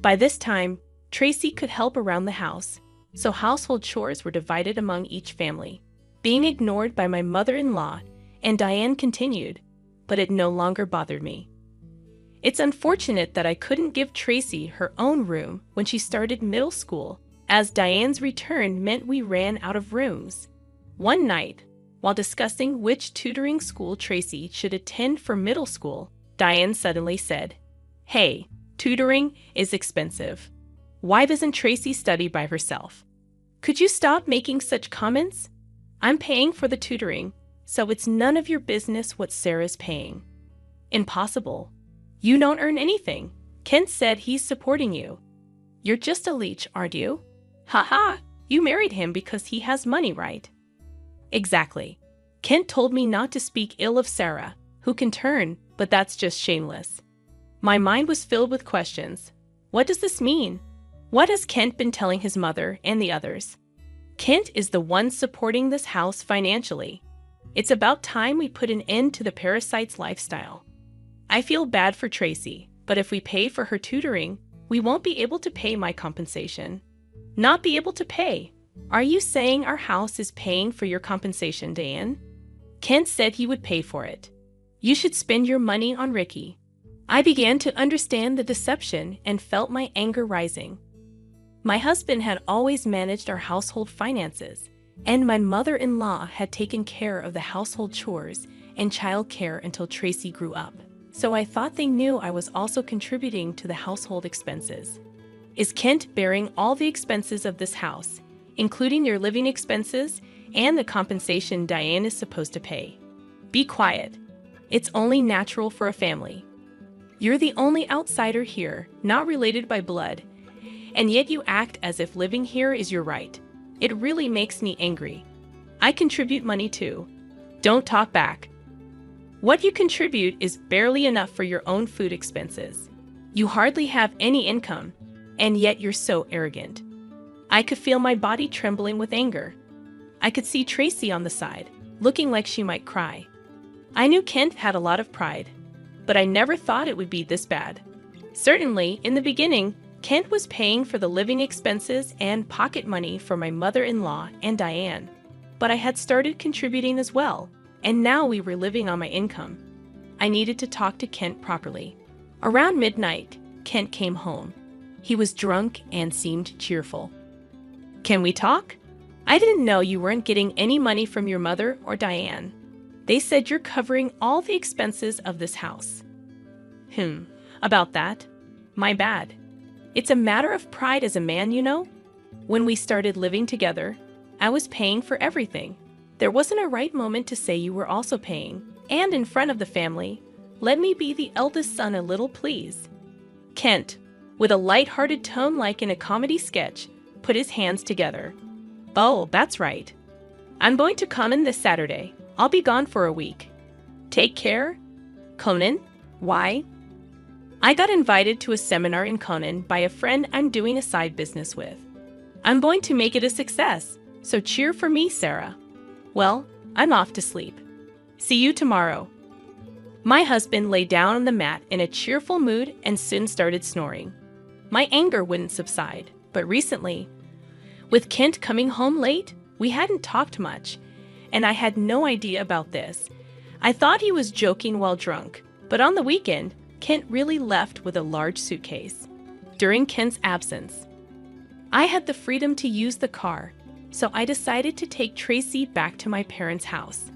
By this time, Tracy could help around the house, so household chores were divided among each family, being ignored by my mother-in-law, and Diane continued, but it no longer bothered me. It's unfortunate that I couldn't give Tracy her own room when she started middle school, as Diane's return meant we ran out of rooms. One night, While discussing which tutoring school Tracy should attend for middle school, Diane suddenly said, "Hey, tutoring is expensive. Why doesn't Tracy study by herself? Could you stop making such comments? I'm paying for the tutoring, so it's none of your business what Sarah's paying." "Impossible. You don't earn anything. Kent said he's supporting you. You're just a leech, aren't you? Ha ha, you married him because he has money, right?" "Exactly. Kent told me not to speak ill of Sarah, who can turn, but that's just shameless." My mind was filled with questions. What does this mean? What has Kent been telling his mother and the others? Kent is the one supporting this house financially. It's about time we put an end to the parasite's lifestyle. I feel bad for Tracy, but if we pay for her tutoring, we won't be able to pay my compensation. Not be able to pay? Are you saying our house is paying for your compensation, Diane? Kent said he would pay for it. You should spend your money on Ricky. I began to understand the deception and felt my anger rising. My husband had always managed our household finances, and my mother-in-law had taken care of the household chores and child care until Tracy grew up. So I thought they knew I was also contributing to the household expenses. Is Kent bearing all the expenses of this house, including your living expenses and the compensation Diane is supposed to pay? Be quiet. It's only natural for a family. You're the only outsider here, not related by blood, and yet you act as if living here is your right. It really makes me angry. I contribute money too. Don't talk back. What you contribute is barely enough for your own food expenses. You hardly have any income, and yet you're so arrogant. I could feel my body trembling with anger. I could see Tracy on the side, looking like she might cry. I knew Kent had a lot of pride, but I never thought it would be this bad. Certainly, in the beginning, Kent was paying for the living expenses and pocket money for my mother-in-law and Diane, but I had started contributing as well, and now we were living on my income. I needed to talk to Kent properly. Around midnight, Kent came home. He was drunk and seemed cheerful. "Can we talk? I didn't know you weren't getting any money from your mother or Diane. They said you're covering all the expenses of this house." About that? My bad. It's a matter of pride as a man, you know? When we started living together, I was paying for everything. There wasn't a right moment to say you were also paying, and in front of the family. Let me be the eldest son a little, please. Kent, with a light-hearted tone like in a comedy sketch, put his hands together. "Oh, that's right. I'm going to Conan this Saturday. I'll be gone for a week. Take care." "Conan? Why?" "I got invited to a seminar in Conan by a friend I'm doing a side business with. I'm going to make it a success, so cheer for me, Sarah." "Well, I'm off to sleep. See you tomorrow." My husband lay down on the mat in a cheerful mood and soon started snoring. My anger wouldn't subside, but recently, with Kent coming home late, we hadn't talked much, and I had no idea about this. I thought he was joking while drunk, but on the weekend, Kent really left with a large suitcase. During Kent's absence, I had the freedom to use the car, so I decided to take Tracy back to my parents' house.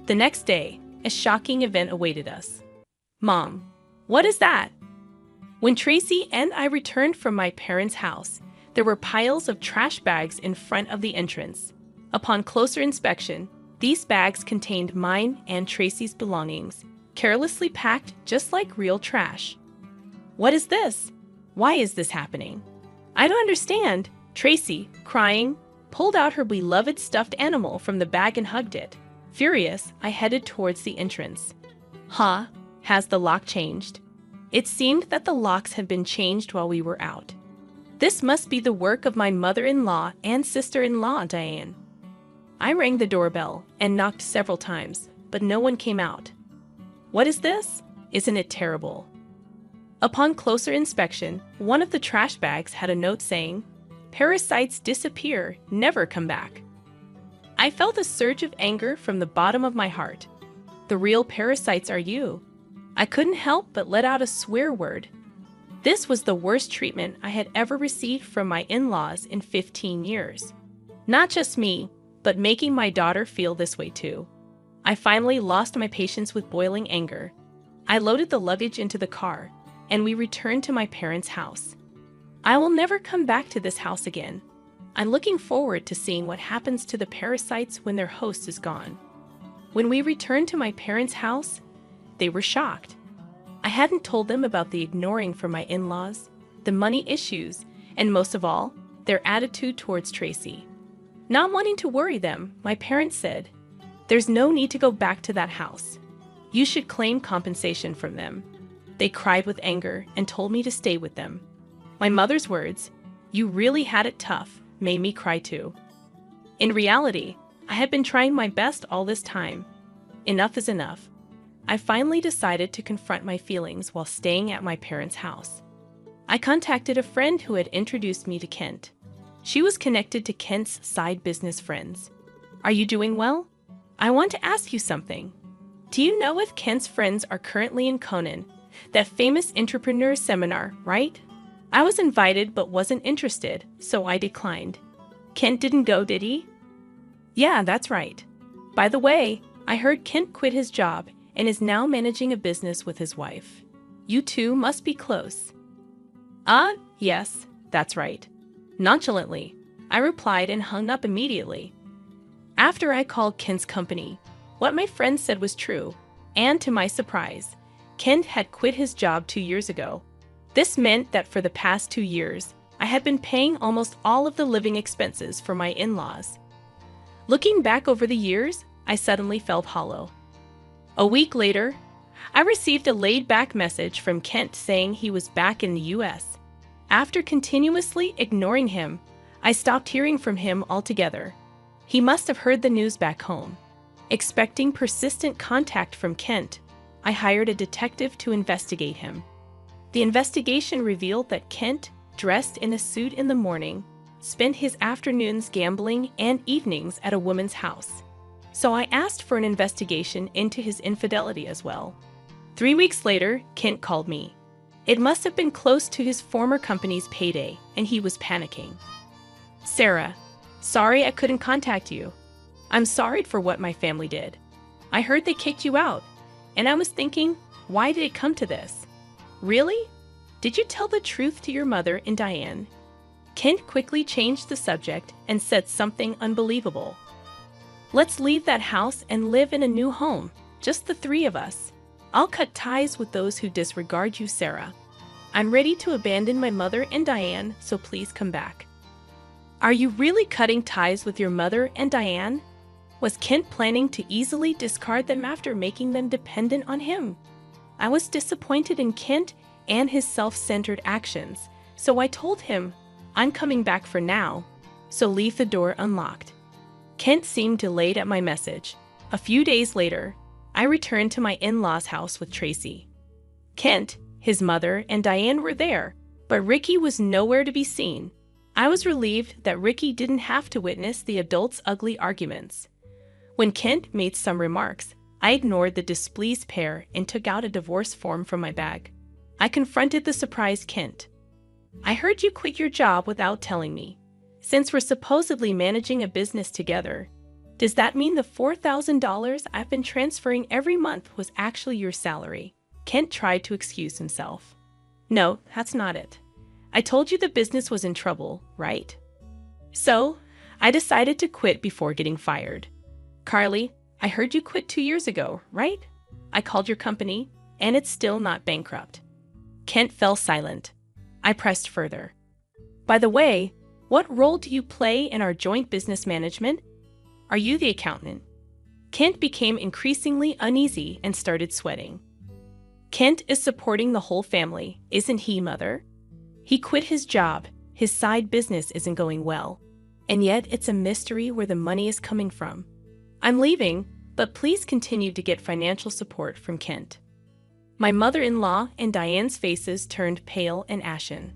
The next day, a shocking event awaited us. "Mom, what is that?" When Tracy and I returned from my parents' house, there were piles of trash bags in front of the entrance. Upon closer inspection, these bags contained mine and Tracy's belongings, carelessly packed just like real trash. "What is this? Why is this happening?" "I don't understand." Tracy, crying, pulled out her beloved stuffed animal from the bag and hugged it. Furious, I headed towards the entrance. "Huh? Has the lock changed?" It seemed that the locks had been changed while we were out. This must be the work of my mother-in-law and sister-in-law, Diane. I rang the doorbell and knocked several times, but no one came out. What is this? Isn't it terrible? Upon closer inspection, one of the trash bags had a note saying, "Parasites disappear, never come back." I felt a surge of anger from the bottom of my heart. The real parasites are you. I couldn't help but let out a swear word. This was the worst treatment I had ever received from my in-laws in 15 years. Not just me, but making my daughter feel this way too. I finally lost my patience with boiling anger. I loaded the luggage into the car, and we returned to my parents' house. I will never come back to this house again. I'm looking forward to seeing what happens to the parasites when their host is gone. When we returned to my parents' house, they were shocked. I hadn't told them about the ignoring from my in-laws, the money issues, and most of all, their attitude towards Tracy. Not wanting to worry them, my parents said, "There's no need to go back to that house. You should claim compensation from them." They cried with anger and told me to stay with them. My mother's words, "You really had it tough," made me cry too. In reality, I had been trying my best all this time. Enough is enough. I finally decided to confront my feelings while staying at my parents' house. I contacted a friend who had introduced me to Kent. She was connected to Kent's side business friends. "Are you doing well? I want to ask you something. Do you know if Kent's friends are currently in Conan, that famous entrepreneur seminar, right? I was invited but wasn't interested, so I declined." "Kent didn't go, did he?" "Yeah, that's right. By the way, I heard Kent quit his job and is now managing a business with his wife. You two must be close." Yes, that's right." Nonchalantly, I replied and hung up immediately. After I called Kent's company, what my friend said was true, and to my surprise, Kent had quit his job 2 years ago. This meant that for the past 2 years, I had been paying almost all of the living expenses for my in-laws. Looking back over the years, I suddenly felt hollow. A week later, I received a laid-back message from Kent saying he was back in the US. After continuously ignoring him, I stopped hearing from him altogether. He must have heard the news back home. Expecting persistent contact from Kent, I hired a detective to investigate him. The investigation revealed that Kent, dressed in a suit in the morning, spent his afternoons gambling and evenings at a woman's house. So I asked for an investigation into his infidelity as well. 3 weeks later, Kent called me. It must have been close to his former company's payday, and he was panicking. "Sarah, sorry I couldn't contact you. I'm sorry for what my family did. I heard they kicked you out, and I was thinking, why did it come to this? Really? Did you tell the truth to your mother and Diane?" Kent quickly changed the subject and said something unbelievable. "Let's leave that house and live in a new home, just the 3 of us. I'll cut ties with those who disregard you, Sarah. I'm ready to abandon my mother and Diane, so please come back." Are you really cutting ties with your mother and Diane? Was Kent planning to easily discard them after making them dependent on him? I was disappointed in Kent and his self-centered actions, so I told him, "I'm coming back for now, so leave the door unlocked." Kent seemed delayed at my message. A few days later, I returned to my in-laws' house with Tracy. Kent, his mother, and Diane were there, but Ricky was nowhere to be seen. I was relieved that Ricky didn't have to witness the adults' ugly arguments. When Kent made some remarks, I ignored the displeased pair and took out a divorce form from my bag. I confronted the surprised Kent. "I heard you quit your job without telling me. Since we're supposedly managing a business together, does that mean the $4,000 I've been transferring every month was actually your salary?" Kent tried to excuse himself. "No, that's not it. I told you the business was in trouble, right? So, I decided to quit before getting fired. Carly, I heard you quit 2 years ago, right? I called your company, and it's still not bankrupt." Kent fell silent. I pressed further. "By the way, what role do you play in our joint business management? Are you the accountant?" Kent became increasingly uneasy and started sweating. "Kent is supporting the whole family, isn't he, Mother? He quit his job, his side business isn't going well, and yet it's a mystery where the money is coming from. I'm leaving, but please continue to get financial support from Kent." My mother-in-law and Diane's faces turned pale and ashen.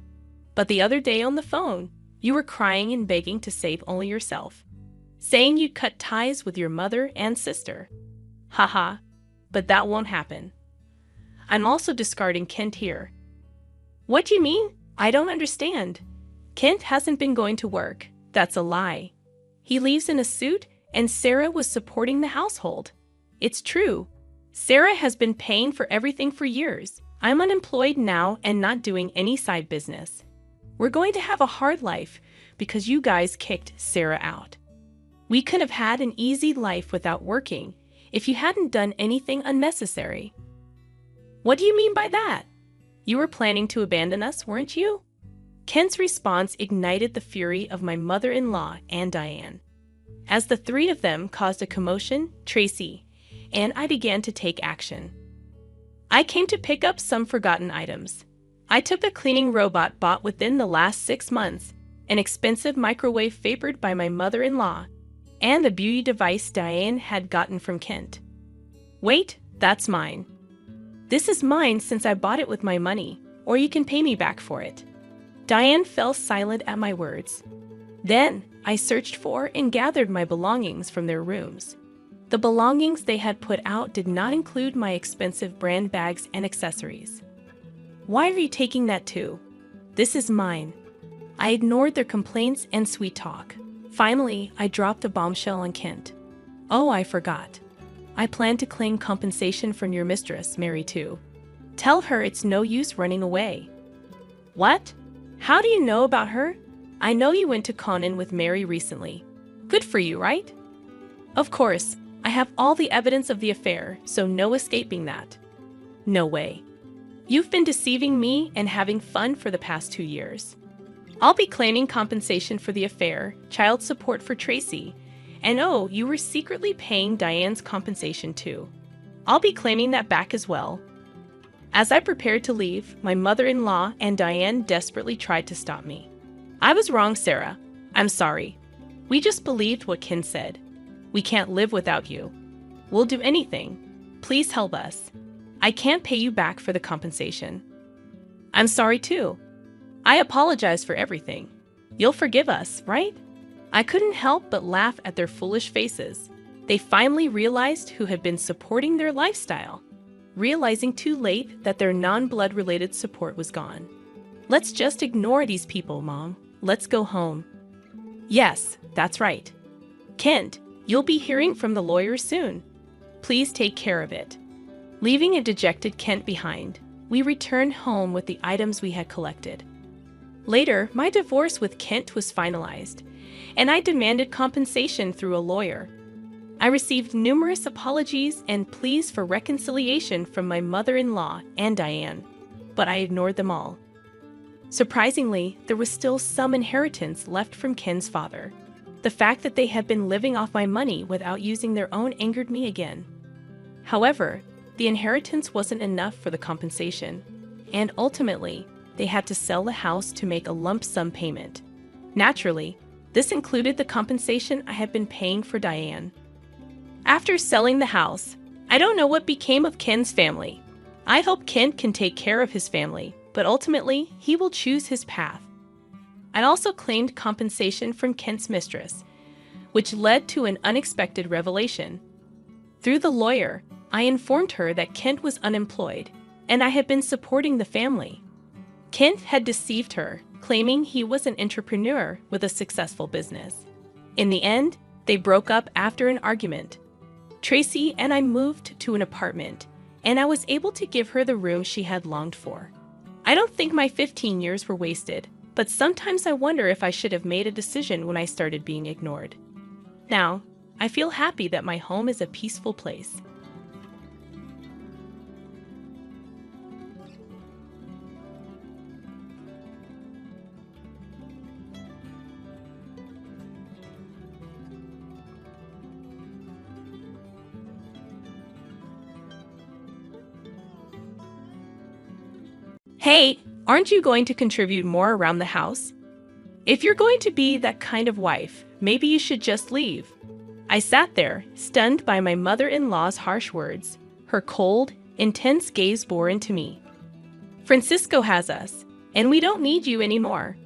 "But the other day on the phone, you were crying and begging to save only yourself, saying you'd cut ties with your mother and sister. Haha, but that won't happen. I'm also discarding Kent here." "What do you mean? I don't understand. Kent hasn't been going to work. That's a lie. He leaves in a suit and Sarah was supporting the household. It's true. Sarah has been paying for everything for years. I'm unemployed now and not doing any side business. We're going to have a hard life because you guys kicked Sarah out. We could have had an easy life without working if you hadn't done anything unnecessary. What do you mean by that? You were planning to abandon us, weren't you? Kent's response ignited the fury of my mother-in-law and Diane. As the three of them caused a commotion, Tracy and I began to take action. I came to pick up some forgotten items. I took a cleaning robot bought within the last 6 months, an expensive microwave favored by my mother-in-law, and a beauty device Diane had gotten from Kent. Wait, that's mine. This is mine since I bought it with my money, or you can pay me back for it. Diane fell silent at my words. Then I searched for and gathered my belongings from their rooms. The belongings they had put out did not include my expensive brand bags and accessories. Why are you taking that too? This is mine. I ignored their complaints and sweet talk. Finally, I dropped a bombshell on Kent. Oh, I forgot. I plan to claim compensation from your mistress, Mary, too. Tell her it's no use running away. What? How do you know about her? I know you went to Conan with Mary recently. Good for you, right? Of course, I have all the evidence of the affair, so no escaping that. No way. You've been deceiving me and having fun for the past 2 years. I'll be claiming compensation for the affair, child support for Tracy, and oh, you were secretly paying Diane's compensation too. I'll be claiming that back as well. As I prepared to leave, my mother-in-law and Diane desperately tried to stop me. I was wrong, Sarah. I'm sorry. We just believed what Ken said. We can't live without you. We'll do anything. Please help us. I can't pay you back for the compensation. I'm sorry too. I apologize for everything. You'll forgive us, right? I couldn't help but laugh at their foolish faces. They finally realized who had been supporting their lifestyle, realizing too late that their non-blood related support was gone. Let's just ignore these people, Mom. Let's go home. Yes, that's right. Kent, you'll be hearing from the lawyers soon. Please take care of it. Leaving a dejected Kent behind, we returned home with the items we had collected. Later, my divorce with Kent was finalized, and I demanded compensation through a lawyer. I received numerous apologies and pleas for reconciliation from my mother-in-law and Diane, but I ignored them all. Surprisingly, there was still some inheritance left from Ken's father. The fact that they had been living off my money without using their own angered me again. However, the inheritance wasn't enough for the compensation, and ultimately, they had to sell the house to make a lump sum payment. Naturally, this included the compensation I had been paying for Diane. After selling the house, I don't know what became of Ken's family. I hope Ken can take care of his family, but ultimately, he will choose his path. I also claimed compensation from Kent's mistress, which led to an unexpected revelation. Through the lawyer, I informed her that Kent was unemployed, and I had been supporting the family. Kent had deceived her, claiming he was an entrepreneur with a successful business. In the end, they broke up after an argument. Tracy and I moved to an apartment, and I was able to give her the room she had longed for. I don't think my 15 years were wasted, but sometimes I wonder if I should have made a decision when I started being ignored. Now, I feel happy that my home is a peaceful place. Hey, aren't you going to contribute more around the house? If you're going to be that kind of wife, maybe you should just leave. I sat there, stunned by my mother-in-law's harsh words. Her cold, intense gaze bore into me. Francisco has us, and we don't need you anymore.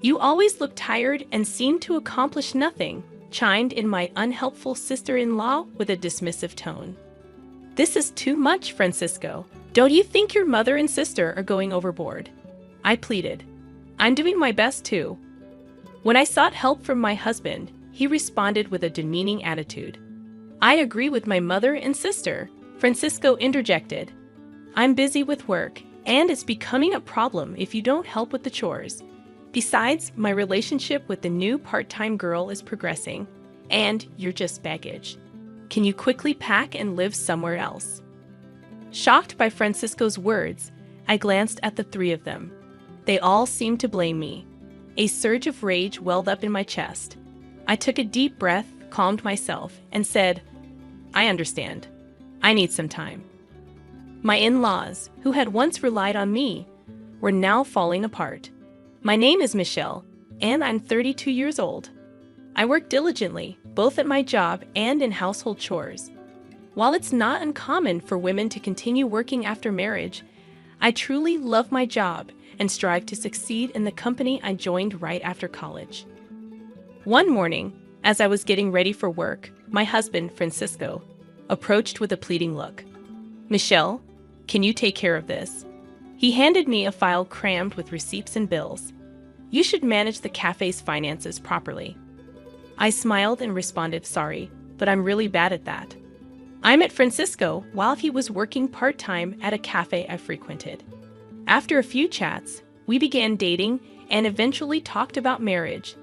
You always look tired and seem to accomplish nothing, chimed in my unhelpful sister-in-law with a dismissive tone. This is too much, Francisco. Don't you think your mother and sister are going overboard? I pleaded. I'm doing my best too. When I sought help from my husband, he responded with a demeaning attitude. "I agree with my mother and sister," Francisco interjected. "I'm busy with work, and it's becoming a problem if you don't help with the chores. Besides, my relationship with the new part-time girl is progressing, and you're just baggage. Can you quickly pack and live somewhere else?" Shocked by Francisco's words, I glanced at the three of them. They all seemed to blame me. A surge of rage welled up in my chest. I took a deep breath, calmed myself, and said, "I understand. I need some time." My in-laws, who had once relied on me, were now falling apart. My name is Michelle, and I'm 32 years old. I work diligently, both at my job and in household chores. While it's not uncommon for women to continue working after marriage, I truly love my job and strive to succeed in the company I joined right after college. One morning, as I was getting ready for work, my husband, Francisco, approached with a pleading look. "Michelle, can you take care of this?" He handed me a file crammed with receipts and bills. "You should manage the cafe's finances properly." I smiled and responded, "Sorry, but I'm really bad at that." I met Francisco while he was working part-time at a cafe I frequented. After a few chats, we began dating and eventually talked about marriage.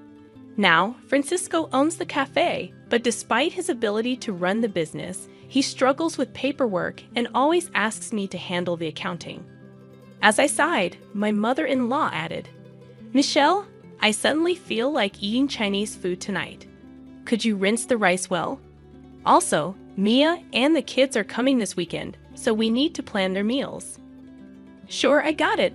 Now, Francisco owns the cafe, but despite his ability to run the business, he struggles with paperwork and always asks me to handle the accounting. As I sighed, my mother-in-law added, "Michelle, I suddenly feel like eating Chinese food tonight. Could you rinse the rice well? Also, Mia and the kids are coming this weekend, so we need to plan their meals." "Sure, I got it."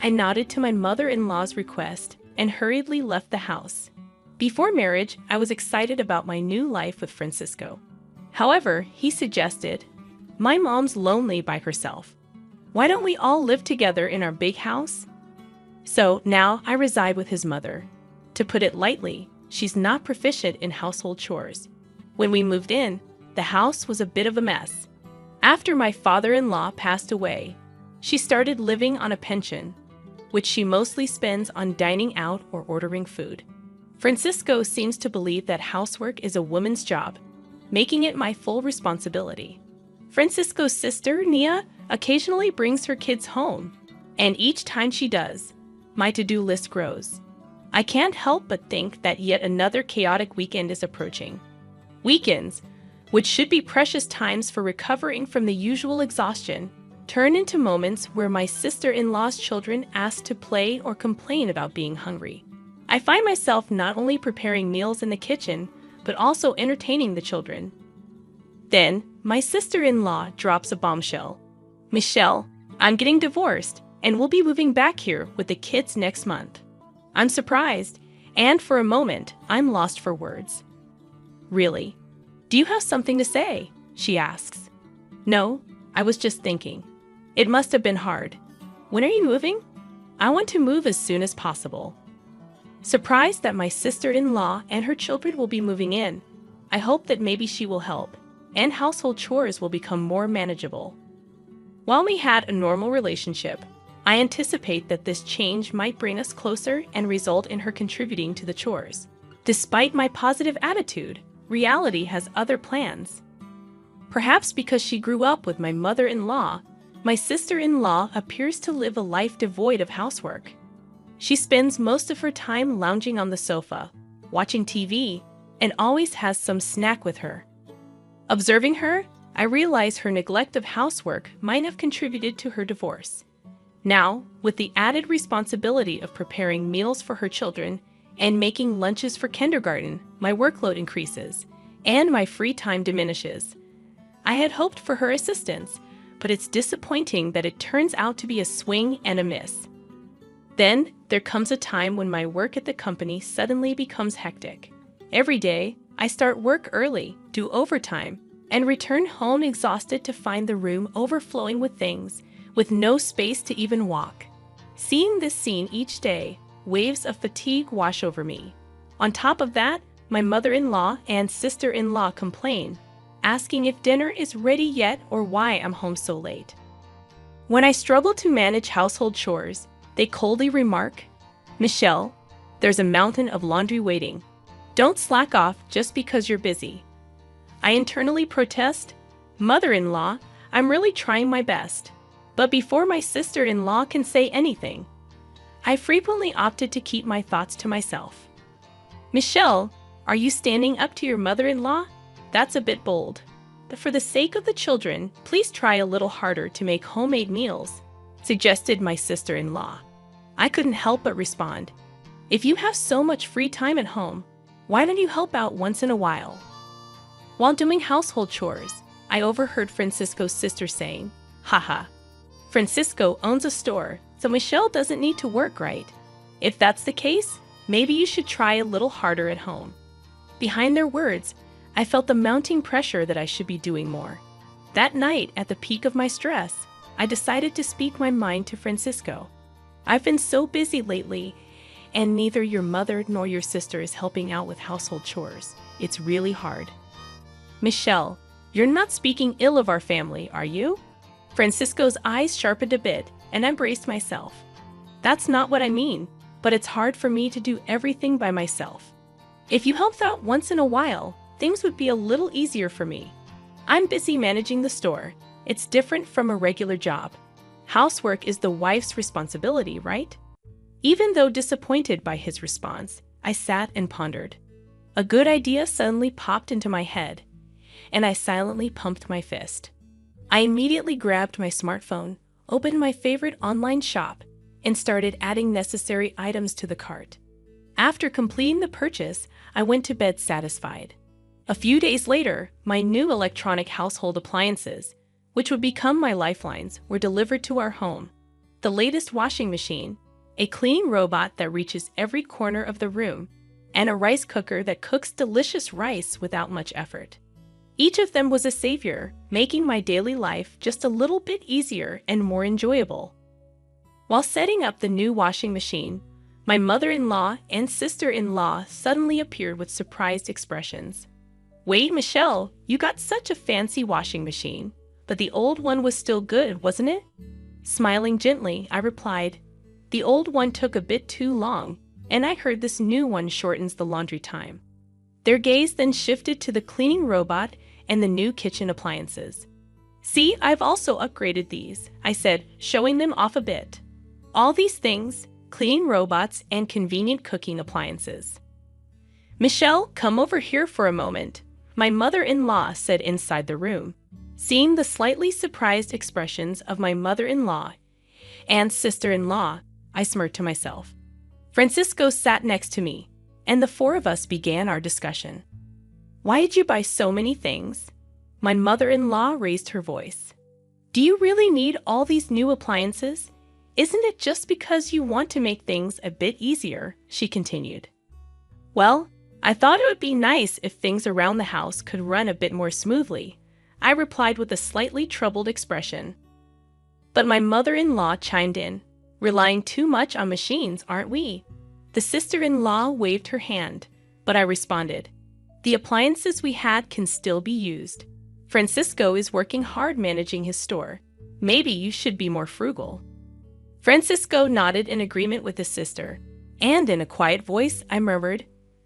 I nodded to my mother-in-law's request and hurriedly left the house. Before marriage, I was excited about my new life with Francisco. However, he suggested, "My mom's lonely by herself. Why don't we all live together in our big house?" So now I reside with his mother. To put it lightly, she's not proficient in household chores. When we moved in, the house was a bit of a mess. After my father-in-law passed away, she started living on a pension, which she mostly spends on dining out or ordering food. Francisco seems to believe that housework is a woman's job, making it my full responsibility. Francisco's sister, Nia, occasionally brings her kids home, and each time she does, my to-do list grows. I can't help but think that yet another chaotic weekend is approaching. Weekends, which should be precious times for recovering from the usual exhaustion, turn into moments where my sister-in-law's children ask to play or complain about being hungry. I find myself not only preparing meals in the kitchen, but also entertaining the children. Then, my sister-in-law drops a bombshell. "Michelle, I'm getting divorced, and we'll be moving back here with the kids next month." I'm surprised, and for a moment, I'm lost for words. "Really? Do you have something to say?" she asks. "No, I was just thinking. It must have been hard. When are you moving?" "I want to move as soon as possible." Surprised that my sister-in-law and her children will be moving in, I hope that maybe she will help, and household chores will become more manageable. While we had a normal relationship, I anticipate that this change might bring us closer and result in her contributing to the chores. Despite my positive attitude, reality has other plans. Perhaps because she grew up with my mother-in-law, my sister-in-law appears to live a life devoid of housework. She spends most of her time lounging on the sofa, watching TV, and always has some snack with her. Observing her, I realize her neglect of housework might have contributed to her divorce. Now, with the added responsibility of preparing meals for her children and making lunches for kindergarten, my workload increases, and my free time diminishes. I had hoped for her assistance, but it's disappointing that it turns out to be a swing and a miss. Then, there comes a time when my work at the company suddenly becomes hectic. Every day, I start work early, do overtime, and return home exhausted to find the room overflowing with things, with no space to even walk. Seeing this scene each day, waves of fatigue wash over me. On top of that, my mother-in-law and sister-in-law complain, asking if dinner is ready yet or why I'm home so late. When I struggle to manage household chores, they coldly remark, "Michelle, there's a mountain of laundry waiting. Don't slack off just because you're busy. I internally protest, Mother-in-law, I'm really trying my best. But before my sister-in-law can say anything, I frequently opted to keep my thoughts to myself. Michelle, are you standing up to your mother-in-law? That's a bit bold. But for the sake of the children, please try a little harder to make homemade meals, suggested my sister-in-law. I couldn't help but respond. If you have so much free time at home, why don't you help out once in a while? While doing household chores, I overheard Francisco's sister saying, haha, Francisco owns a store, so Michelle doesn't need to work, right? If that's the case, maybe you should try a little harder at home. Behind their words, I felt the mounting pressure that I should be doing more. That night, at the peak of my stress, I decided to speak my mind to Francisco. I've been so busy lately, and neither your mother nor your sister is helping out with household chores. It's really hard. Michelle, you're not speaking ill of our family, are you? Francisco's eyes sharpened a bit, and I braced myself. That's not what I mean, but it's hard for me to do everything by myself. If you helped out once in a while, things would be a little easier for me. I'm busy managing the store. It's different from a regular job. Housework is the wife's responsibility, right? Even though disappointed by his response, I sat and pondered. A good idea suddenly popped into my head, and I silently pumped my fist. I immediately grabbed my smartphone, opened my favorite online shop, and started adding necessary items to the cart. After completing the purchase, I went to bed satisfied. A few days later, my new electronic household appliances, which would become my lifelines, were delivered to our home. The latest washing machine, a cleaning robot that reaches every corner of the room, and a rice cooker that cooks delicious rice without much effort. Each of them was a savior, making my daily life just a little bit easier and more enjoyable. While setting up the new washing machine, my mother-in-law and sister-in-law suddenly appeared with surprised expressions. Wait, Michelle, you got such a fancy washing machine, but the old one was still good, wasn't it? Smiling gently, I replied, the old one took a bit too long, and I heard this new one shortens the laundry time. Their gaze then shifted to the cleaning robot and the new kitchen appliances. See, I've also upgraded these, I said, showing them off a bit. All these things, cleaning robots and convenient cooking appliances. Michelle, come over here for a moment, my mother-in-law said inside the room. Seeing the slightly surprised expressions of my mother-in-law and sister-in-law, I smirked to myself. Francisco sat next to me, and the four of us began our discussion. Why did you buy so many things? My mother-in-law raised her voice. Do you really need all these new appliances? Isn't it just because you want to make things a bit easier? She continued. Well, I thought it would be nice if things around the house could run a bit more smoothly, I replied with a slightly troubled expression. But my mother-in-law chimed in. Relying too much on machines, aren't we? The sister-in-law waved her hand, but I responded, the appliances we had can still be used. Francisco is working hard managing his store. Maybe you should be more frugal. Francisco nodded in agreement with his sister, and in a quiet voice, I murmured,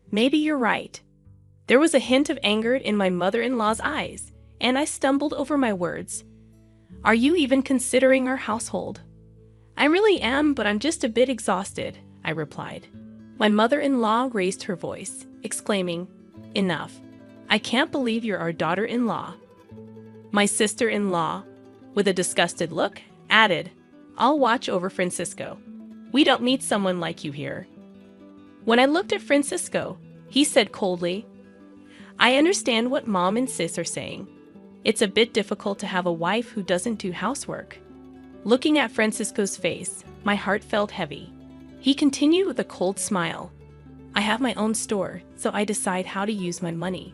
maybe you're right. There was a hint of anger in my mother-in-law's eyes, and I stumbled over my words. Are you even considering our household? I really am, but I'm just a bit exhausted, I replied. My mother-in-law raised her voice, exclaiming, enough. I can't believe you're our daughter-in-law. My sister-in-law, with a disgusted look, added, I'll watch over Francisco. We don't need someone like you here. When I looked at Francisco, he said coldly, I understand what Mom and Sis are saying. It's a bit difficult to have a wife who doesn't do housework. Looking at Francisco's face, my heart felt heavy. He continued with a cold smile. I have my own store, so I decide how to use my money.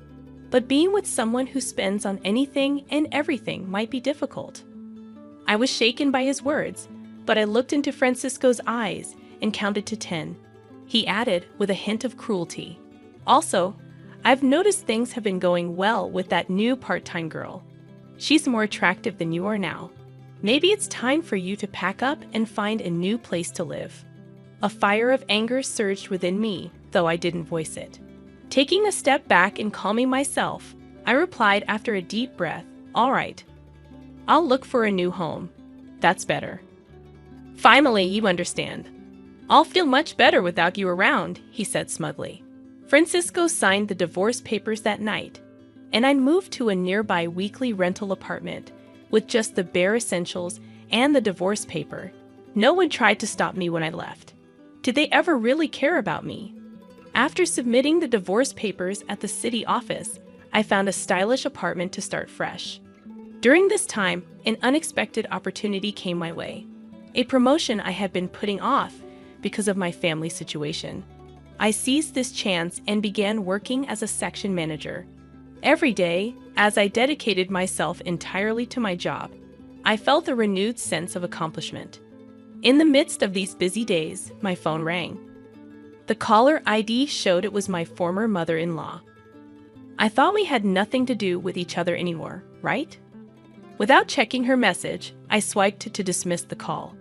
But being with someone who spends on anything and everything might be difficult. I was shaken by his words, but I looked into Francisco's eyes and counted to 10. He added with a hint of cruelty. Also, I've noticed things have been going well with that new part-time girl. She's more attractive than you are now. Maybe it's time for you to pack up and find a new place to live. A fire of anger surged within me, though I didn't voice it. Taking a step back and calming myself, I replied after a deep breath, "All right. I'll look for a new home. That's better." "Finally, you understand. I'll feel much better without you around," he said smugly. Francisco signed the divorce papers that night, and I moved to a nearby weekly rental apartment with just the bare essentials and the divorce paper. No one tried to stop me when I left. Did they ever really care about me? After submitting the divorce papers at the city office, I found a stylish apartment to start fresh. During this time, an unexpected opportunity came my way. A promotion I had been putting off because of my family situation. I seized this chance and began working as a section manager. Every day, as I dedicated myself entirely to my job, I felt a renewed sense of accomplishment. In the midst of these busy days, my phone rang. The caller ID showed it was my former mother-in-law. I thought we had nothing to do with each other anymore, right? Without checking her message, I swiped to dismiss the call.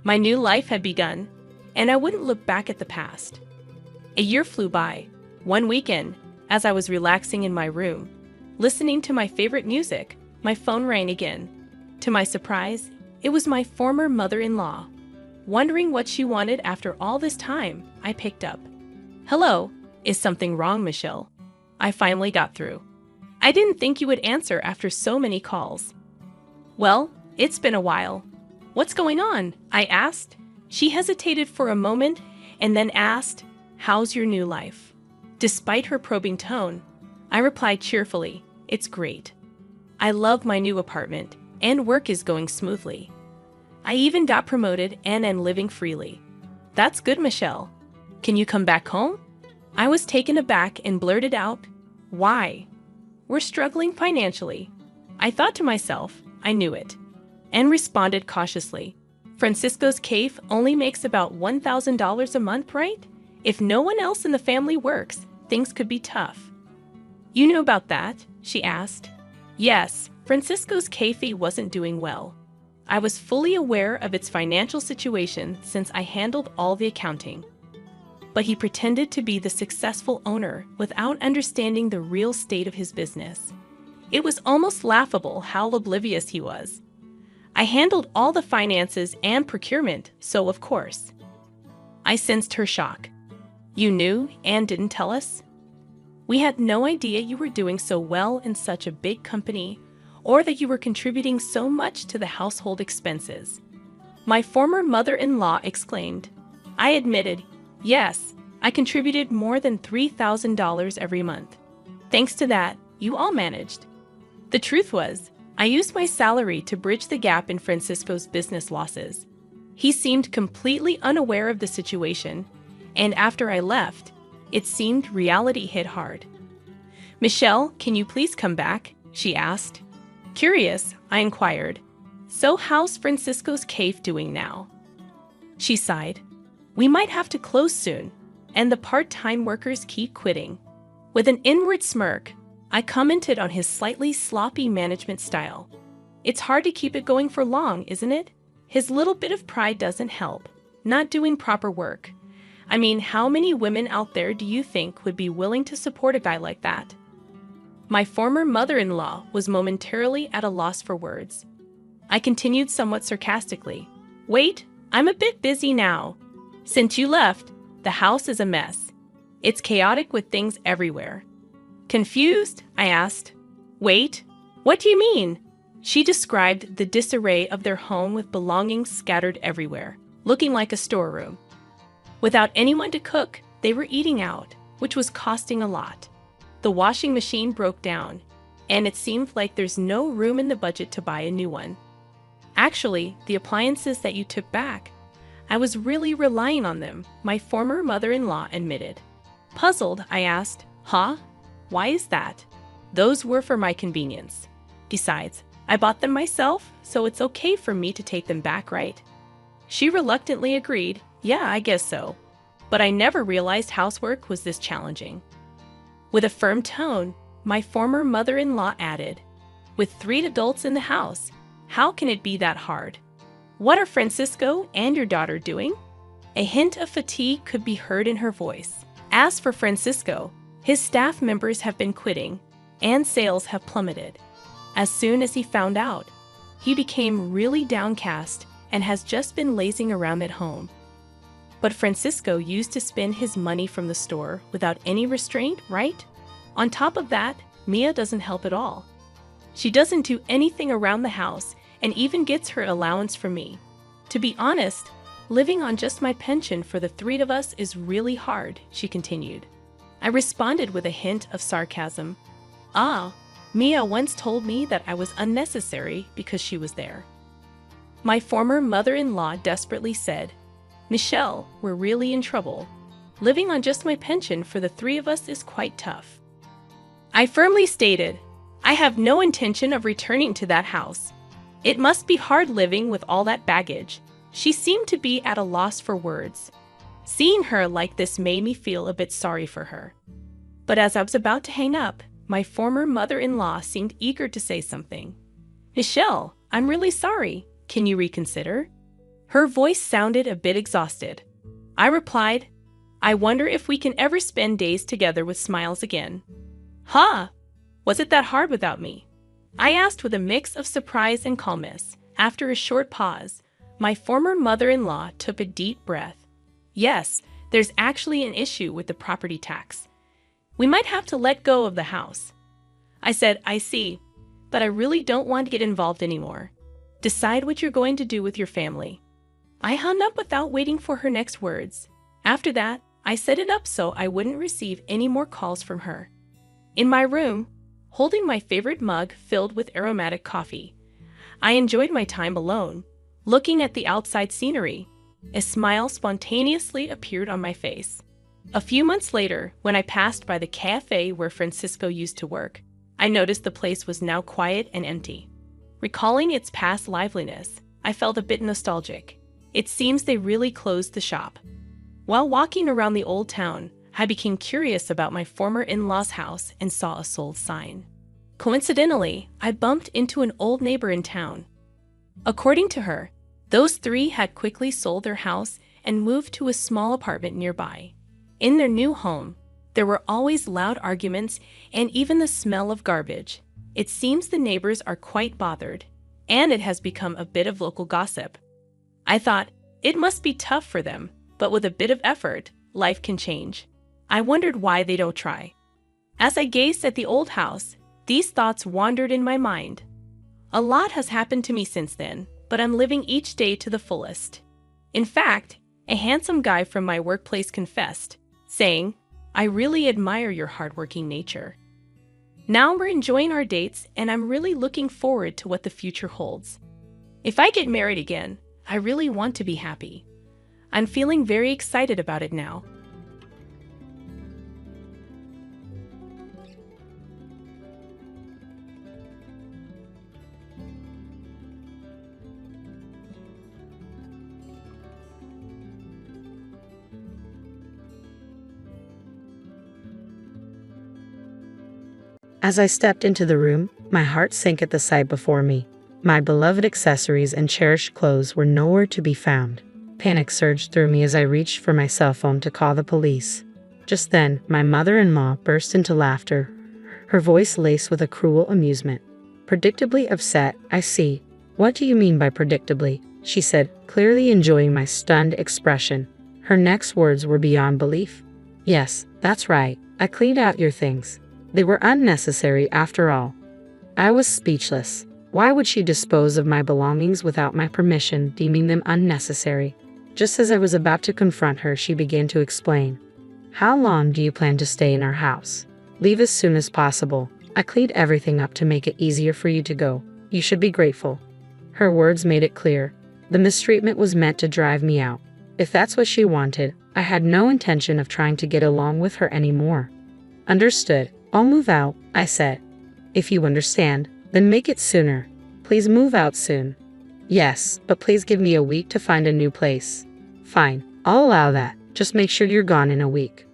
My new life had begun, and I wouldn't look back at the past. A year flew by. One weekend, as I was relaxing in my room, listening to my favorite music, my phone rang again. To my surprise, it was my former mother-in-law. Wondering what she wanted after all this time, I picked up. "Hello, is something wrong, Michelle?" I finally got through. "I didn't think you would answer after so many calls." "Well, it's been a while. What's going on?" I asked. She hesitated for a moment and then asked, "How's your new life?" Despite her probing tone, I replied cheerfully, "It's great. I love my new apartment, and work is going smoothly. I even got promoted and am living freely." "That's good, Michelle. Can you come back home?" I was taken aback and blurted out, "Why?" "We're struggling financially." I thought to myself, I knew it, and responded cautiously, "Francisco's cafe only makes about $1,000 a month, right? If no one else in the family works, things could be tough." "You knew about that?" she asked. Yes, Francisco's cafe wasn't doing well. I was fully aware of its financial situation since I handled all the accounting. But he pretended to be the successful owner without understanding the real state of his business. It was almost laughable how oblivious he was. I handled all the finances and procurement, so of course. I sensed her shock. "You knew and didn't tell us?" "We had no idea you were doing so well in such a big company, or that you were contributing so much to the household expenses," my former mother-in-law exclaimed. I admitted, "Yes, I contributed more than $3,000 every month. Thanks to that, you all managed." The truth was, I used my salary to bridge the gap in Francisco's business losses. He seemed completely unaware of the situation, and after I left, it seemed reality hit hard. "Michelle, can you please come back?" she asked. Curious, I inquired, "So how's Francisco's cafe doing now?" She sighed. "We might have to close soon, and the part-time workers keep quitting." With an inward smirk, I commented on his slightly sloppy management style. "It's hard to keep it going for long, isn't it? His little bit of pride doesn't help. Not doing proper work. I mean, how many women out there do you think would be willing to support a guy like that?" My former mother-in-law was momentarily at a loss for words. I continued somewhat sarcastically, "Wait, I'm a bit busy now. Since you left, the house is a mess. It's chaotic with things everywhere." Confused, I asked, "Wait, what do you mean?" She described the disarray of their home with belongings scattered everywhere, looking like a storeroom. Without anyone to cook, they were eating out, which was costing a lot. The washing machine broke down, and it seemed like there's no room in the budget to buy a new one. Actually, the appliances that you took back, I was really relying on them, my former mother-in-law admitted. Puzzled, I asked, "Huh? Why is that?" "Those were for my convenience. Besides, I bought them myself, so it's okay for me to take them back, right?" She reluctantly agreed, "Yeah, I guess so. But I never realized housework was this challenging." With a firm tone, my former mother-in-law added, "With 3 adults in the house, how can it be that hard? What are Francisco and your daughter doing?" A hint of fatigue could be heard in her voice. As for Francisco, His staff members have been quitting, and sales have plummeted. As soon as he found out, he became really downcast and has just been lazing around at home. But Francisco used to spend his money from the store without any restraint, right? On top of that, Mia doesn't help at all. She doesn't do anything around the house and even gets her allowance from me. To be honest, living on just my pension for the three of us is really hard, she continued. I responded with a hint of sarcasm. Mia once told me that I was unnecessary because she was there. My former mother-in-law desperately said, Michelle, we're really in trouble. Living on just my pension for the three of us is quite tough. I firmly stated, I have no intention of returning to that house. It must be hard living with all that baggage. She seemed to be at a loss for words. Seeing her like this made me feel a bit sorry for her. But as I was about to hang up, my former mother-in-law seemed eager to say something. Michelle, I'm really sorry. Can you reconsider? Her voice sounded a bit exhausted. I replied, I wonder if we can ever spend days together with smiles again. Was it that hard without me? I asked with a mix of surprise and calmness. After a short pause, my former mother-in-law took a deep breath. Yes, there's actually an issue with the property tax. We might have to let go of the house. I said, I see, but I really don't want to get involved anymore. Decide what you're going to do with your family. I hung up without waiting for her next words. After that, I set it up so I wouldn't receive any more calls from her. In my room, holding my favorite mug filled with aromatic coffee, I enjoyed my time alone, looking at the outside scenery. A smile spontaneously appeared on my face. A few months later, when I passed by the cafe where Francisco used to work, I noticed the place was now quiet and empty. Recalling its past liveliness, I felt a bit nostalgic. It seems they really closed the shop. While walking around the old town, I became curious about my former in-law's house and saw a sold sign. Coincidentally, I bumped into an old neighbor in town. According to her, those three had quickly sold their house and moved to a small apartment nearby. In their new home, there were always loud arguments and even the smell of garbage. It seems the neighbors are quite bothered, and it has become a bit of local gossip. I thought, it must be tough for them, but with a bit of effort, life can change. I wondered why they don't try. As I gazed at the old house, these thoughts wandered in my mind. A lot has happened to me since then, but I'm living each day to the fullest. In fact, a handsome guy from my workplace confessed, saying, I really admire your hardworking nature. Now we're enjoying our dates, and I'm really looking forward to what the future holds. If I get married again, I really want to be happy. I'm feeling very excited about it now. As I stepped into the room, my heart sank at the sight before me. My beloved accessories and cherished clothes were nowhere to be found. Panic surged through me as I reached for my cell phone to call the police. Just then, my mother-in-law burst into laughter, her voice laced with a cruel amusement. Predictably upset, I see. What do you mean by predictably? She said, clearly enjoying my stunned expression. Her next words were beyond belief. Yes, that's right. I cleaned out your things. They were unnecessary after all. I was speechless. Why would she dispose of my belongings without my permission, deeming them unnecessary? Just as I was about to confront her, she began to explain. How long do you plan to stay in our house? Leave as soon as possible. I cleaned everything up to make it easier for you to go. You should be grateful. Her words made it clear. The mistreatment was meant to drive me out. If that's what she wanted, I had no intention of trying to get along with her anymore. Understood. I'll move out, I said. If you understand, then make it sooner. Please move out soon. Yes, but please give me a week to find a new place. Fine, I'll allow that. Just make sure you're gone in a week.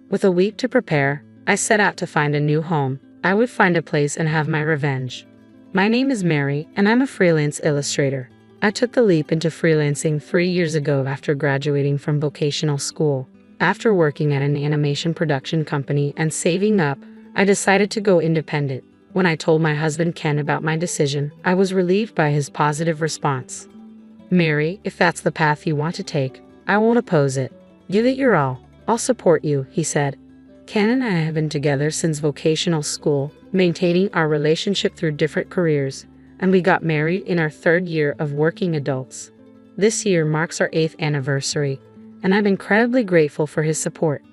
With a week to prepare, I set out to find a new home. I would find a place and have my revenge. My name is Mary, and I'm a freelance illustrator. I took the leap into freelancing 3 years ago after graduating from vocational school. After working at an animation production company and saving up, I decided to go independent. When I told my husband Ken about my decision, I was relieved by his positive response. "Mary, if that's the path you want to take, I won't oppose it. Give it your all. I'll support you," he said. Ken and I have been together since vocational school, maintaining our relationship through different careers, and we got married in our 3rd year of working adults. This year marks our 8th anniversary, and I'm incredibly grateful for his support.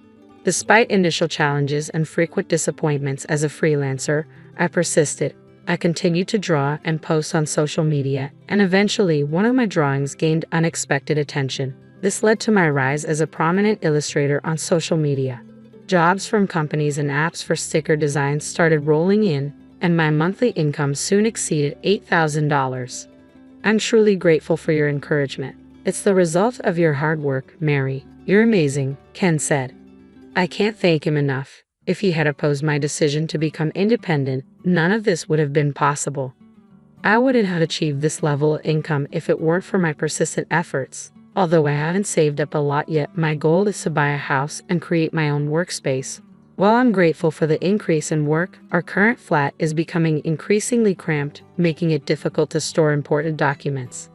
Despite initial challenges and frequent disappointments as a freelancer, I persisted. I continued to draw and post on social media, and eventually one of my drawings gained unexpected attention. This led to my rise as a prominent illustrator on social media. Jobs from companies and apps for sticker designs started rolling in, and my monthly income soon exceeded $8,000. I'm truly grateful for your encouragement. It's the result of your hard work, Mary. You're amazing, Ken said. I can't thank him enough. If he had opposed my decision to become independent, none of this would have been possible. I wouldn't have achieved this level of income if it weren't for my persistent efforts. Although I haven't saved up a lot yet, my goal is to buy a house and create my own workspace. While I'm grateful for the increase in work, our current flat is becoming increasingly cramped, making it difficult to store important documents.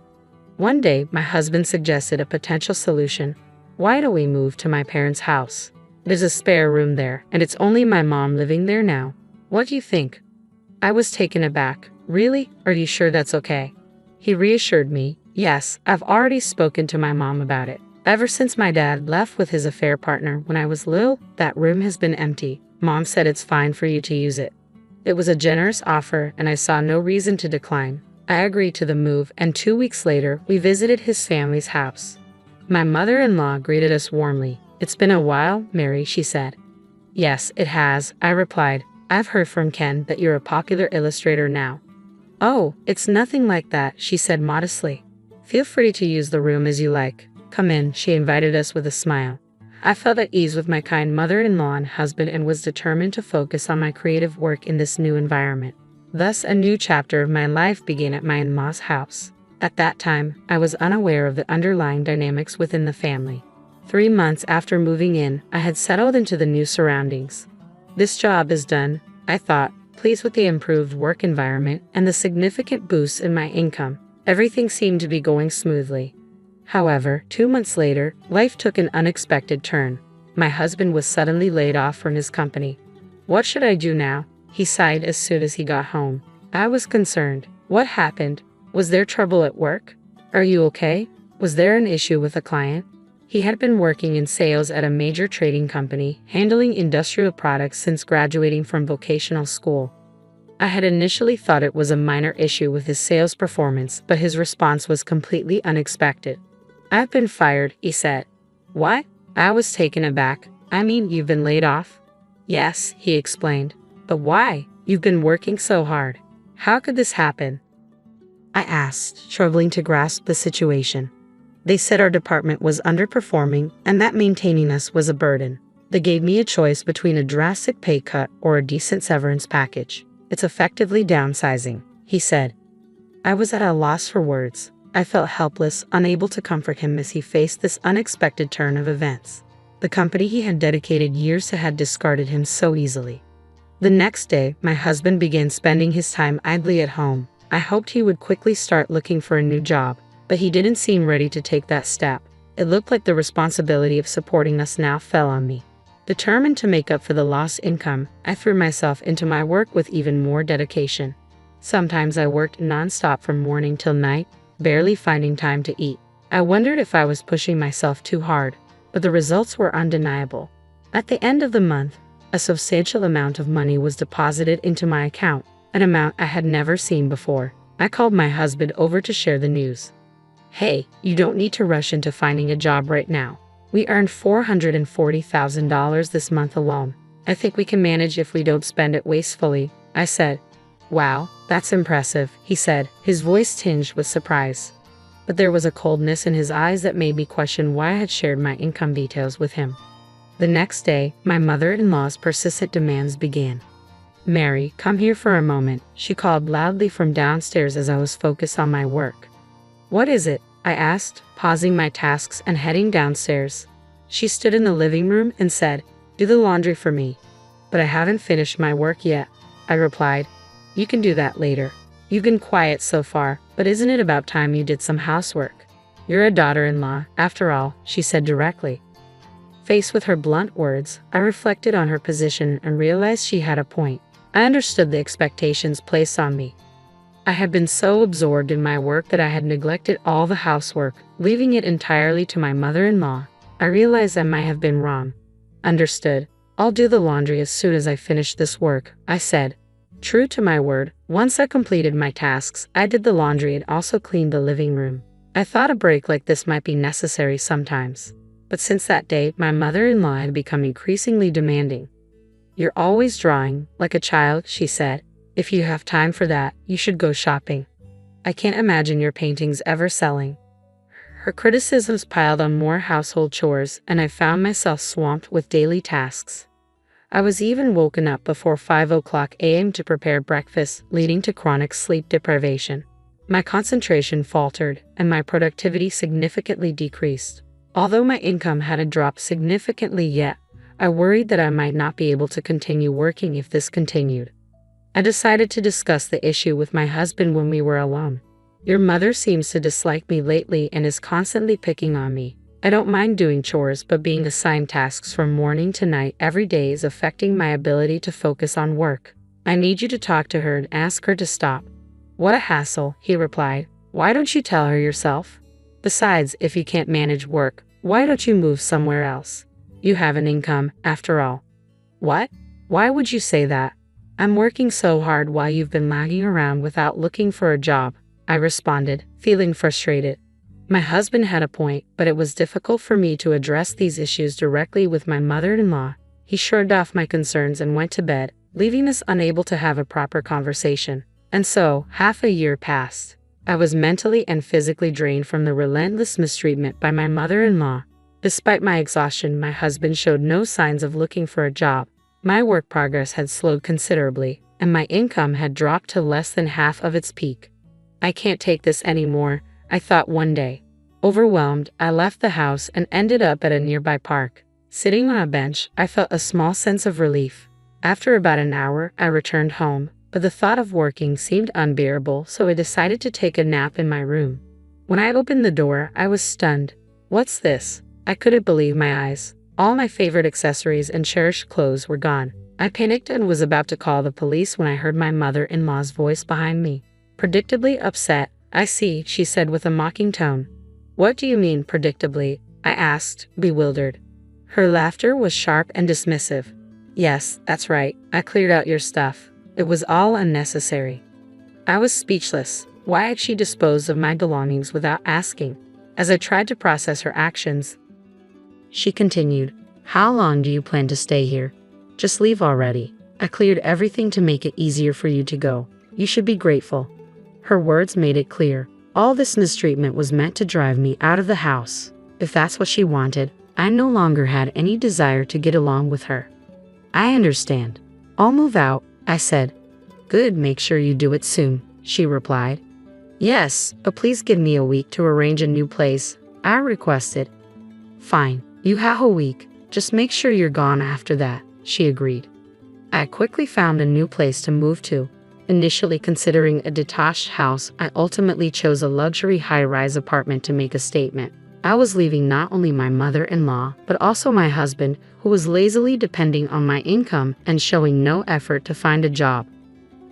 One day, my husband suggested a potential solution. Why don't we move to my parents' house? There's a spare room there, and it's only my mom living there now. What do you think? I was taken aback. Really? Are you sure that's okay? He reassured me. Yes, I've already spoken to my mom about it. Ever since my dad left with his affair partner when I was little, that room has been empty. Mom said it's fine for you to use it. It was a generous offer, and I saw no reason to decline. I agreed to the move, and 2 weeks later, we visited his family's house. My mother-in-law greeted us warmly. "It's been a while, Mary," she said. "Yes, it has," I replied. "I've heard from Ken that you're a popular illustrator now." "Oh, it's nothing like that," she said modestly. "Feel free to use the room as you like. Come in," she invited us with a smile. I felt at ease with my kind mother-in-law and husband and was determined to focus on my creative work in this new environment. Thus, a new chapter of my life began at my in-law's house. At that time, I was unaware of the underlying dynamics within the family. 3 months after moving in, I had settled into the new surroundings. This job is done, I thought, pleased with the improved work environment and the significant boost in my income. Everything seemed to be going smoothly. However, 2 months later, life took an unexpected turn. My husband was suddenly laid off from his company. "What should I do now?" he sighed as soon as he got home. I was concerned. What happened? Was there trouble at work? "Are you okay? Was there an issue with a client?" He had been working in sales at a major trading company, handling industrial products since graduating from vocational school. I had initially thought it was a minor issue with his sales performance, but his response was completely unexpected. "I've been fired," he said. "What?" I was taken aback. "I mean, you've been laid off?" "Yes," he explained. "But why? You've been working so hard. How could this happen?" I asked, struggling to grasp the situation. They said our department was underperforming and that maintaining us was a burden. They gave me a choice between a drastic pay cut or a decent severance package. "It's effectively downsizing," he said. I was at a loss for words. I felt helpless, unable to comfort him as he faced this unexpected turn of events. The company he had dedicated years to had discarded him so easily. The next day, my husband began spending his time idly at home. I hoped he would quickly start looking for a new job, but he didn't seem ready to take that step. It looked like the responsibility of supporting us now fell on me. Determined to make up for the lost income, I threw myself into my work with even more dedication. Sometimes I worked nonstop from morning till night, barely finding time to eat. I wondered if I was pushing myself too hard, but the results were undeniable. At the end of the month, a substantial amount of money was deposited into my account, an amount I had never seen before. I called my husband over to share the news. "Hey, you don't need to rush into finding a job right now. We earned $440,000 this month alone. I think we can manage if we don't spend it wastefully," I said. "Wow, that's impressive," he said, his voice tinged with surprise. But there was a coldness in his eyes that made me question why I had shared my income details with him. The next day, my mother-in-law's persistent demands began. "Mary, come here for a moment," she called loudly from downstairs as I was focused on my work. "What is it?" I asked, pausing my tasks and heading downstairs. She stood in the living room and said, "Do the laundry for me." "But I haven't finished my work yet," I replied. "You can do that later. You've been quiet so far, but isn't it about time you did some housework? You're a daughter-in-law, after all," she said directly. Faced with her blunt words, I reflected on her position and realized she had a point. I understood the expectations placed on me. I had been so absorbed in my work that I had neglected all the housework, leaving it entirely to my mother-in-law. I realized I might have been wrong. "Understood. I'll do the laundry as soon as I finish this work," I said. True to my word, once I completed my tasks, I did the laundry and also cleaned the living room. I thought a break like this might be necessary sometimes. But since that day, my mother-in-law had become increasingly demanding. "You're always drawing, like a child," she said. "If you have time for that, you should go shopping. I can't imagine your paintings ever selling." Her criticisms piled on more household chores, and I found myself swamped with daily tasks. I was even woken up before 5 a.m. to prepare breakfast, leading to chronic sleep deprivation. My concentration faltered, and my productivity significantly decreased. Although my income hadn't dropped significantly yet, I worried that I might not be able to continue working if this continued. I decided to discuss the issue with my husband when we were alone. "Your mother seems to dislike me lately and is constantly picking on me. I don't mind doing chores, but being assigned tasks from morning to night every day is affecting my ability to focus on work. I need you to talk to her and ask her to stop." "What a hassle," he replied. "Why don't you tell her yourself? Besides, if you can't manage work, why don't you move somewhere else? You have an income, after all." "What? Why would you say that? I'm working so hard while you've been lagging around without looking for a job," I responded, feeling frustrated. My husband had a point, but it was difficult for me to address these issues directly with my mother-in-law. He shrugged off my concerns and went to bed, leaving us unable to have a proper conversation. And so, half a year passed. I was mentally and physically drained from the relentless mistreatment by my mother-in-law. Despite my exhaustion, my husband showed no signs of looking for a job. My work progress had slowed considerably, and my income had dropped to less than half of its peak. "I can't take this anymore," I thought one day. Overwhelmed, I left the house and ended up at a nearby park. Sitting on a bench, I felt a small sense of relief. After about an hour, I returned home, but the thought of working seemed unbearable, so I decided to take a nap in my room. When I opened the door, I was stunned. "What's this?" I couldn't believe my eyes. All my favorite accessories and cherished clothes were gone. I panicked and was about to call the police when I heard my mother-in-law's voice behind me. Predictably upset, "I see," she said with a mocking tone. "What do you mean, predictably?" I asked, bewildered. Her laughter was sharp and dismissive. "Yes, that's right. I cleared out your stuff. It was all unnecessary." I was speechless. Why had she disposed of my belongings without asking? As I tried to process her actions, she continued, "How long do you plan to stay here? Just leave already. I cleared everything to make it easier for you to go. You should be grateful." Her words made it clear. All this mistreatment was meant to drive me out of the house. If that's what she wanted, I no longer had any desire to get along with her. "I understand. I'll move out," I said. "Good, make sure you do it soon," she replied. "Yes, but please give me a week to arrange a new place," I requested. "Fine, you have a week. Just make sure you're gone after that," she agreed. I quickly found a new place to move to. Initially considering a detached house, I ultimately chose a luxury high-rise apartment to make a statement. I was leaving not only my mother-in-law, but also my husband, who was lazily depending on my income and showing no effort to find a job.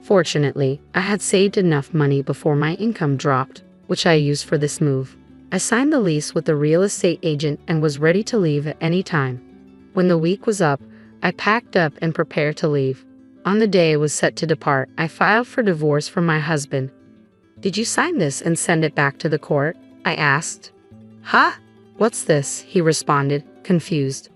Fortunately, I had saved enough money before my income dropped, which I used for this move. I signed the lease with the real estate agent and was ready to leave at any time. When the week was up, I packed up and prepared to leave. On the day I was set to depart, I filed for divorce from my husband. "Did you sign this and send it back to the court?" I asked. "Huh? What's this?" he responded, confused.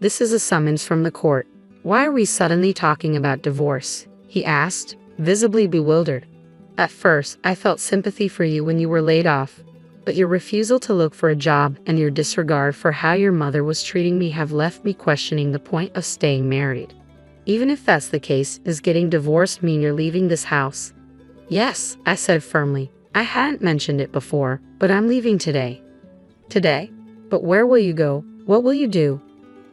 "This is a summons from the court. Why are we suddenly talking about divorce?" he asked, visibly bewildered. "At first, I felt sympathy for you when you were laid off, but your refusal to look for a job and your disregard for how your mother was treating me have left me questioning the point of staying married. Even if that's the case, does getting divorced mean you're leaving this house?" "Yes," I said firmly. "I hadn't mentioned it before, but I'm leaving today." "Today? But where will you go?" What will you do?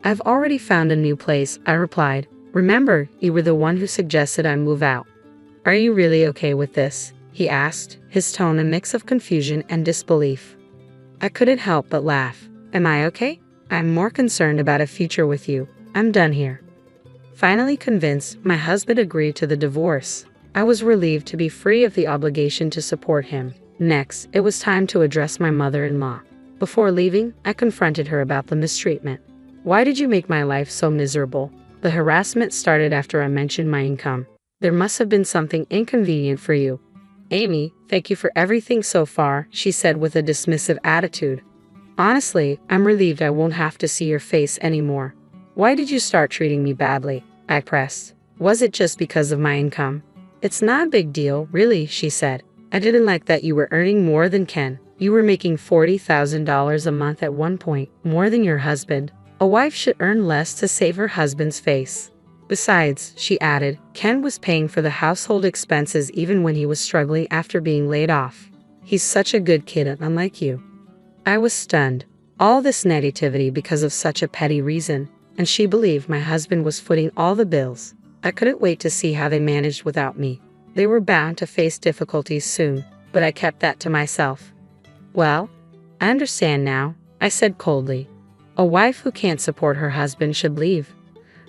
I've already found a new place, I replied. Remember, you were the one who suggested I move out. Are you really okay with this? He asked, his tone a mix of confusion and disbelief. I couldn't help but laugh. Am I okay? I'm more concerned about a future with you. I'm done here. Finally convinced, my husband agreed to the divorce. I was relieved to be free of the obligation to support him. Next, it was time to address my mother-in-law. Before leaving, I confronted her about the mistreatment. Why did you make my life so miserable? The harassment started after I mentioned my income. There must have been something inconvenient for you. Amy, thank you for everything so far, she said with a dismissive attitude. Honestly, I'm relieved I won't have to see your face anymore. Why did you start treating me badly? I pressed. Was it just because of my income? It's not a big deal, really, she said. I didn't like that you were earning more than Ken. You were making $40,000 a month at one point, more than your husband. A wife should earn less to save her husband's face. Besides, she added, Ken was paying for the household expenses even when he was struggling after being laid off. He's such a good kid, unlike you. I was stunned. All this negativity because of such a petty reason, and she believed my husband was footing all the bills. I couldn't wait to see how they managed without me. They were bound to face difficulties soon, but I kept that to myself. Well, I understand now, I said coldly. A wife who can't support her husband should leave.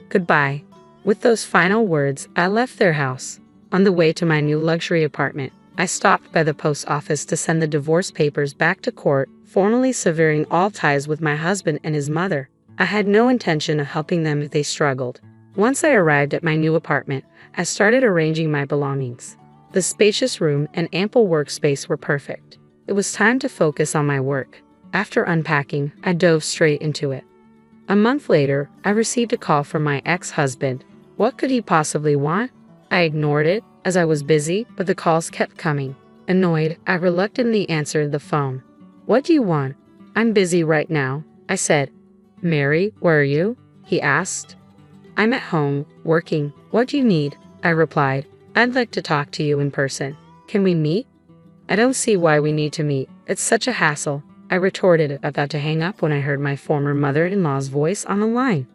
Goodbye. With those final words, I left their house. On the way to my new luxury apartment, I stopped by the post office to send the divorce papers back to court, formally severing all ties with my husband and his mother. I had no intention of helping them if they struggled. Once I arrived at my new apartment, I started arranging my belongings. The spacious room and ample workspace were perfect. It was time to focus on my work. After unpacking, I dove straight into it. A month later, I received a call from my ex-husband. What could he possibly want? I ignored it, as I was busy, but the calls kept coming. Annoyed, I reluctantly answered the phone. What do you want? I'm busy right now, I said. Mary, where are you? He asked. I'm at home, working. What do you need? I replied. I'd like to talk to you in person. Can we meet? I don't see why we need to meet. It's such a hassle, I retorted, about to hang up when I heard my former mother-in-law's voice on the line.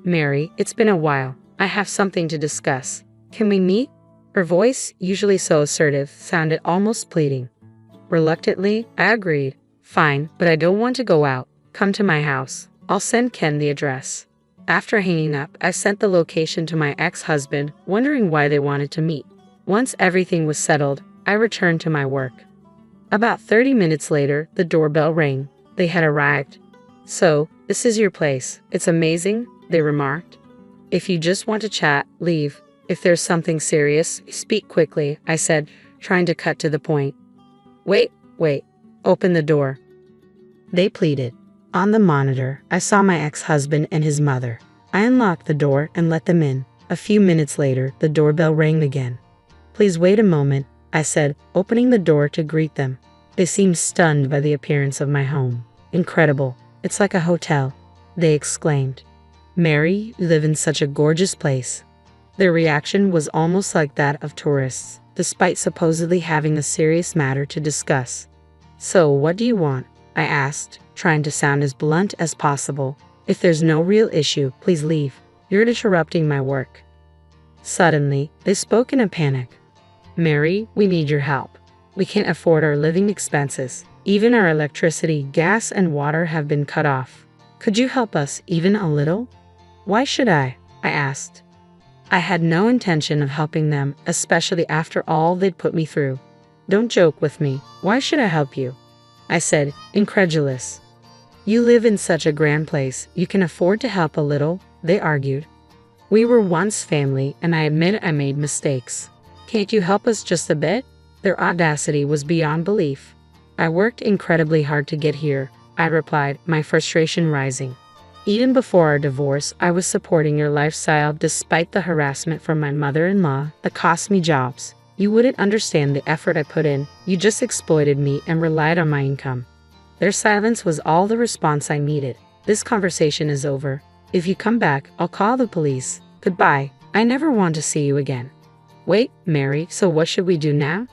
Mary, it's been a while. I have something to discuss. Can we meet? Her voice, usually so assertive, sounded almost pleading. Reluctantly, I agreed. Fine, but I don't want to go out. Come to my house. I'll send Ken the address. After hanging up, I sent the location to my ex-husband, wondering why they wanted to meet. Once everything was settled, I returned to my work. About 30 minutes later, the doorbell rang. They had arrived. So, this is your place. It's amazing, they remarked. If you just want to chat, leave. If there's something serious, speak quickly, I said, trying to cut to the point. Wait. Open the door. They pleaded. On the monitor, I saw my ex-husband and his mother. I unlocked the door and let them in. A few minutes later, the doorbell rang again. Please wait a moment, I said, opening the door to greet them. They seemed stunned by the appearance of my home. Incredible. It's like a hotel, they exclaimed. Mary, you live in such a gorgeous place. Their reaction was almost like that of tourists, despite supposedly having a serious matter to discuss. So, what do you want? I asked, trying to sound as blunt as possible. If there's no real issue, please leave. You're interrupting my work. Suddenly, they spoke in a panic. Mary, we need your help. We can't afford our living expenses. Even our electricity, gas, and water have been cut off. Could you help us even a little? Why should I asked. I had no intention of helping them, especially after all they'd put me through. Don't joke with me. Why should I help you? I said, incredulous. You live in such a grand place, you can afford to help a little, they argued. We were once family, and I admit I made mistakes. Can't you help us just a bit? Their audacity was beyond belief. I worked incredibly hard to get here, I replied, my frustration rising. Even before our divorce, I was supporting your lifestyle despite the harassment from my mother-in-law that cost me jobs. You wouldn't understand the effort I put in. You just exploited me and relied on my income. Their silence was all the response I needed. This conversation is over. If you come back, I'll call the police. Goodbye. I never want to see you again. Wait, Mary, so what should we do now?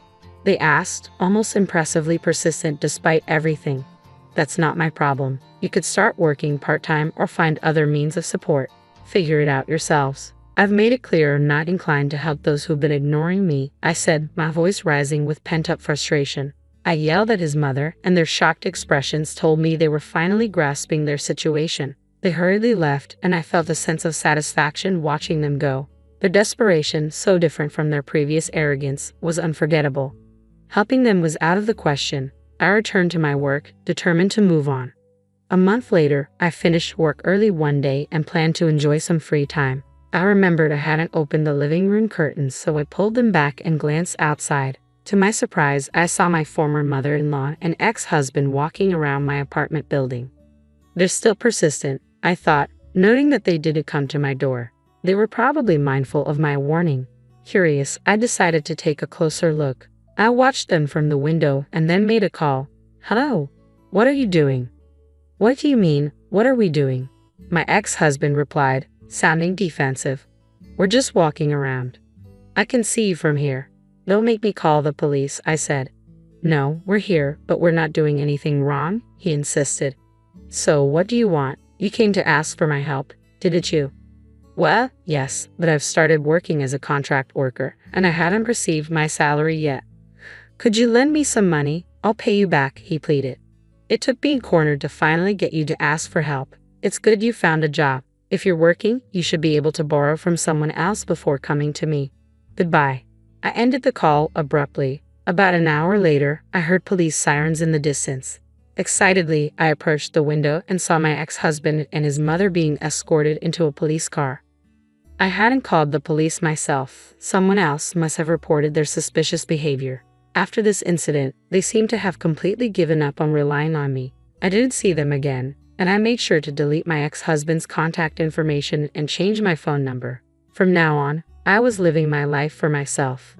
They asked, almost impressively persistent despite everything. That's not my problem. You could start working part-time or find other means of support. Figure it out yourselves. I've made it clear I'm not inclined to help those who've been ignoring me, I said, my voice rising with pent-up frustration. I yelled at his mother, and their shocked expressions told me they were finally grasping their situation. They hurriedly left, and I felt a sense of satisfaction watching them go. Their desperation, so different from their previous arrogance, was unforgettable. Helping them was out of the question. I returned to my work, determined to move on. A month later, I finished work early one day and planned to enjoy some free time. I remembered I hadn't opened the living room curtains, so I pulled them back and glanced outside. To my surprise, I saw my former mother-in-law and ex-husband walking around my apartment building. They're still persistent, I thought, noting that they didn't come to my door. They were probably mindful of my warning. Curious, I decided to take a closer look. I watched them from the window and then made a call. Hello? What are you doing? What do you mean, what are we doing? My ex-husband replied, sounding defensive. We're just walking around. I can see you from here. Don't make me call the police, I said. No, we're here, but we're not doing anything wrong, he insisted. So what do you want? You came to ask for my help, didn't you? Well, yes, but I've started working as a contract worker, and I hadn't received my salary yet. Could you lend me some money? I'll pay you back, he pleaded. It took being cornered to finally get you to ask for help. It's good you found a job. If you're working, you should be able to borrow from someone else before coming to me. Goodbye. I ended the call abruptly. About an hour later, I heard police sirens in the distance. Excitedly, I approached the window and saw my ex-husband and his mother being escorted into a police car. I hadn't called the police myself. Someone else must have reported their suspicious behavior. After this incident, they seemed to have completely given up on relying on me. I didn't see them again, and I made sure to delete my ex-husband's contact information and change my phone number. From now on, I was living my life for myself.